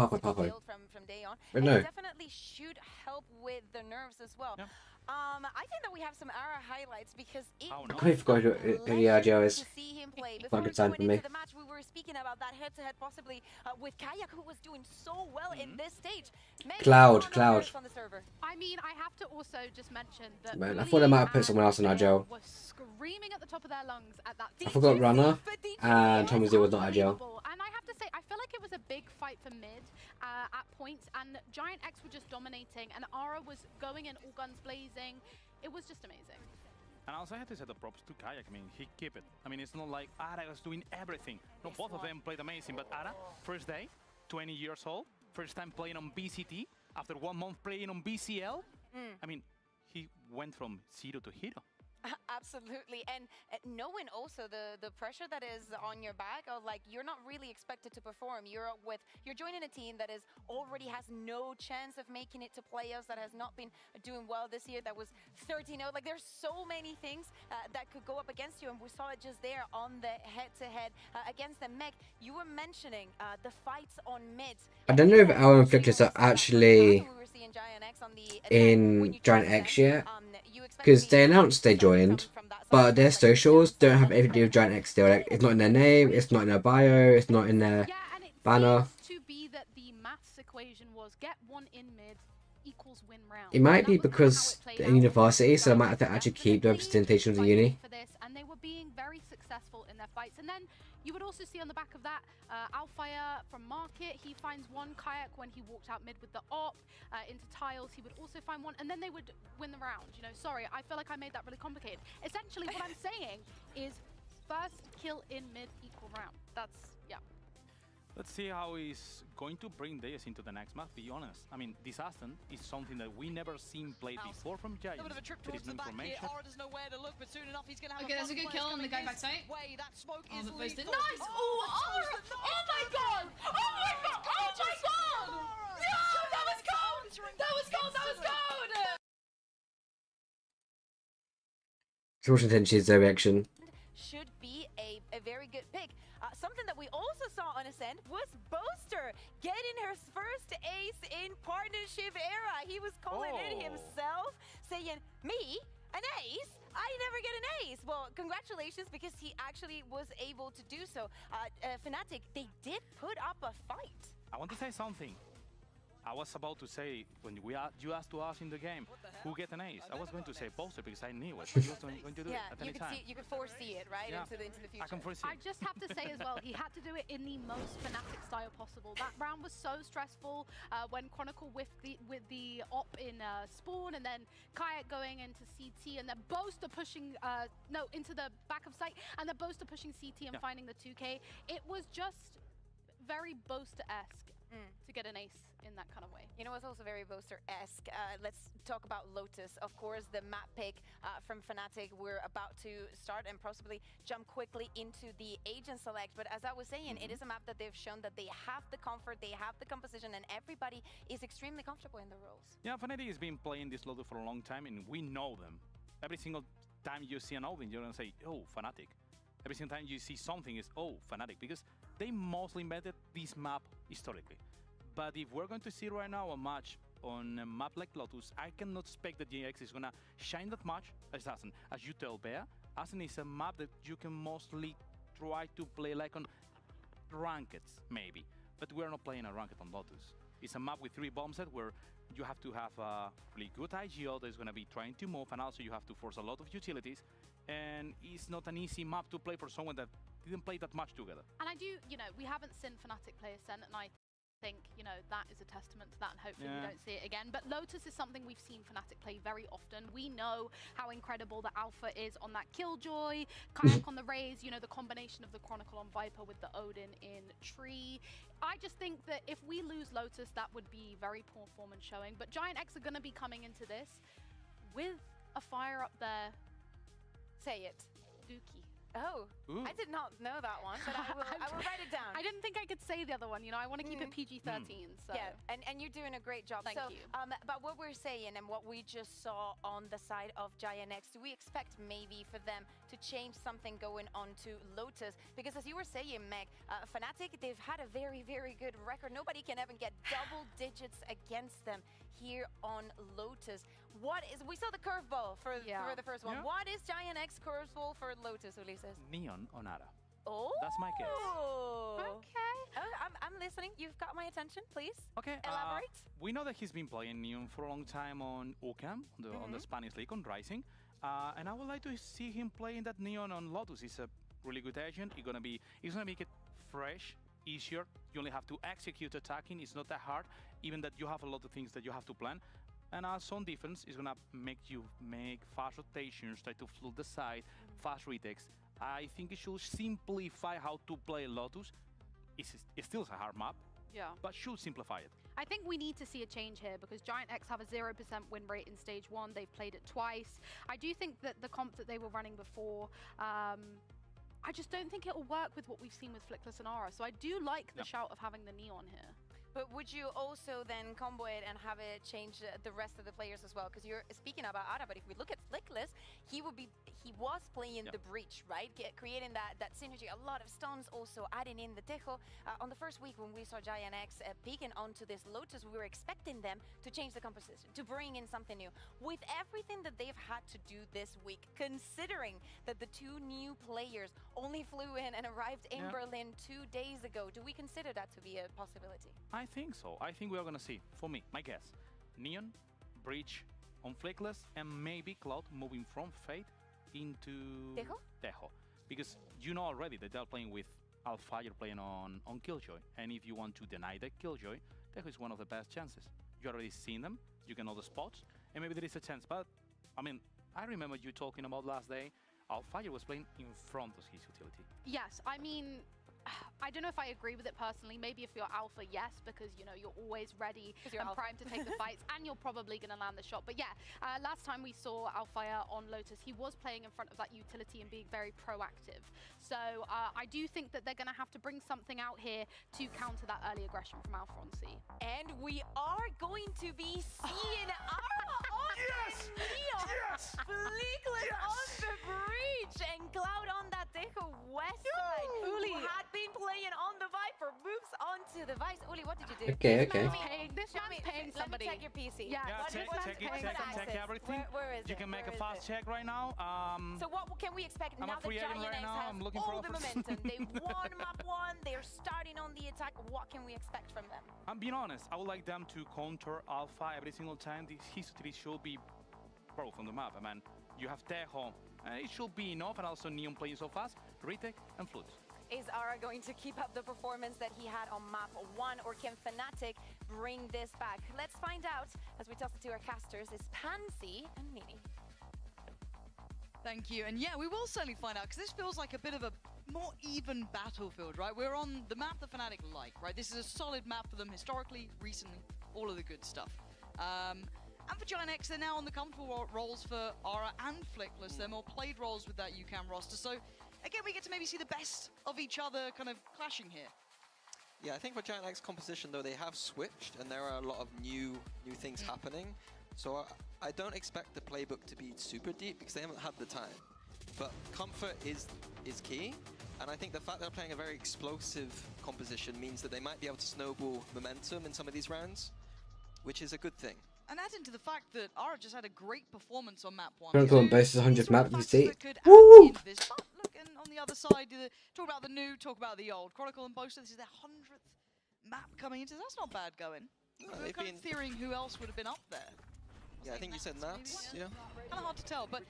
from day on. But And no. it definitely should help with the nerves as well. Yeah. I think that we have some Ara highlights because it Oh, no. I completely forgot who the RGO is. to see him play. Not a Before good we sign went for me. into the match, we were speaking about that head-to-head possibly with Kayak, who was doing so well in this stage. Meg, Cloud, what's Cloud. on the nerves on the server? I mean, I have to also just mention that Man, I thought they might have put someone else in Agile. were screaming at the top of their lungs at that. I forgot Runner and Tommy Z was not Agile. Unbelievable. And I have to say, I feel like it was a big fight for mid at points, and Giantx were just dominating, and Aura was going in all guns blazing. It was just amazing. And also I had to say the props to Kayak. I mean, he kept it. I mean, it's not like Ara was doing everything. No, both of them played amazing, but Ara, first day, 20 years old, first time playing on BCT, after 1 month playing on BCL. I mean, he went from 0 to hero. Absolutely, and knowing also the pressure that is on your back, of like you're not really expected to perform. You're joining a team that is already has no chance of making it to playoffs, that has not been doing well this year, that was 13-0. Like there's so many things that could go up against you, and we saw it just there on the head-to-head against them. Meg, you were mentioning the fights on mid. I don't know if our inflictors are actually in Giantx yet. because they announced they joined, but their socials don't have anything to do with Giantx still. Like, it's not in their name, it's not in their bio, it's not in their banner. To be that the maths equation was get one in mid equals win round. It might be because they're in university, so they might have to actually keep the representation of the uni. For this, and they were being very successful in their fights. And then you would also see on the back of that, Alfire from Market, he finds one kayak when he walked out mid with the op into tiles. He would also find one, and then they would win the round. You know, sorry, I feel like I made that really complicated. Essentially, what I'm saying is first kill in mid equal round. That's, yeah. Let's see how he's going to bring Deus into the next match, be honest. I mean, this Aston is something that we never seen played before from Giants. A bit of a trip towards the back here. Aura doesn't know where to look, but soon enough he's going to have there's a good kill on the guy backside. That smoke is posted. Nice! Oh, Aura! Oh my god! Oh my god! Oh my god! No! That was gold! That was gold! That was gold! Caution attention to their reaction. Should be a very good pick. Something that we also saw on Ascent was Boaster getting her first ace in partnership era. He was calling it himself, saying, me? An ace? I never get an ace. Well, congratulations, because he actually was able to do so. Fnatic, they did put up a fight. I want to say something. I was about to say, when you asked to us in the game, who get an ace? I was going to say Boaster because I knew it. He was going to do it at any time. You could foresee it, right? Into the future. I can foresee. I just have to say as well, he had to do it in the most Fnatic style possible. That round was so stressful when Chronicle with the op in spawn, and then Kayak going into CT, and then Boaster pushing into the back of site, and then Boaster pushing CT and finding the 2K. It was just very Boaster-esque to get an ace in that kind of way. You know what's also very Boaster-esque? Let's talk about Lotus. Of course, the map pick from Fnatic. We're about to start and possibly jump quickly into the agent select. But as I was saying, it is a map that they've shown that they have the comfort, they have the composition, and everybody is extremely comfortable in the roles. Yeah, Fnatic has been playing this Lotus for a long time, and we know them. Every single time you see an Odin, you're going to say, oh, Fnatic. Every single time you see something, is oh, Fnatic, because they mostly invented this map historically. But if we're going to see right now a match on a map like Lotus, I cannot expect that Giantx is gonna shine that much as Ascent. As you tell Bea, Ascent is a map that you can mostly try to play like on rankeds, maybe. But we're not playing a ranked on Lotus. It's a map with 3 bomb set where you have to have a really good IGL that is gonna be trying to move, and also you have to force a lot of utilities. And it's not an easy map to play for someone that didn't play that much together. And I do, you know, we haven't seen Fnatic play Ascent, and I think, you know, that is a testament to that, and hopefully we don't see it again. But Lotus is something we've seen Fnatic play very often. We know how incredible the Alpha is on that Killjoy, Kayak on the Raze, you know, the combination of the Chronicle on Viper with the Odin in Tree. I just think that if we lose Lotus, that would be very poor form and showing. But Giantx are going to be coming into this with a fire up there. Say it. Dookie. Oh, I did not know that one, but I will write it down. I didn't think I could say the other one, you know, I want to keep it PG-13, so. Yeah, and you're doing a great job. Thank you. But what we're saying and what we just saw on the side of Giantx, do we expect maybe for them to change something going on to Lotus? Because as you were saying, Meg, Fnatic, they've had a very, very good record. Nobody can ever get double digits against them here on Lotus. We saw the curveball for the first one. What is Giantx curveball for Lotus, Ulises? Neon on Ara. Oh, that's my guess. Okay. I'm listening. You've got my attention. Please. Okay. Elaborate. We know that he's been playing Neon for a long time on UCAM, on the Spanish League, on Rising, and I would like to see him playing that Neon on Lotus. He's a really good agent. He's gonna make it fresh, easier. You only have to execute attacking. It's not that hard. Even that you have a lot of things that you have to plan. And also on defense, is gonna make you make fast rotations, try to flood the side, fast retakes. I think it should simplify how to play Lotus. It still is a hard map, but should simplify it. I think we need to see a change here because Giantx have a 0% win rate in stage 1. They've played it twice. I do think that the comp that they were running before, I just don't think it will work with what we've seen with Flickless and Aura. So I do like the shout of having the Neon here. But would you also then combo it and have it change the rest of the players as well? Because you're speaking about Ara, but if we look at Flickless, he was playing the breach, right? Creating that synergy, a lot of stuns, also adding in the Tejo. On the first week when we saw Giantx peeking onto this Lotus, we were expecting them to change the composition, to bring in something new. With everything that they've had to do this week, considering that the two new players only flew in and arrived in Berlin 2 days ago, do we consider that to be a possibility? I think so. I think we are gonna see, for me, my guess, Neon, Breach on Flickless, and maybe Cloud moving from Fate into Tejo. Because you know already that they're playing with Alfire playing on Killjoy, and if you want to deny that Killjoy, Tejo is one of the best chances. You already seen them, you can know the spots, and maybe there is a chance. But I mean, I remember you talking about last day, Alfire was playing in front of his utility. Yes, I mean, I don't know if I agree with it personally. Maybe if you're alpha, yes, because you know you're always ready and primed to take the fights, and you're probably going to land the shot. But yeah, last time we saw Alfire on Lotus, he was playing in front of that utility and being very proactive. So I do think that they're going to have to bring something out here to counter that early aggression from Alpha on C. And we are going to be seeing Ara on Neon, Flickless on the breach, and Cloud on that Tejo west side. Uli had been playing on the Viper, moves onto the Vice. Uli, what did you do? Okay. This man's paying somebody. Let me check your PC. Yeah, check everything. Where is you can make a fast check right now. So what can we expect now that Giantx right now. has I'm looking all for the momentum? They won map 1, they're starting on the attack. What can we expect from them? I'm being honest, I would like them to counter Alpha every single time. His utility should be both on the map. I mean, you have Tejo, it should be enough, and also Neon playing so fast, retake and flute. Is Ara going to keep up the performance that he had on map 1, or can Fnatic bring this back? Let's find out as we toss it to our casters. It's Pansy and Mini. Thank you. And yeah, we will certainly find out, because this feels like a bit of a more even battlefield, right? We're on the map that Fnatic like, right? This is a solid map for them historically, recently, all of the good stuff. And for Giantx, they're now on the comfortable roles for Ara and Flickless. They're more played roles with that UCAM roster. So again, we get to maybe see the best of each other kind of clashing here. Yeah, I think for Giantx composition, though, they have switched, and there are a lot of new things happening. So I don't expect the playbook to be super deep, because they haven't had the time. But comfort is key, and I think the fact they're playing a very explosive composition means that they might be able to snowball momentum in some of these rounds, which is a good thing. And add into the fact that Ara just had a great performance on map 1. Chronicle on both 100 map, you see. Woo! Look, and on the other side, talk about the new, talk about the old. Chronicle and Boaster, this is their 100th map coming into. That's not bad going. No, we're kind of theorying who else would have been up there. Yeah, I think you said Nats, yeah. Kind of hard to tell, but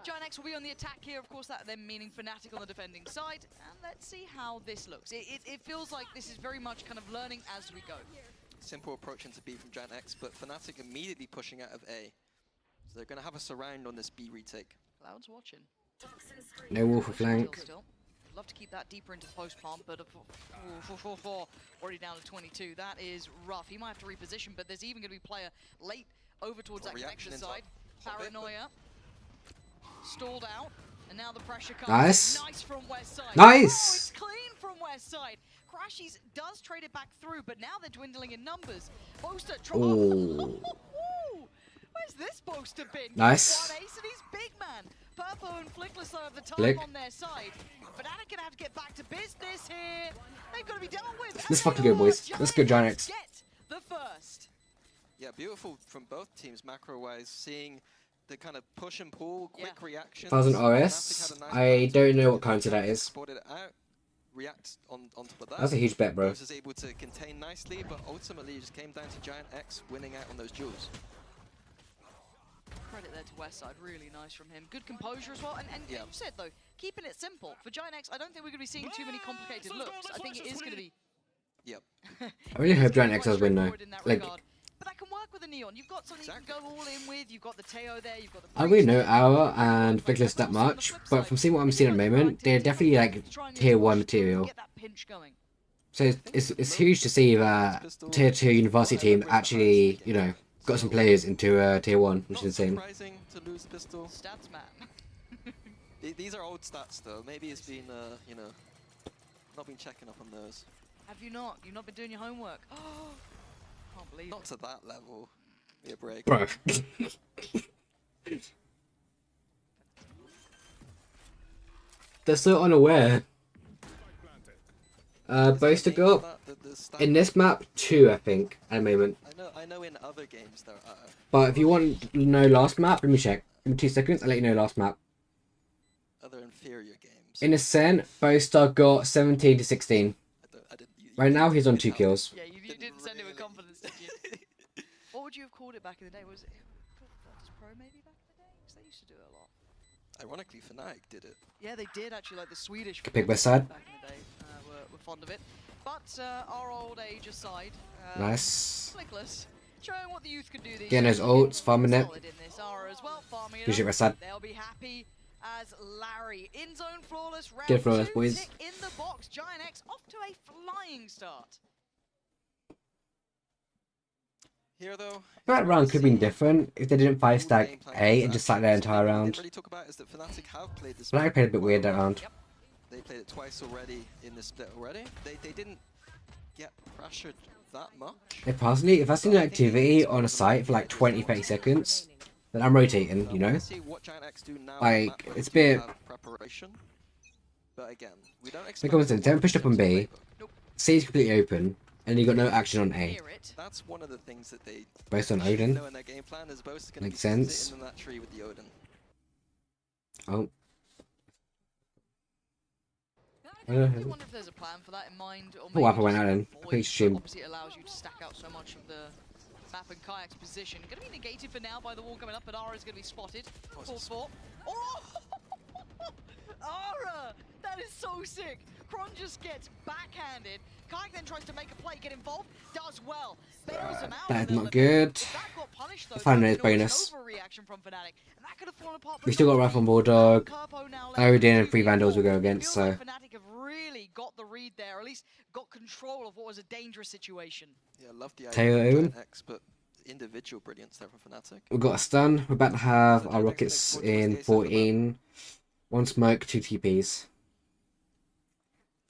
Giantx will be on the attack here. Of course, that then meaning Fnatic on the defending side. And let's see how this looks. It feels like this is very much kind of learning as we go. Simple approach into B from Giantx, but Fnatic immediately pushing out of A. So they're going to have a surround on this B retake. Cloud's watching. No wall for flank. Still. Love to keep that deeper into post pump, but 4 already down to 22. That is rough. He might have to reposition, but there's even going to be player late over towards that connector side. Paranoia. Stalled out. And now the pressure comes. Nice from west side. Nice. Oh, it's clean from west side. Crashies does trade it back through, but now they're dwindling in numbers. Boaster. Oh. Where's this Boaster been? Nice. One ace and he's big man. Purpo and Flickless are at the time Flick. on their side. But Fnatic gonna have to get back to business here. They've got to be dealt with. Let's fucking go, boys. Let's go, Giantx. Get the first. Yeah, beautiful from both teams macro-wise, seeing the kind of push and pull, quick reactions. 1000 RS. I don't know what counter that is. Supported it out, react on top of that. That's a huge bet, bro. Was able to contain nicely, but ultimately it just came down to Giantx winning out on those duels. Credit there to Westside, really nice from him. Good composure as well, and you said though, keeping it simple. For Giantx, I don't think we're going to be seeing too many complicated looks. I think it is going to be... Yep. I really hope Giantx does win though. Like, but that can work with the Neon. You've got something you can go all in with. You've got the Teo there. You've got the. I really know Aura and Flickless that much, but from seeing what I'm seeing at the moment, they're definitely like tier 1 material. So it's huge to see that tier 2 university team actually, you know, got some players into tier 1, which is insane. Surprising to lose pistol. Stats man. These are old stats though. Maybe it's been, you know, not been checking up on those. Have you not? You've not been doing your homework. Oh, can't believe Not it. to that level. Be a break. Bro. They're so unaware. Both to go up. In this map, 2, I think, at the moment. I know in other games there are. But if you want to know last map, let me check. Give me 2 seconds, I'll let you know last map. Other inferior games. In Ascent, Boaster got 17 to 16. Right now, he's on 2 kills. Yeah, you didn't send it with confidence, did you? What would you have called it back in the day? Was it Virtus Pro maybe back in the day? Because they used to do it a lot. Ironically, Fnatic did it. Yeah, they did actually, like the Swedish Pick West side. back in the day were fond of it. But our old age aside, Nice. Flickless, showing what the youth can do these Getting those days. ults, farming it. Solid in this Aura as well, farming it Good shit, up. West side. They'll be happy as Larry in zone flawless round Get flawless, 2, boys. tick in the box. Giantx off to a flying start. Here though, That round could have been different if they didn't 5-stack A and just sat there the entire round. really talk about is that Fnatic have played this. Fnatic played a bit weird that round. They played it twice already in the split already. They didn't get pressured that much. Personally, if I see an activity on a site for like 20-30 seconds, then I'm rotating, you know? See what Giantx do now. Like, it's a bit... Preparation. But again, we don't Like, expect. for instance, don't push up on B, C is completely open, and you got no action on A. That's one of the things that they Based on Odin. know in their game plan is both going to be Makes sense. sitting in that tree with the Odin. Oh. I wonder if there's a plan for that in mind, or Oh, Wappa went just out then. avoid, Please stream. obviously it allows you to stack out so much of the map and Kayak's position. Going to be negated for now by the wall coming up, but Ara is going to be spotted. Called for. Oh! Ara! That is so sick! Kron just gets backhanded. Kayak then tries to make a play, get involved, does well. Bails him out. That is not good. That got punished, though. I find That it was an bonus. overreaction from Fnatic, and that could have fallen apart, We but still got not Rifle really. Bulldog, Kerpo now left Odin, and with 3 Vandals we go Feels against, so... like Fnatic have really got the read there, or at least got control of what was a dangerous situation. Yeah, love the Taylor idea of Owen. Giantx, but individual brilliance there from Fnatic. We've got a stun, we're about to have our rockets in 14. 1 smoke, 2 TPs.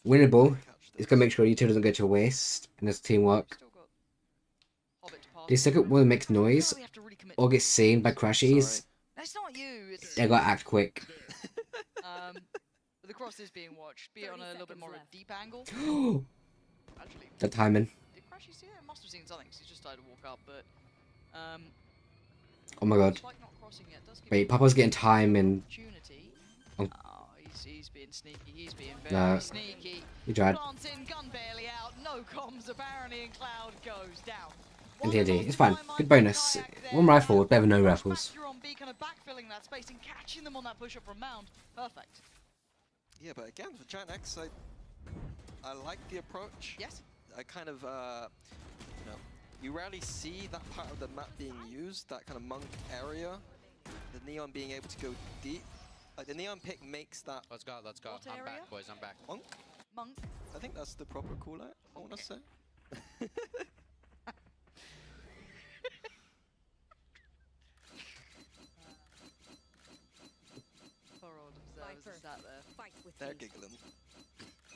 Winnable. It's going to make sure util doesn't go to waste, and there's teamwork. The second one makes noise, or gets seen by crashies, That's not you. It's they gotta act quick. but the cross is being watched, be it on a little bit more of a deep angle. Actually, The timing. did Crashy see it? Must have seen something, 'cause he's just started to walk up, but Oh my god. despite not crossing yet, does give Wait, Papa's getting time and... opportunity. Oh. He's being sneaky. He's being No. very sneaky. He tried. Plants in, gun barely out. No comms apparently, and Cloud goes down. And TNT. It's fine. Good bonus. 1 rifle, better than no rifles. You're on B, kind of backfilling that space and catching them on that push up from Mound. Perfect. Yeah, but again, for Giantx, I like the approach. Yes. I kind of, you know, you rarely see that part of the map being used, that kind of monk area. The Neon being able to go deep. Like the Neon pick makes that. Let's go, let's go. What I'm area? back, boys, I'm back. Monk? Monk. I think that's the proper call out, I want to say. Poor old observers sat there. They're giggling.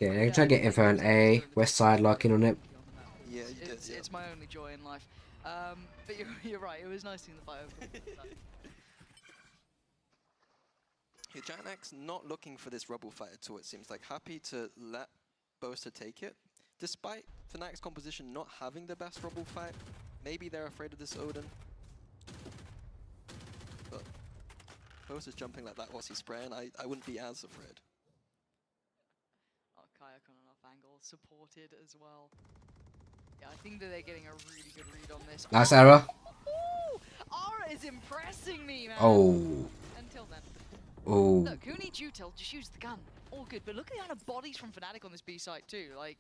Yeah, I'm gonna try to get info on A, west side, locking on it. Yeah, you did, It's my only joy in life. But you're right, it was nice seeing the fight over. Yeah, Giantx not looking for this rubble fight at all, it seems like. Happy to let Boaster take it. Despite Fnatic's composition not having the best rubble fight, maybe they're afraid of this Odin. But Boaster's jumping like that whilst he's spraying, I wouldn't be as afraid. Oh, Kayak on an off angle, supported as well. Yeah, I think that they're getting a really good read on this. Nice error. Ara is impressing me, man. Oh. Until then. Oh. Look, who needs util? Just use the gun. All good. But look at the amount of bodies from Fnatic on this B side too. Like,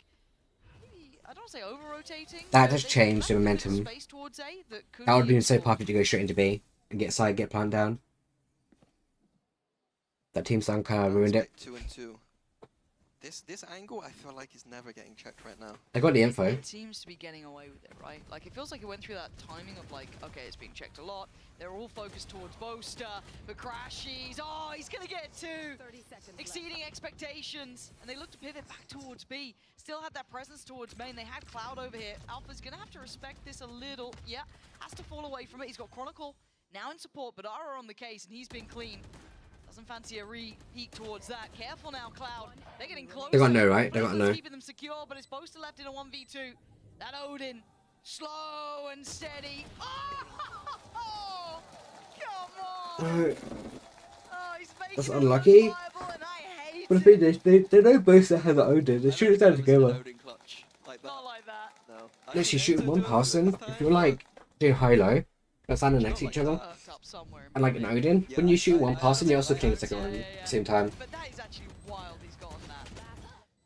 maybe, I don't want to say over-rotating. That just changed the momentum. Space towards A that That would have been so perfect to go straight into B and get side, get plant down. That team stun kind of ruined it. 2 and 2. This angle, I feel like is never getting checked right now. I got the info. It seems to be getting away with it, right? Like, it feels like it went through that timing of like, okay, it's being checked a lot. They're all focused towards Boaster, but Crashies, oh, he's gonna get 2! Exceeding expectations, and they look to pivot back towards B. Still had that presence towards main. They had Cloud over here. Alpha's gonna have to respect this a little. Yeah, has to fall away from it. He's got Chronicle now in support, but Ara on the case, and he's been clean. Doesn't fancy a re-peek towards that. Careful now, Cloud. They're getting close. They got no, right? They got no. Keeping them secure, but it's Boaster left in a 1v2. That Odin, slow and steady. Oh, come on. Oh, he's making That's unlucky. and I hate But the thing is, they know Boaster has the Odin. They shoot it down together. Not like that. No. Literally shooting one person. If you're like doing high-low, that's standing next to each other, and like an Odin, when you shoot one person, you're also killing the second one at the same time. But that is actually wild. He's gotten that.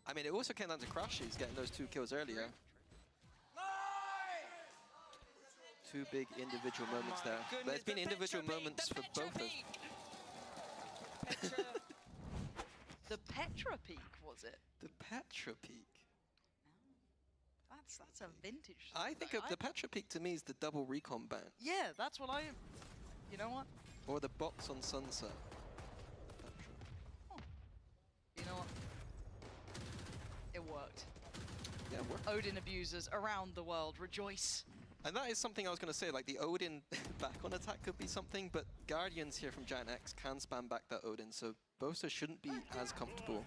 I mean, it also came down to Crashies getting those 2 kills earlier. 2 big individual moments there. There's been individual moments for both of them. The Petra Peak, was it? The Petra Peak. That's a vintage. I think the Petra Peak to me is the double recon ban. Yeah, that's what I. You know what? Or the box on Sunset. Oh. You know what? It worked. Yeah, it worked. Odin abusers around the world rejoice. And that is something I was going to say, like the Odin back on attack could be something, but Guardians here from Giantx can spam back that Odin, so Boaster shouldn't be as comfortable.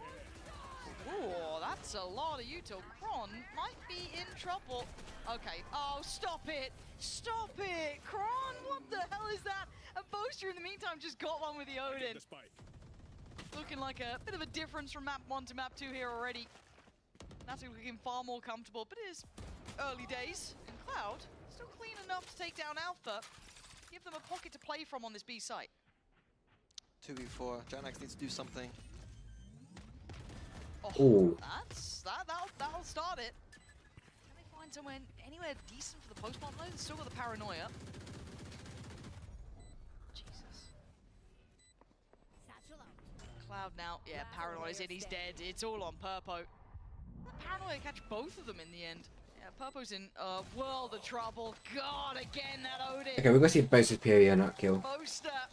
Oh, that's a lot of util. Kron might be in trouble. Okay. Oh, stop it. Stop it. Kron, what the hell is that? And Boaster in the meantime just got one with the Odin. Looking like a bit of a difference from map 1 to map 2 here already. That's looking far more comfortable, but it is early days. And Cloud, still clean enough to take down Alpha. Give them a pocket to play from on this B site. 2v4, Giantx needs to do something. Oh, That'll start it. Can they find somewhere anywhere decent for the post-bomb though? They've still got the paranoia. Jesus. Cloud now, yeah, paranoia's in, he's dead. It's all on Purpo. That paranoia catch both of them in the end. Yeah, Purpo's in a world of trouble. God, again that Odin. okay, we're gonna see Boaster's period not kill. Boaster.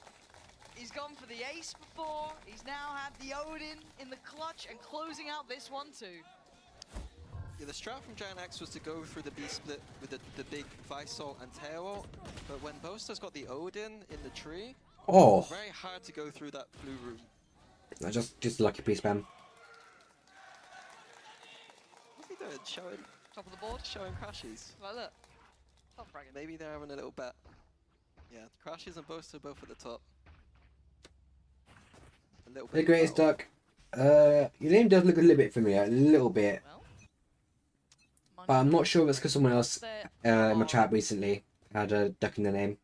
He's gone for the ace before. He's now had the Odin in the clutch and closing out this one too. Yeah, the strat from Giantx was to go through the B split with the big Visol and Tail, but when Boaster's got the Odin in the tree, very hard to go through that blue room. Just lucky piece spam. What's he doing? Showing top of the board, showing Crashies. Well, look, top fragging. Maybe they're having a little bet. Yeah, Crashies and Boaster both at the top. The greatest duck. Your name does look a little bit familiar, a little bit. But I'm not sure if it's because someone else in my chat recently had a duck in their name.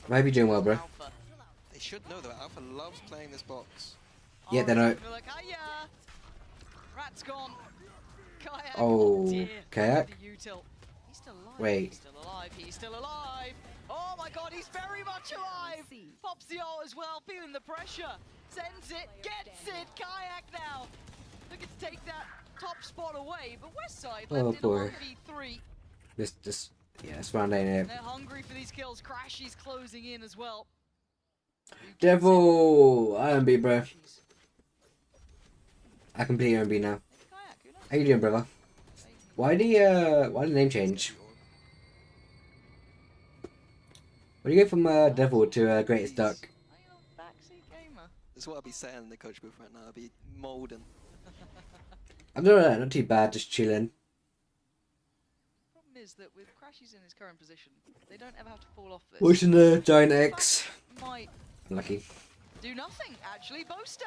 I hope you're doing well, bro. They should know though, Alpha loves playing this box. Yeah, they know. Rat's gone. Kayak. Oh, dear. Kayak? He's still alive. Wait. He's still alive. He's still alive. Oh my god, he's very much alive. Pops the ult as well, feeling the pressure. Sends it, gets it. Kayak now. Looking to take that top spot away, but Westside left in a 1v3. This round ain't it. They're hungry for these kills. Crashy's closing in as well. Devil! I am B, bro. I completely own B now. How you doing, brother? Why the name change? Why do you go from Devil to Greatest Duck? That's what I'll be saying in the coach booth right now. I'll be molding. I'm doing not too bad, just chilling. Problem is that with Crashies in his current position, they don't ever have to fall off this. Watching the Giantx. Might Unlucky. do nothing, actually. Boaster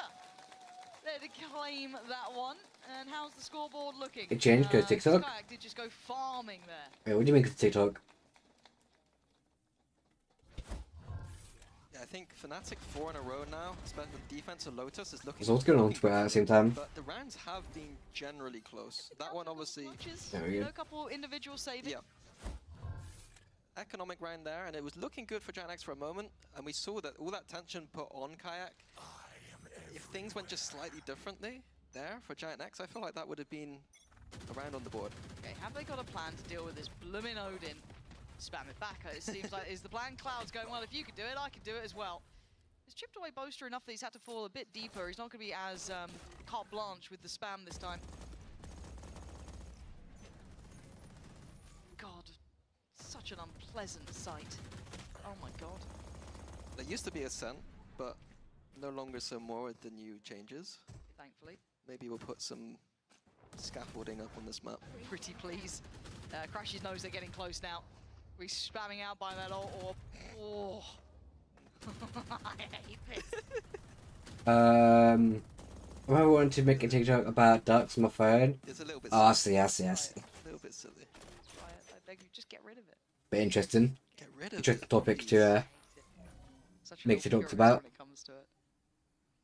there to claim that one. And how's the scoreboard looking? It changed because TikTok? Kayak did just go farming there. Wait, what do you mean because TikTok? Yeah, I think Fnatic 4 in a row now, especially the defense of Lotus is looking... So what's going on Twitter at the same time? But the rounds have been generally close. That one obviously... You know, a couple individual saving. Yeah. Economic round there, and it was looking good for Giantx for a moment, and we saw that all that tension put on Kayak if things went just slightly differently there for Giantx, I feel like that would have been around on the board. Okay, have they got a plan to deal with this blooming Odin? Spam it back. It seems like is the plan. Cloud's going, well, if you could do it, I could do it as well. He's chipped away Boaster enough that he's had to fall a bit deeper. He's not going to be as carte blanche with the spam this time. God, such an unpleasant sight. Oh my god. There used to be Ascent, but no longer so more with the new changes. Thankfully. Maybe we'll put some scaffolding up on this map. Pretty please. Crashes knows they're getting close now. We're spamming out by that ult orb. Oh. I hate this. I want to make a TikTok about ducks on my phone. It's a little bit silly. I see. A little bit silly. I beg you, just get rid of it. But interesting. Get rid of Interesting it. topic to make TikToks about. When it comes to it.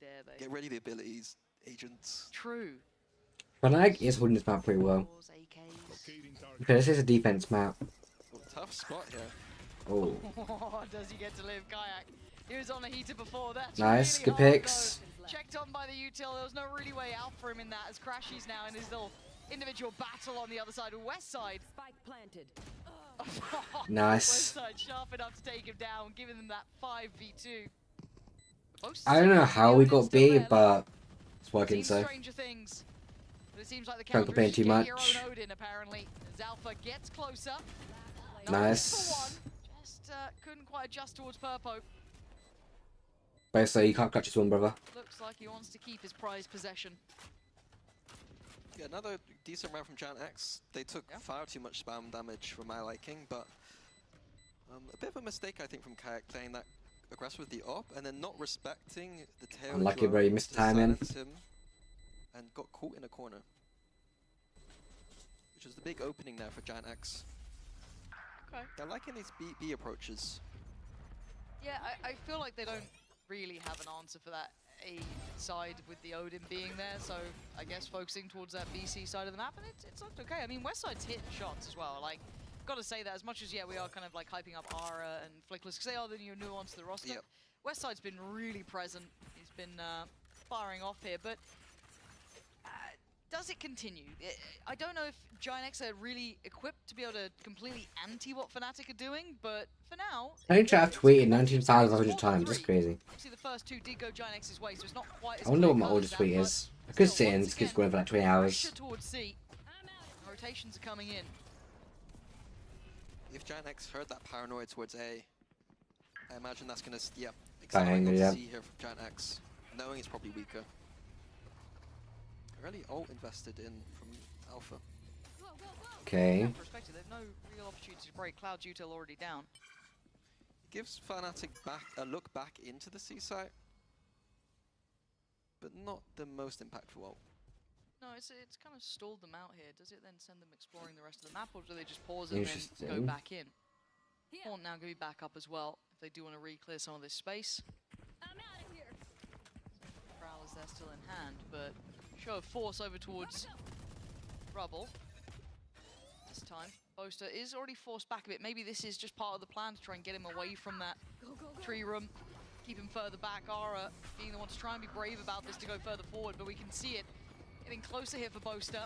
Dare they? Get rid of the abilities, agents. True. Fnatic is holding this map pretty well. Because this is a defense map. Oh, tough spot here. Oh. Does he get to live? Kayak. He was on a heater before that. Nice, really good hard, picks. though. Checked on by the util. There was no really way out for him in that, as Crashy's now in his little individual battle on the other side with Westside. Spike planted. Nice. Westside sharp enough to take him down, giving them that 5v2. I don't know how we got B, but it's working so. Stranger things. But it seems like the Can't complain too much. Your own Odin, apparently. As Alpha gets closer. Nice. Just couldn't quite adjust towards Purpo. So you can't catch this one, brother. Looks like he wants to keep his prized possession. Yeah, another decent round from Giantx. They took far too much spam damage for my liking, but a bit of a mistake, I think, from Kayak playing that aggressive with the op and then not respecting the tail. Unlucky, bro. You missed timing. And got caught in a corner, which is the big opening there for Giantx. Okay. They're liking these B approaches. Yeah, I feel like they don't really have an answer for that A side with the Odin being there, so I guess focusing towards that BC side of the map, and it's looked okay. I mean, Westside's hitting shots as well. Like, gotta say that as much as, yeah, we are kind of like hyping up Aura and Flickless, because they are the new nuance to the roster. Yep. Westside's been really present. He's been firing off here, but does it continue? I don't know if Giantx are really equipped to be able to completely anti what Fnatic are doing, but for now... I think I've tweeted 19,100 times, that's crazy. Obviously the first two did go Giantx's way, so it's not quite as I wonder what my oldest tweet is. I could sit in, it's going for like 20 hours. Towards C. Rotations are coming in. If Giantx heard that paranoid towards A, I imagine that's going to, Bang, accelerate yeah. C here from Giantx, knowing it's probably weaker. Really ult invested in from Alpha. Okay. Perspective, there's no real opportunity to break. Cloud's util already down. Gives Fnatic a look back into the C site, but not the most impactful ult. No, it's kind of stalled them out here. Does it then send them exploring the rest of the map, or do they just pause and then go back in? Horn now going to be back up as well, if they do want to re-clear some of this space. I'm out of here. Prowler's there still in hand, but show of force over towards Rubble. This time, Boaster is already forced back a bit. Maybe this is just part of the plan to try and get him away from that tree room. Keep him further back. Aura being the one to try and be brave about this to go further forward, but we can see it getting closer here for Boaster.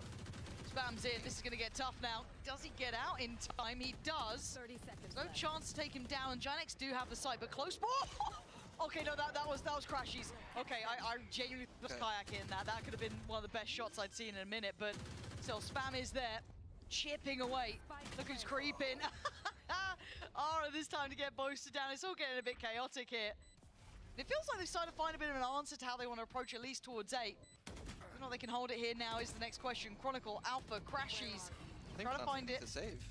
Spams in. This is going to get tough now. Does he get out in time? He does. 30 seconds No chance to take him down, and Giantx do have the sight, but close. Oh! Okay, no, that was Crashies. Okay, I genuinely was kayaking that. That could have been one of the best shots I'd seen in a minute, but still, spam is there, chipping away. Look who's creeping. Aura this time to get Boaster down. It's all getting a bit chaotic here. It feels like they've started to find a bit of an answer to how they want to approach at least towards 8. Whether or not they can hold it here now is the next question. Chronicle, Alpha, Crashies, trying to find it. To save.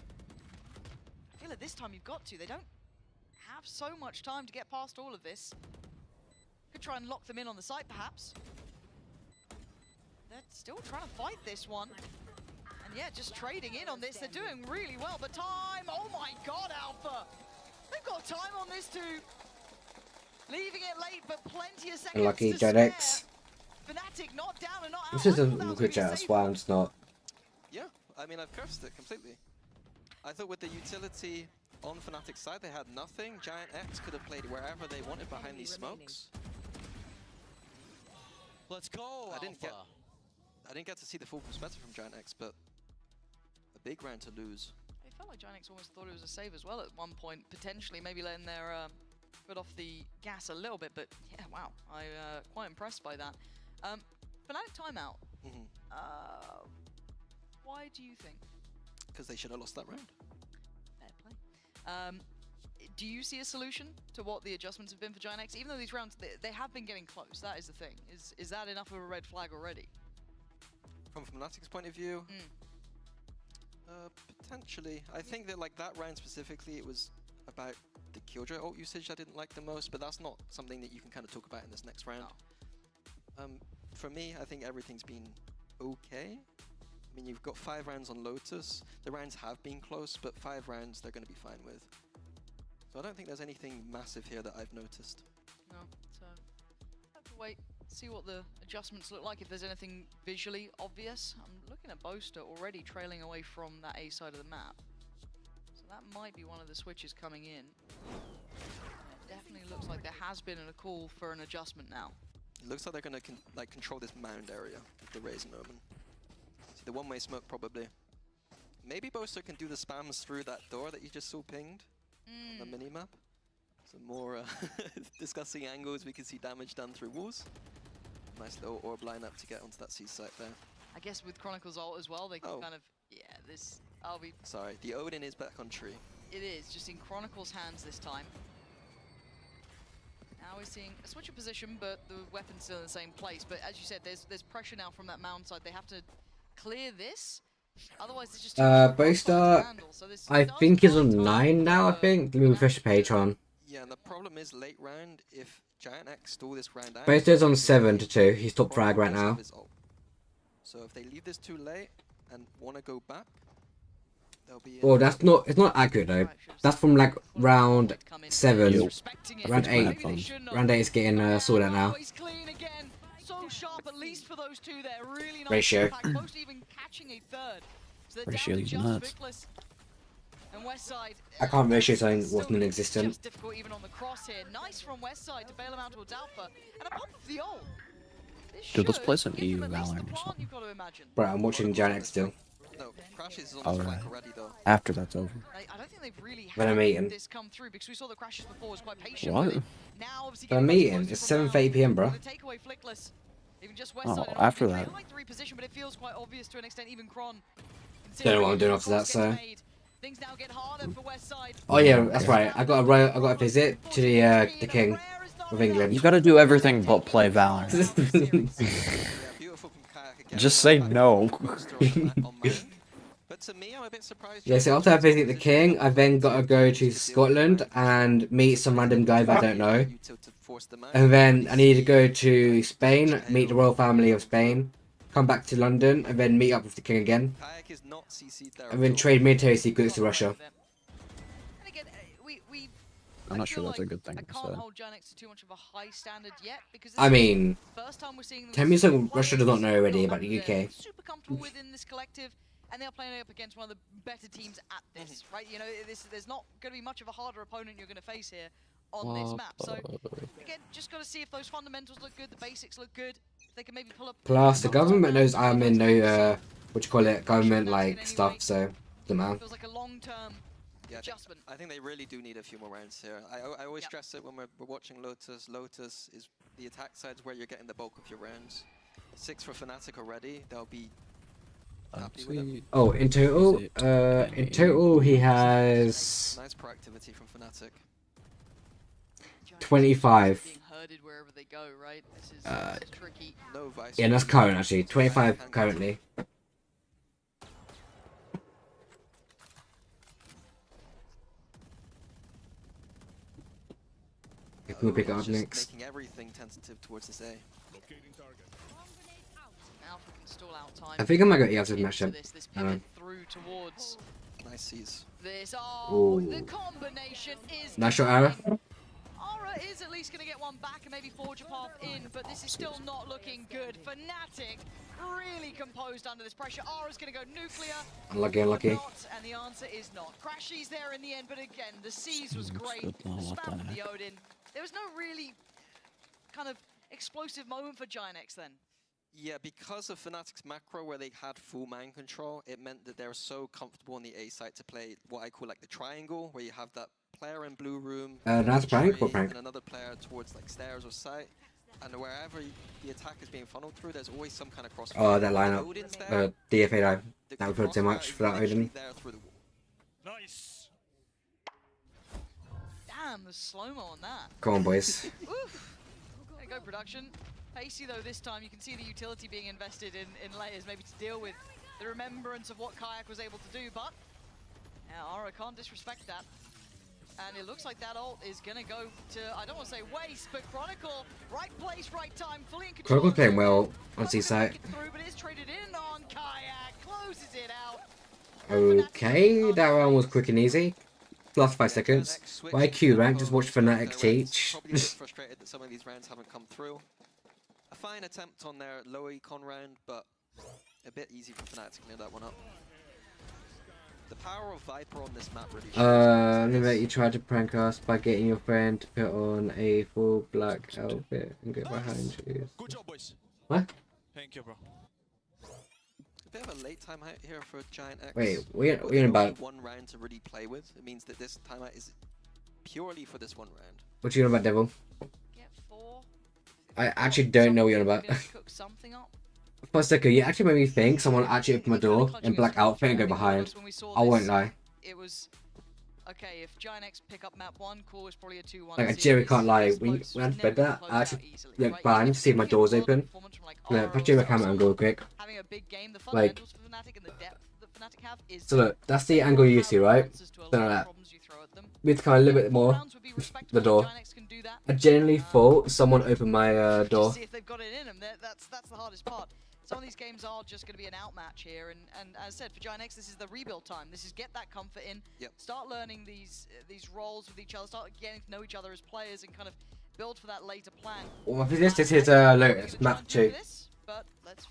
I feel like this time you've got to. They don't have so much time to get past all of this. Could try and lock them in on the site, perhaps. They're still trying to fight this one. And yeah, just trading in on this. They're doing really well, but time! Oh my god, Alpha! They've got time on this too. Leaving it late, but plenty of seconds Unlucky, to spare. Giantx. Fnatic not down and not out. This is a good chat, that's why I'm just not. Yeah, I mean, I've cursed it completely. I thought with the utility on Fnatic's side, they had nothing. Giantx could have played wherever they wanted behind these smokes. Let's go, I didn't get to see the full perspective from Giantx, but a big round to lose. It felt like Giantx almost thought it was a save as well at one point, potentially maybe letting their foot off the gas a little bit, but yeah, wow, I quite impressed by that. Fnatic timeout. Why do you think? Because they should have lost that round. Fair play. Do you see a solution to what the adjustments have been for Giantx? Even though these rounds, they have been getting close, that is the thing. Is that enough of a red flag already? From Fnatic's point of view? Potentially. I think that like that round specifically, it was about the Killjoy ult usage I didn't like the most, but that's not something that you can kind of talk about in this next round. For me, I think everything's been okay. I mean, you've got 5 rounds on Lotus. The rounds have been close, but 5 rounds they're going to be fine with. So I don't think there's anything massive here that I've noticed. No, so have to wait, see what the adjustments look like, if there's anything visually obvious. I'm looking at Boaster already trailing away from that A side of the map. So that might be one of the switches coming in. It definitely looks like there has been a call for an adjustment now. It looks like they're going to control this mound area with the Raise and Omen. See the one-way smoke probably. Maybe Boaster can do the spams through that door that you just saw pinged on the minimap. Some more discussing angles. We can see damage done through walls. Nice little orb lineup to get onto that C site there. I guess with Chronicles ult as well, they can kind of, this, I'll be... Sorry, the Odin is back on tree. It is, just in Chronicles' hands this time. Now we're seeing a switch of position, but the weapon's still in the same place. But as you said, there's pressure now from that mound side. They have to clear this. Otherwise, it's just Boaster, I think is on 9 now, I think. Let me refresh the page on. Yeah, and the problem is late round, if Giantx stall this round out... Boaster's on 7-2. He's top frag right now. So if they leave this too late and want to go back, they'll be... Well, it's not accurate though. That's from like round 7, round 8. Round 8 is getting sorted out now. Sharp, at least for those two there. Really nice Ratio. impact, most even catching a third. So Ratio is nuts. And Westside, I can't ratio something what's non-existent. just difficult even on the cross here. Nice from Westside to bail him out towards Alpha. And a pump of the ult. Dude, let's play some EU Valorant or something. You've got to imagine. Bro, I'm watching Giantx still. No, Crashes is on the flank already though. After that's over. I don't think they've really When I'm had eating. this come through because we saw the Crashes before was quite patient. What? With it. Now, obviously, When I'm eating, it's 7:30 PM, bro. Takeaway Flickless. Even just Oh, after that. I like the reposition, but it feels quite obvious to an extent. Even Kron. Don't know what I'm doing after that, so. Things now get harder for Westside. Oh yeah, that's right. I got a visit to the King of England. You gotta do everything but play Valorant. Just say no. But to me, I'm a bit surprised. Yeah, so after I visit the King, I then gotta go to Scotland and meet some random guy that I don't know. And then I need to go to Spain, meet the royal family of Spain, come back to London, and then meet up with the King again. And then trade military secrets to Russia. I'm not sure that's a good thing to say. I mean, 10% Russia does not know already about the UK. Super comfortable within this collective, and they're playing up against one of the better teams at this, right? You know, there's not going to be much of a harder opponent you're going to face here on this map. So again, just got to see if those fundamentals look good, the basics look good. If they can maybe pull up. Plus, the government knows I'm in no what you call it, government like stuff. So, the man. Feels like a long-term. Yeah, I think they really do need a few more rounds here. I always stress it when we're watching Lotus. Lotus is the attack side's where you're getting the bulk of your rounds. 6 for Fnatic already. They'll be happy with them. Oh, in total, he has nice proactivity from Fnatic. 25. No vice. Yeah, that's current actually. 25 currently. We'll pick it up next. Making everything tentative towards this A. I think I might go E after the matchup. Nice C's. The combination is nice shot, Ara. Aura is at least going to get one back and maybe forge a path in, but this is still not looking good. Fnatic really composed under this pressure. Aura's going to go nuclear. Unlucky. And the answer is not. Crashy's there in the end, but again, the C's was great. Spam of the Odin. There was no really kind of explosive moment for Giantx then. Yeah, because of Fnatic's macro where they had full man control, it meant that they were so comfortable on the A site to play what I call like the triangle, where you have that player in blue room, That's prank or prank? and another player towards like stairs or site. And wherever the attack is being funneled through, there's always some kind of crossfire. Oh, that lineup. DFA dive. That would hurt so much for that Odin. Nice. Damn, the slow-mo on that. Come on, boys. Oof. There you go, production. Pacey though this time, you can see the utility being invested in layers, maybe to deal with the remembrance of what Kayak was able to do, but Aura can't disrespect that. And it looks like that ult is gonna go to, I don't want to say waste, but Chronicle, right place, right time, fully in control. Chronicle's playing well on C site. But it's traded in on Kayak, closes it out. Okay, that round was quick and easy. Last 5 seconds. Why Q rank? Just watch Fnatic teach. Probably a bit frustrated that some of these rounds haven't come through. A fine attempt on their low econ round, but a bit easy for Fnatic to clear that one up. The power of Viper on this map really shows. Limit, you tried to prank us by getting your friend to put on a full black outfit and get behind you. Good job, boys. What? Thank you, bro. A bit of a late timeout here for Giantx. Wait, we're in about one round to really play with. It means that this timeout is purely for this one round. What you on about, Devil? Get 4. I actually don't know what you're on about. Cook something up. For a second, you actually made me think someone actually opened my door in black outfit and go behind. I won't lie. It was okay if Giantx pick up map 1, cool. It's probably a 2-1. Like, I genuinely can't lie. When I said that, I actually looked behind to see if my door's open. Look, I my camera angle real quick. Having a big game, the Like, fundamentals for Fnatic and the depth that Fnatic have is so look, that's the angle you see, right? So like that. With kind of a little bit more the door. I genuinely thought someone opened my door. See if they've got it in them. That's the hardest part. Some of these games are just going to be an outmatch here, and as I said, for Giantx, this is the rebuild time. This is get that comfort in, start learning these roles with each other, start getting to know each other as players, and kind of build for that later plan. Well, this is Lotus map 2.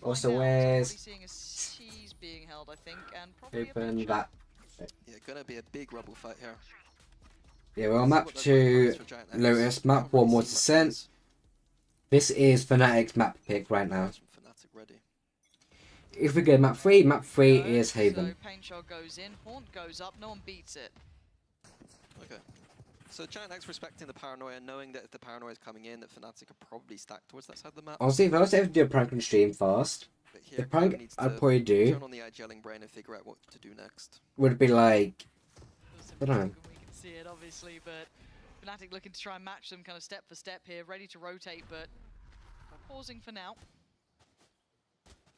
Also, where's She's being held, I think, and probably open that? Yeah, gonna be a big rubble fight here. Yeah, we're on map 2, Lotus. Map 1 was Descent. This is Fnatic's map pick right now. If we go map 3 is Haven. So Pain Shot goes in, Haunt goes up, no one beats it. Okay. So Giantx respecting the paranoia, knowing that if the paranoia is coming in, that Fnatic are probably stacked towards that side of the map. Honestly, if I was able to do a prank on stream fast, the prank I'd probably do turn on the gelling brain and figure out what to do next. Would be like, I don't know. We can see it obviously, but Fnatic looking to try and match them kind of step for step here, ready to rotate, but pausing for now.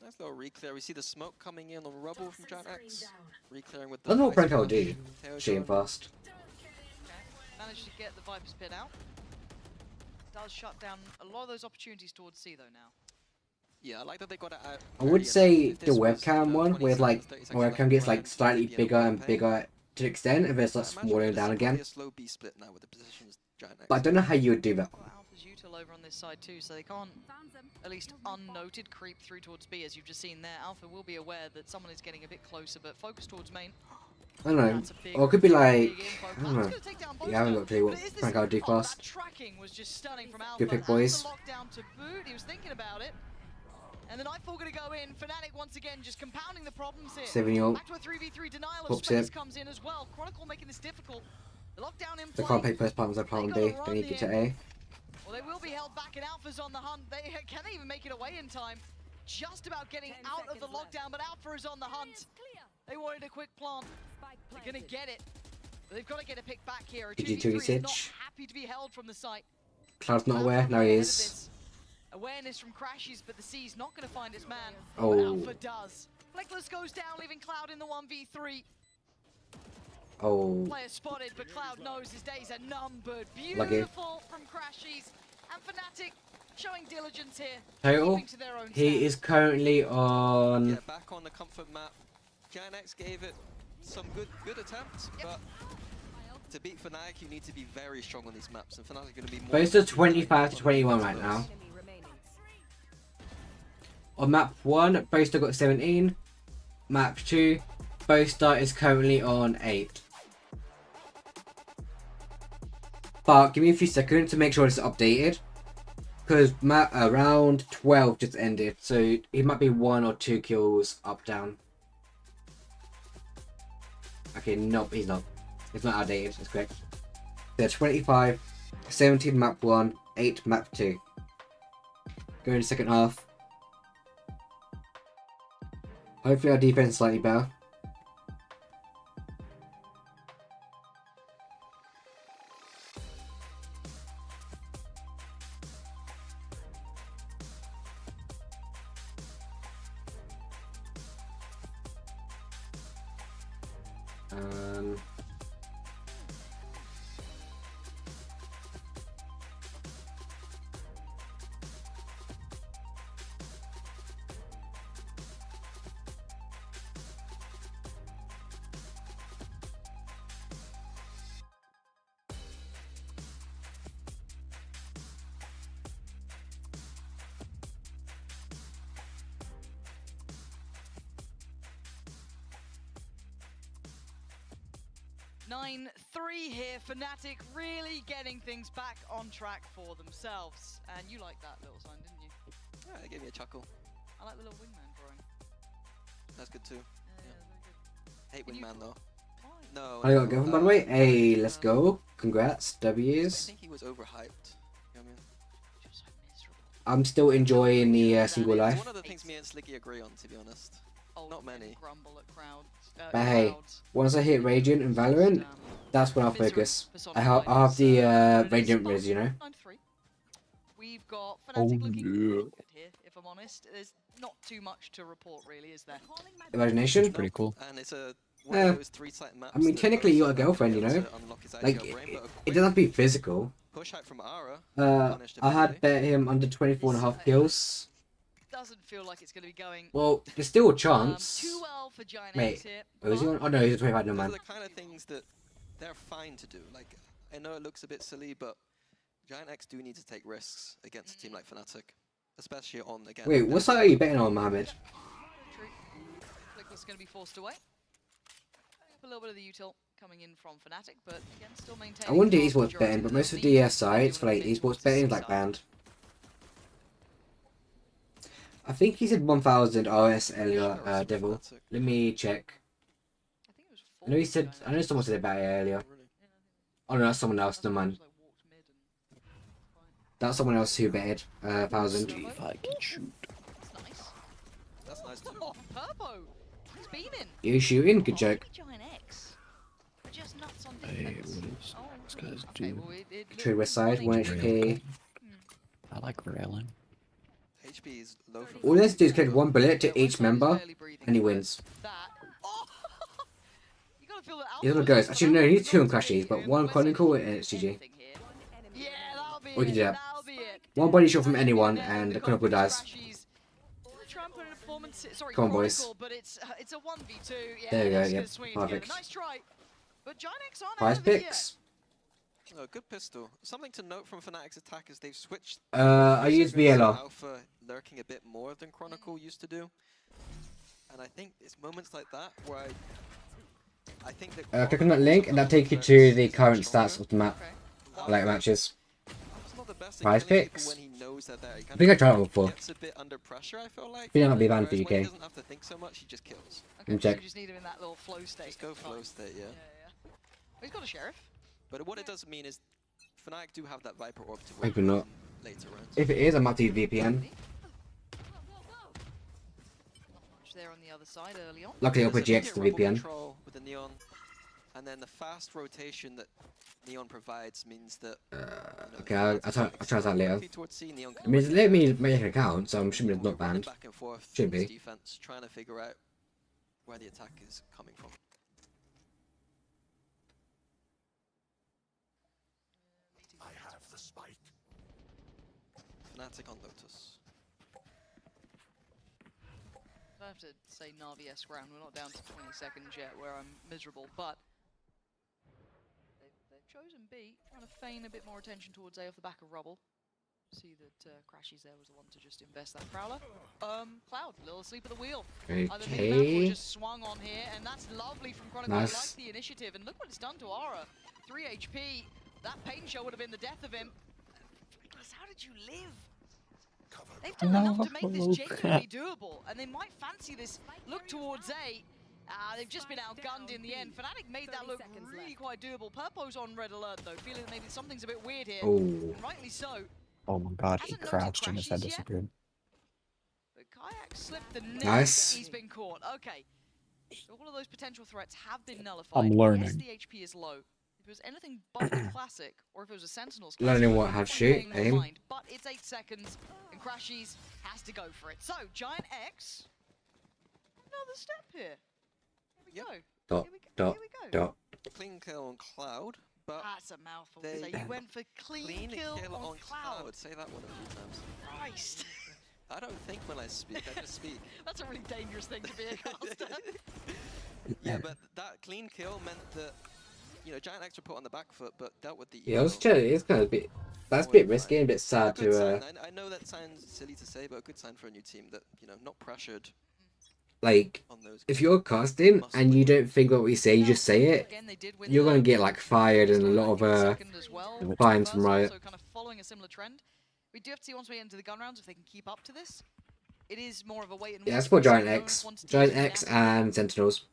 Nice little re-clear. We see the smoke coming in on rubble from Giantx. Re-clearing with the... That's not prank I'll do. Stream fast. Okay. Managed to get the Viper's pit out. Does shut down a lot of those opportunities towards C though now. Yeah, I like that they got it out. I would say the webcam one, where like the webcam gets like slightly bigger and bigger to an extent, and then it starts smaller down again. But I don't know how you would do that. Alpha's util over on this side too, so they can't, at least unnoted, creep through towards B, as you've just seen there. Alpha will be aware that someone is getting a bit closer, but focus towards main. I don't know. Or it could be like, I don't know. Yeah, I haven't got a clue what prank I would do fast. That tracking was just stunning from Alpha. Good pick, boys. Lockdown to boot. He was thinking about it. And the Nightfall going to go in. Fnatic once again just compounding the problems here. 7-year-old. Back to a 3v3 denial of space comes in as well. Chronicle making this difficult. The lockdown in play. I can't play first part as I plan on D. They need to get to A. Well, they will be held back, and Alpha's on the hunt. Can they even make it away in time? Just about getting out of the lockdown, but Alpha is on the hunt. They wanted a quick plant. They're going to get it. But they've got to get a pick back here. A 2v3 is not happy to be held from the site. Cloud's not aware. No, he is. Awareness from Crashes, but the C's not going to find its man. Oh. But Alpha does. Fleckless goes down, leaving Cloud in the 1v3. Oh. Player spotted, but Cloud knows his days are numbered. Beautiful from Crashes. And Fnatic showing diligence here. Total. He is currently on... Yeah, back on the comfort map. Giantx gave it some good attempts, but to beat Fnatic, you need to be very strong on these maps, and Fnatic are going to be more... Both are 25 to 21 right now. On map 1, Boaster got 17. Map 2, Boaster is currently on 8. But give me a few seconds to make sure it's updated. because round 12 just ended, so it might be 1 or 2 kills up down. Okay, nope, he's not. It's not outdated. That's correct. They're 25, 17 map 1, 8 map 2. Go in the second half. Hopefully our defense is slightly better. Here, Fnatic really getting things back on track for themselves. And you liked that little sign, didn't you? Yeah, it gave me a chuckle. I like the little wingman drawing. That's good too. Yeah. Hate wingman though. No. I gotta go by the way. Hey, let's go. Congrats, W's. I think he was overhyped. You know what I mean? I'm still enjoying the single life. It's one of the things me and Slicky agree on, to be honest. Not many. Grumble at crowds. But hey, once I hit Radiant and Valorant, that's when I'll focus. I'll have the Radiant Riz, you know? We've got Fnatic looking good here, if I'm honest. There's not too much to report, really, is there? Imagination? It's pretty cool. And it's a one of those three-sided maps. I mean, technically you got a girlfriend, you know? Like, it doesn't have to be physical. Push out from Ara. I had bet him under 24.5 kills. Doesn't feel like it's going to be going. Well, there's still a chance. Too well for Giantx Wait, here. is he on? Oh no, he's a 25 no man. Those are the kind of things that they're fine to do. Like, I know it looks a bit silly, but Giantx do need to take risks against a team like Fnatic, especially on again. Wait, what side are you betting on, Mohammed? Flickless going to be forced away. A little bit of the util coming in from Fnatic, but again, still maintaining. I wouldn't do esports betting, but most of the sites for like esports betting is like banned. I think he said 1000 RS earlier, Devil. Let me check. I know he said. I know someone said about it earlier. Oh no, that's someone else. No man. That's someone else who betted 1000. If I can shoot. That's nice too. Oh, Purpo! He's beaming! You shooting? Good joke. Giantx. Just nuts on Hey, what is this guy's do? True West Side, 1 HP. I like railing. HP is low for All he has to do is collect 1 bullet to each member, and he wins. He's on goes. Actually, no, he needs 2 on Crashies, but 1 Chronicle and it's GG. Or you can do that. 1 body shot from anyone, and the Chronicle dies. Come on, boys. There we go, yeah, perfect. Nice try. But Giantx aren't Prize picks. Oh, good pistol. Something to note from Fnatic's attack is they've switched. I use VLR. Alpha lurking a bit more than Chronicle used to do, and I think it's moments like that where I think that. Click on that link, and that'll take you to the current stats of the map, like matches. Prize picks. I think I tried it before. Gets a bit under pressure, I feel like. I think that might be banned for Whereas when he UK. doesn't have to think so much, he just kills. Okay, check. so you just need him in that little flow state. Just go flow state, yeah. He's got a sheriff. But what it does mean is Fnatic do have that Viper orb to Maybe not. later rounds. If it is, I might do VPN. There on the other side early on. Luckily, I'll put GX to VPN. Control with the Neon, and then the fast rotation that Neon provides means that. Okay, I'll try that later. Towards C, Neon I mean, let me make an account, so I'm assuming it's not banned. back and forth Should towards be. defense, trying to figure out where the attack is coming from. I have the spike. Fnatic on Lotus. I have to say Na'Vi-esque round. We're not down to 20 seconds yet where I'm miserable, but they've chosen B, trying to feign a bit more attention towards A off the back of Rubble. See that Crashies there was the one to just invest that Prowler. Cloud, a little asleep at the wheel. Either mid-map or just swung on here, and that's lovely from Chronicle. I like the initiative, and look what it's done to Aura. 3 HP, that pain show would have been the death of him. How did you live? They've done enough to make this genuinely doable, and they might fancy this look towards A. They've just been outgunned in the end. Fnatic made that look really quite doable. Purpo's on red alert though, feeling that maybe something's a bit weird here. Oh. And rightly so. Oh my god, he crouched and his head disappeared. But Giantx slipped the net. Nice. He's been caught. Okay. So all of those potential threats have been nullified. I'm learning. Yes, the HP is low. If it was anything but classic, or if it was a Sentinel's Learning what, how to shoot, aim. But it's 8 seconds, and Crashies has to go for it. So, Giantx, another step here. Here we go. Dot. Clean kill on Cloud, but that's a mouthful. So you went for clean kill on Cloud. Say that one a few times. Christ. I don't think when I speak, I just speak. That's a really dangerous thing to be a caster. Yeah, but that clean kill meant that, you know, Giantx were put on the back foot, but dealt with the. Yeah, it's kind of a bit. That's a bit risky and a bit sad to. I know that sounds silly to say, but a good sign for a new team that, you know, not pressured. Like, if you're casting and you don't think about what you say, you just say it, you're gonna get like fired and a lot of fines from Riot. So kind of following a similar trend. We do have to see once we get into the gun rounds if they can keep up to this. It is more of a wait and watch. Yeah, that's for Giantx and Sentinels.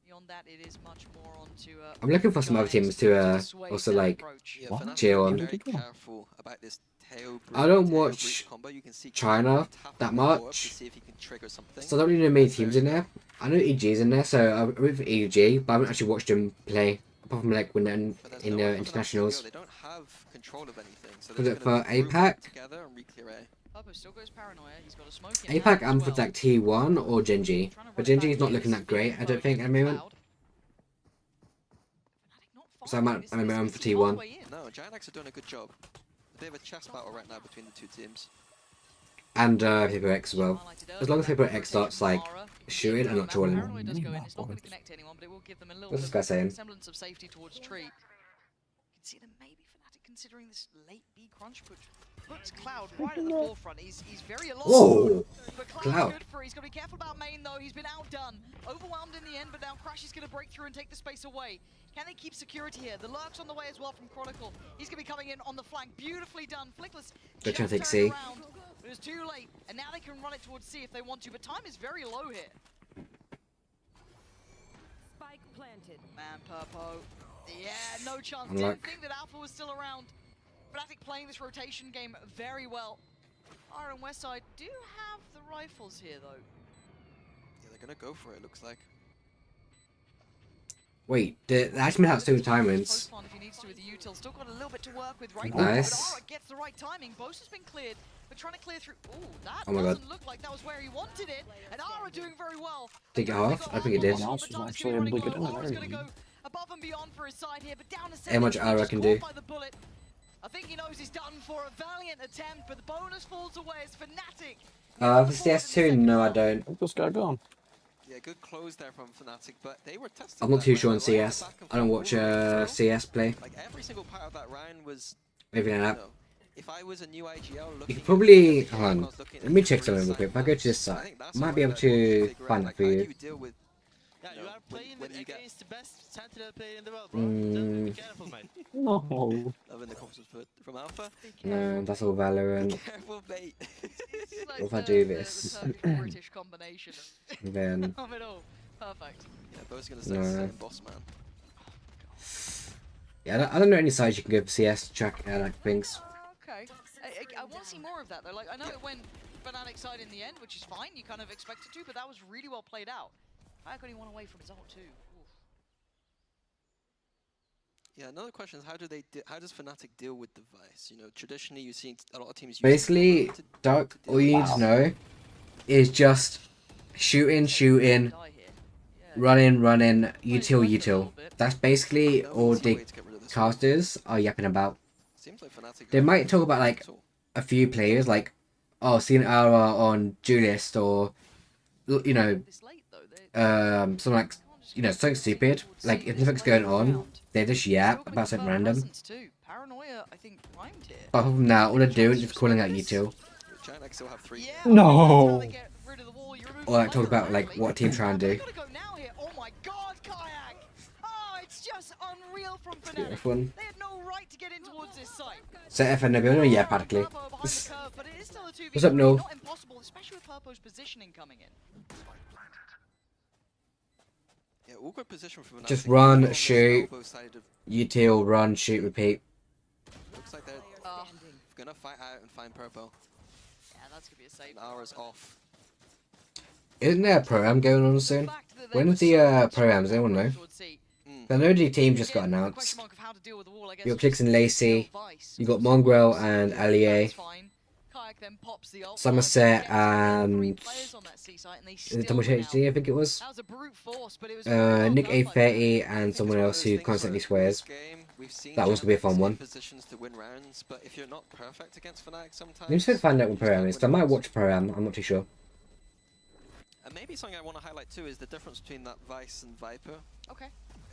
Beyond that, it is much more onto. I'm looking for some other teams to also like chill on. I don't watch China that much, so I don't really know many teams in there. I know EG's in there, so I'm with EG, but I haven't actually watched them play apart from like when they're in the internationals. They don't have control of anything. So Was it for APAC? APAC and for like T1 or Genji, but Genji is not looking that great. I don't think at the moment. So I'm for T1. No, Giantx are doing a good job. They have a chess battle right now between the two teams. And Hyper X as well. As long as Hyper X starts like shooting and not trolling. What's this guy saying? Semblance of safety towards tree. You can see them maybe Fnatic considering this late B crunch puts Cloud right at the forefront. He's very alone. Whoa! But Cloud. Good for. He's got to be careful about main though. He's been outdone, overwhelmed in the end. But now Crash is going to break through and take the space away. Can they keep security here? The lurk's on the way as well from Chronicle. He's going to be coming in on the flank. Beautifully done. Flickless They're trying to take just C. turned around, but it was too late. And now they can run it towards C if they want to. But time is very low here. Spike planted. Man, Purpo. Yeah, no chance. Unluck. Didn't think that Alpha was still around. Fnatic playing this rotation game very well. Iron Westside do have the rifles here, though. Yeah, they're going to go for it, looks like. Wait, the Ashman has two timings. If he needs to with the util, still got a little bit to work with right Nice. now. But Aura gets the right timing. Boast has been cleared, but trying to clear through. Ooh, that Oh my doesn't God. look like that was where he wanted it. And Aura doing very well. Take it off? I think it did. Someone else was actually able to get in Aura's there. gonna go above and beyond for his side here, but down to How much seven, Aura just can caught do. by the bullet. I think he knows he's done for a valiant attempt, but the bonus falls away as Fnatic. For CS2, no, I don't. This guy gone. Yeah, good close there from Fnatic, but they were testing. I'm not that too round sure a on lot, CS. back and I don't forth watch forward as well. CS play. Like every single part of that round was. Maybe not. You know, if I was a new IGL You looking could probably. at Hold on. Let me check something real quick. If I go to this site, I might be able to find it for you. Yeah, you are playing against the best Sentinel player in the world, bro. Mm. Just be careful, mate. No. Loving the comments from Alpha. No, that's all Valorant. Careful, mate. What if I do this? The perfect British combination Then. of it all. Perfect. Yeah, both gonna say No. the same boss man. Yeah, I don't know any sites you can go for CS to track like things. Okay. I want to see more of that though. Like I know it went Fnatic side in the end, which is fine. You kind of expected to, but that was really well played out. I got one away from his ult too. Oof. Yeah, another question is how does Fnatic deal with the Vice? You know, traditionally you've seen a lot of teams use Basically, Dark, all you need to know is just shooting, running, util. That's basically all the casters are yapping about. Seems like Fnatic They might talk about like a few players, like, oh, seen Aura on Duelist, or, you know, something like, you know, something stupid. Like, if nothing's going on, they just yap about something random. Paranoia, I think, rhymed here. But apart from that, all they're doing is just calling out util. Giantx still have 3. No. Or like talk about like what team trying to do. Oh my god, Kayak! Oh, it's just unreal from Fnatic. Beautiful one. They had no right to get in towards this site. So FNW, yeah, practically. But it is still a 2v2. What's up, Noel? Not impossible, especially with Purpo's positioning coming in. Yeah, all good position from Just run, shoot, util, run, shoot, repeat. Looks like they're gonna fight out and find Purple. Yeah, that's gonna be a save. Hours off. Isn't there a pro-am going on soon? When's the pro-am? Does anyone know? I know the team just got announced. You got Clicks and Lacey. You got Mongrel and Allier. Somerset and Thomas HD, I think it was. Nick A30 and someone else who constantly swears. That was gonna be a fun one. I'm just gonna find out what pro-am is. I might watch pro-am. I'm not too sure. And maybe something I want to highlight too is the difference between that Vice and Viper. Okay.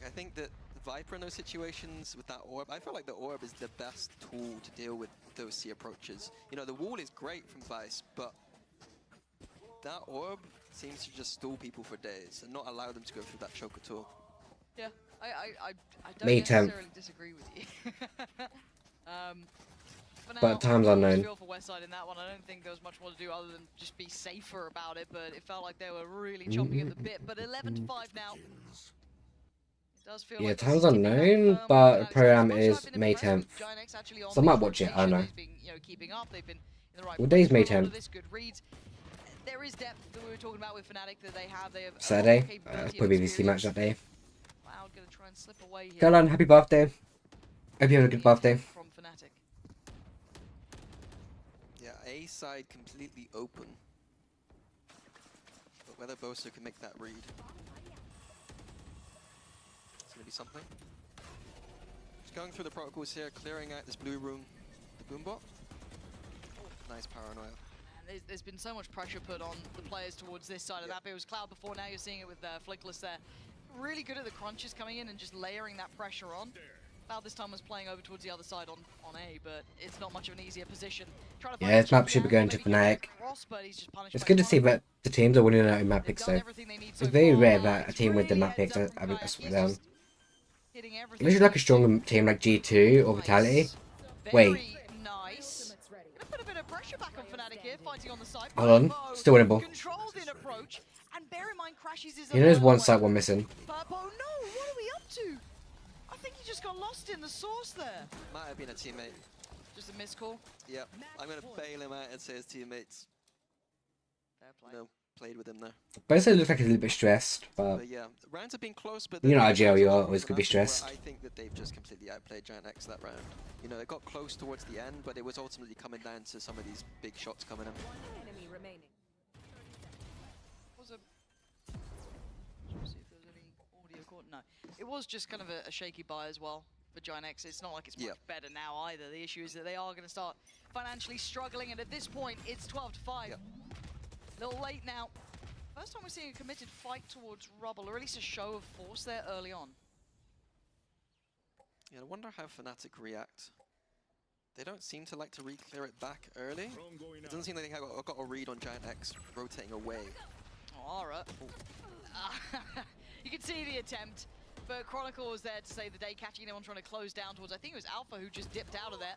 I think that Viper in those situations with that orb, I feel like the orb is the best tool to deal with those C approaches. You know, the wall is great from Vice, but that orb seems to just stall people for days and not allow them to go through that choke at all. Yeah, I don't May necessarily 10th. disagree with you. For now, But time's unknown. feel for Westside in that one. I don't think there was much more to do other than just be safer about it, but it felt like they were really chomping at the bit. But 11-5 now. It does feel Yeah, like time's unknown, but pro-am is May 10th. So I might watch it, I don't know. Keeping up. They've been in the right What day is May place for a lot of 10th? this good reads. There is depth that we were talking about with Fnatic that they have. They have Saturday? Probably VC match that day. Cloud gonna try and slip away here. Galan, happy birthday. Hope you had a good birthday. From Fnatic. Yeah, A side completely open. But whether Bosa can make that read. It's gonna be something. Just going through the protocols here, clearing out this blue room, the boombot. Nice paranoia. There's been so much pressure put on the players towards this side of that. But it was Cloud before, now you're seeing it with Flickless there. Really good at the crunches coming in and just layering that pressure on. Cloud this time was playing over towards the other side on A, but it's not much of an easier position. Yeah, this map should be going to Fnatic. It's good to see that the teams are winning out in map picks though. It's very rare that a team with the map picks are down. Unless you're like a stronger team like G2 or Vitality. Wait. Hold on, still winnable. You know there's one side one missing. Purpo, no, what are we up to? I think he just got lost in the source there. Might have been a teammate. Just a missed call? Yep, I'm gonna bail him out and say his teammates. No, played with him there. Bosa looks like he's a little bit stressed, but yeah, rounds have been close, but you know IGL, you always could be stressed. I think that they've just completely outplayed Giantx that round. You know, it got close towards the end, but it was ultimately coming down to some of these big shots coming in. Enemy remaining. Was a... Let's see if there's any audio caught. No, it was just kind of a shaky buy as well for Giantx. It's not like it's much better now either. The issue is that they are going to start financially struggling, and at this point, it's 12-5. A little late now. First time we're seeing a committed fight towards Rubble, or at least a show of force there early on. Yeah, I wonder how Fnatic react. They don't seem to like to re-clear it back early. It doesn't seem like they have got a read on Giantx rotating away. Oh, Ara. You can see the attempt, but Chronicle was there to save the day, catching anyone trying to close down towards, I think it was Alpha who just dipped out of there.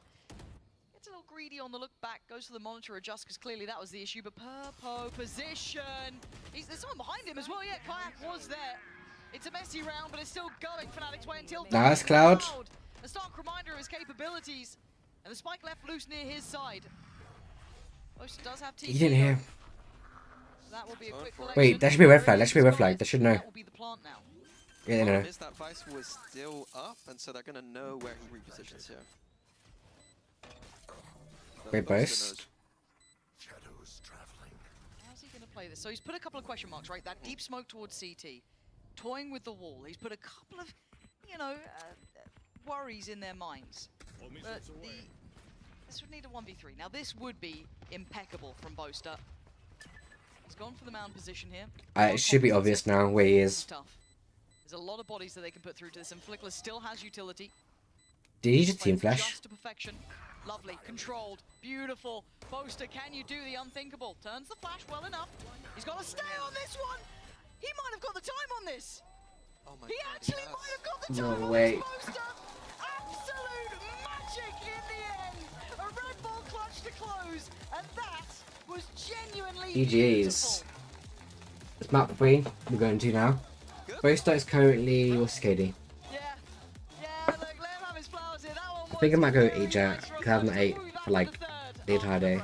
Gets a little greedy on the look back, goes for the monitor adjust, because clearly that was the issue, but Purpo, position. There's someone behind him as well, yeah, Kayak was there. It's a messy round, but it's still going Fnatic's way until... Nice, Cloud. A stark reminder of his capabilities, and the spike left loose near his side. Bosa does have TP. He didn't hear. That will be a quick Wait, that should be a red flag. That should be a red flag. They should know. That will be the plant now. Yeah, they know. Is that Vice was still up, and so they're gonna know where he repositions here. Great burst. How's he going to play this? So he's put a couple of question marks, right? That deep smoke towards CT, toying with the wall. He's put a couple of, you know, worries in their minds. But this would need a 1v3. Now this would be impeccable from Bosta. He's gone for the mound position here. It should be obvious now where he is. There's a lot of bodies that they can put through to this, and Flickless still has utility. Did he just team flash? Just to perfection. Lovely, controlled, beautiful. Bosta, can you do the unthinkable? Turns the flash well enough. He's got to stay on this one. He might have got the time on this. Oh my he God, actually might have got the time No on way. this, Bosta. Absolute magic in the end. A Red Bull clutch to close, and that was genuinely GG's. It's map 3 we're going to now. Boaster is currently, what's his KD? I think I might go eat Jett, because I haven't ate for like the entire day.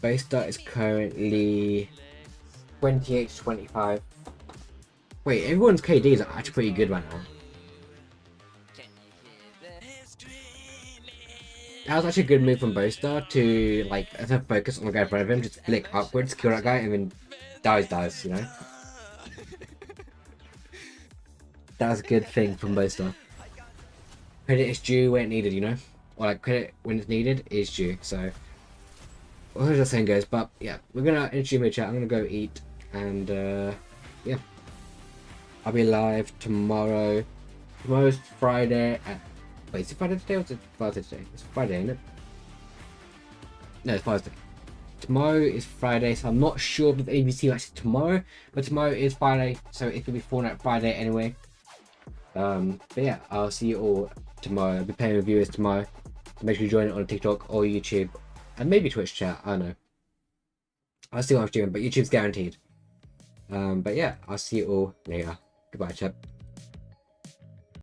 Boaster is currently 28 to 25. Wait, everyone's KD is actually pretty good right now. That was actually a good move from Boaster to like instead of focus on the guy in front of him, just flick upwards, kill that guy, and then dies, you know? That was a good thing from Boaster. Credit is due when it needed, you know? Or like credit when it's needed is due, so well, as the saying goes, but yeah, we're gonna introduce my chat, I'm gonna go eat and yeah. I'll be live tomorrow. Tomorrow's Friday at wait, is it Friday today or is it Thursday today? It's Friday, ain't it? No, it's Thursday. Tomorrow is Friday, so I'm not sure if the ABC match is tomorrow, but tomorrow is Friday, so it could be Fortnite Friday anyway. But yeah, I'll see you all tomorrow. I'll be playing with viewers tomorrow. So make sure you join it on TikTok or YouTube, and maybe Twitch chat, I don't know. I'll see what I'm doing, but YouTube's guaranteed. But yeah, I'll see you all later. Goodbye, chat.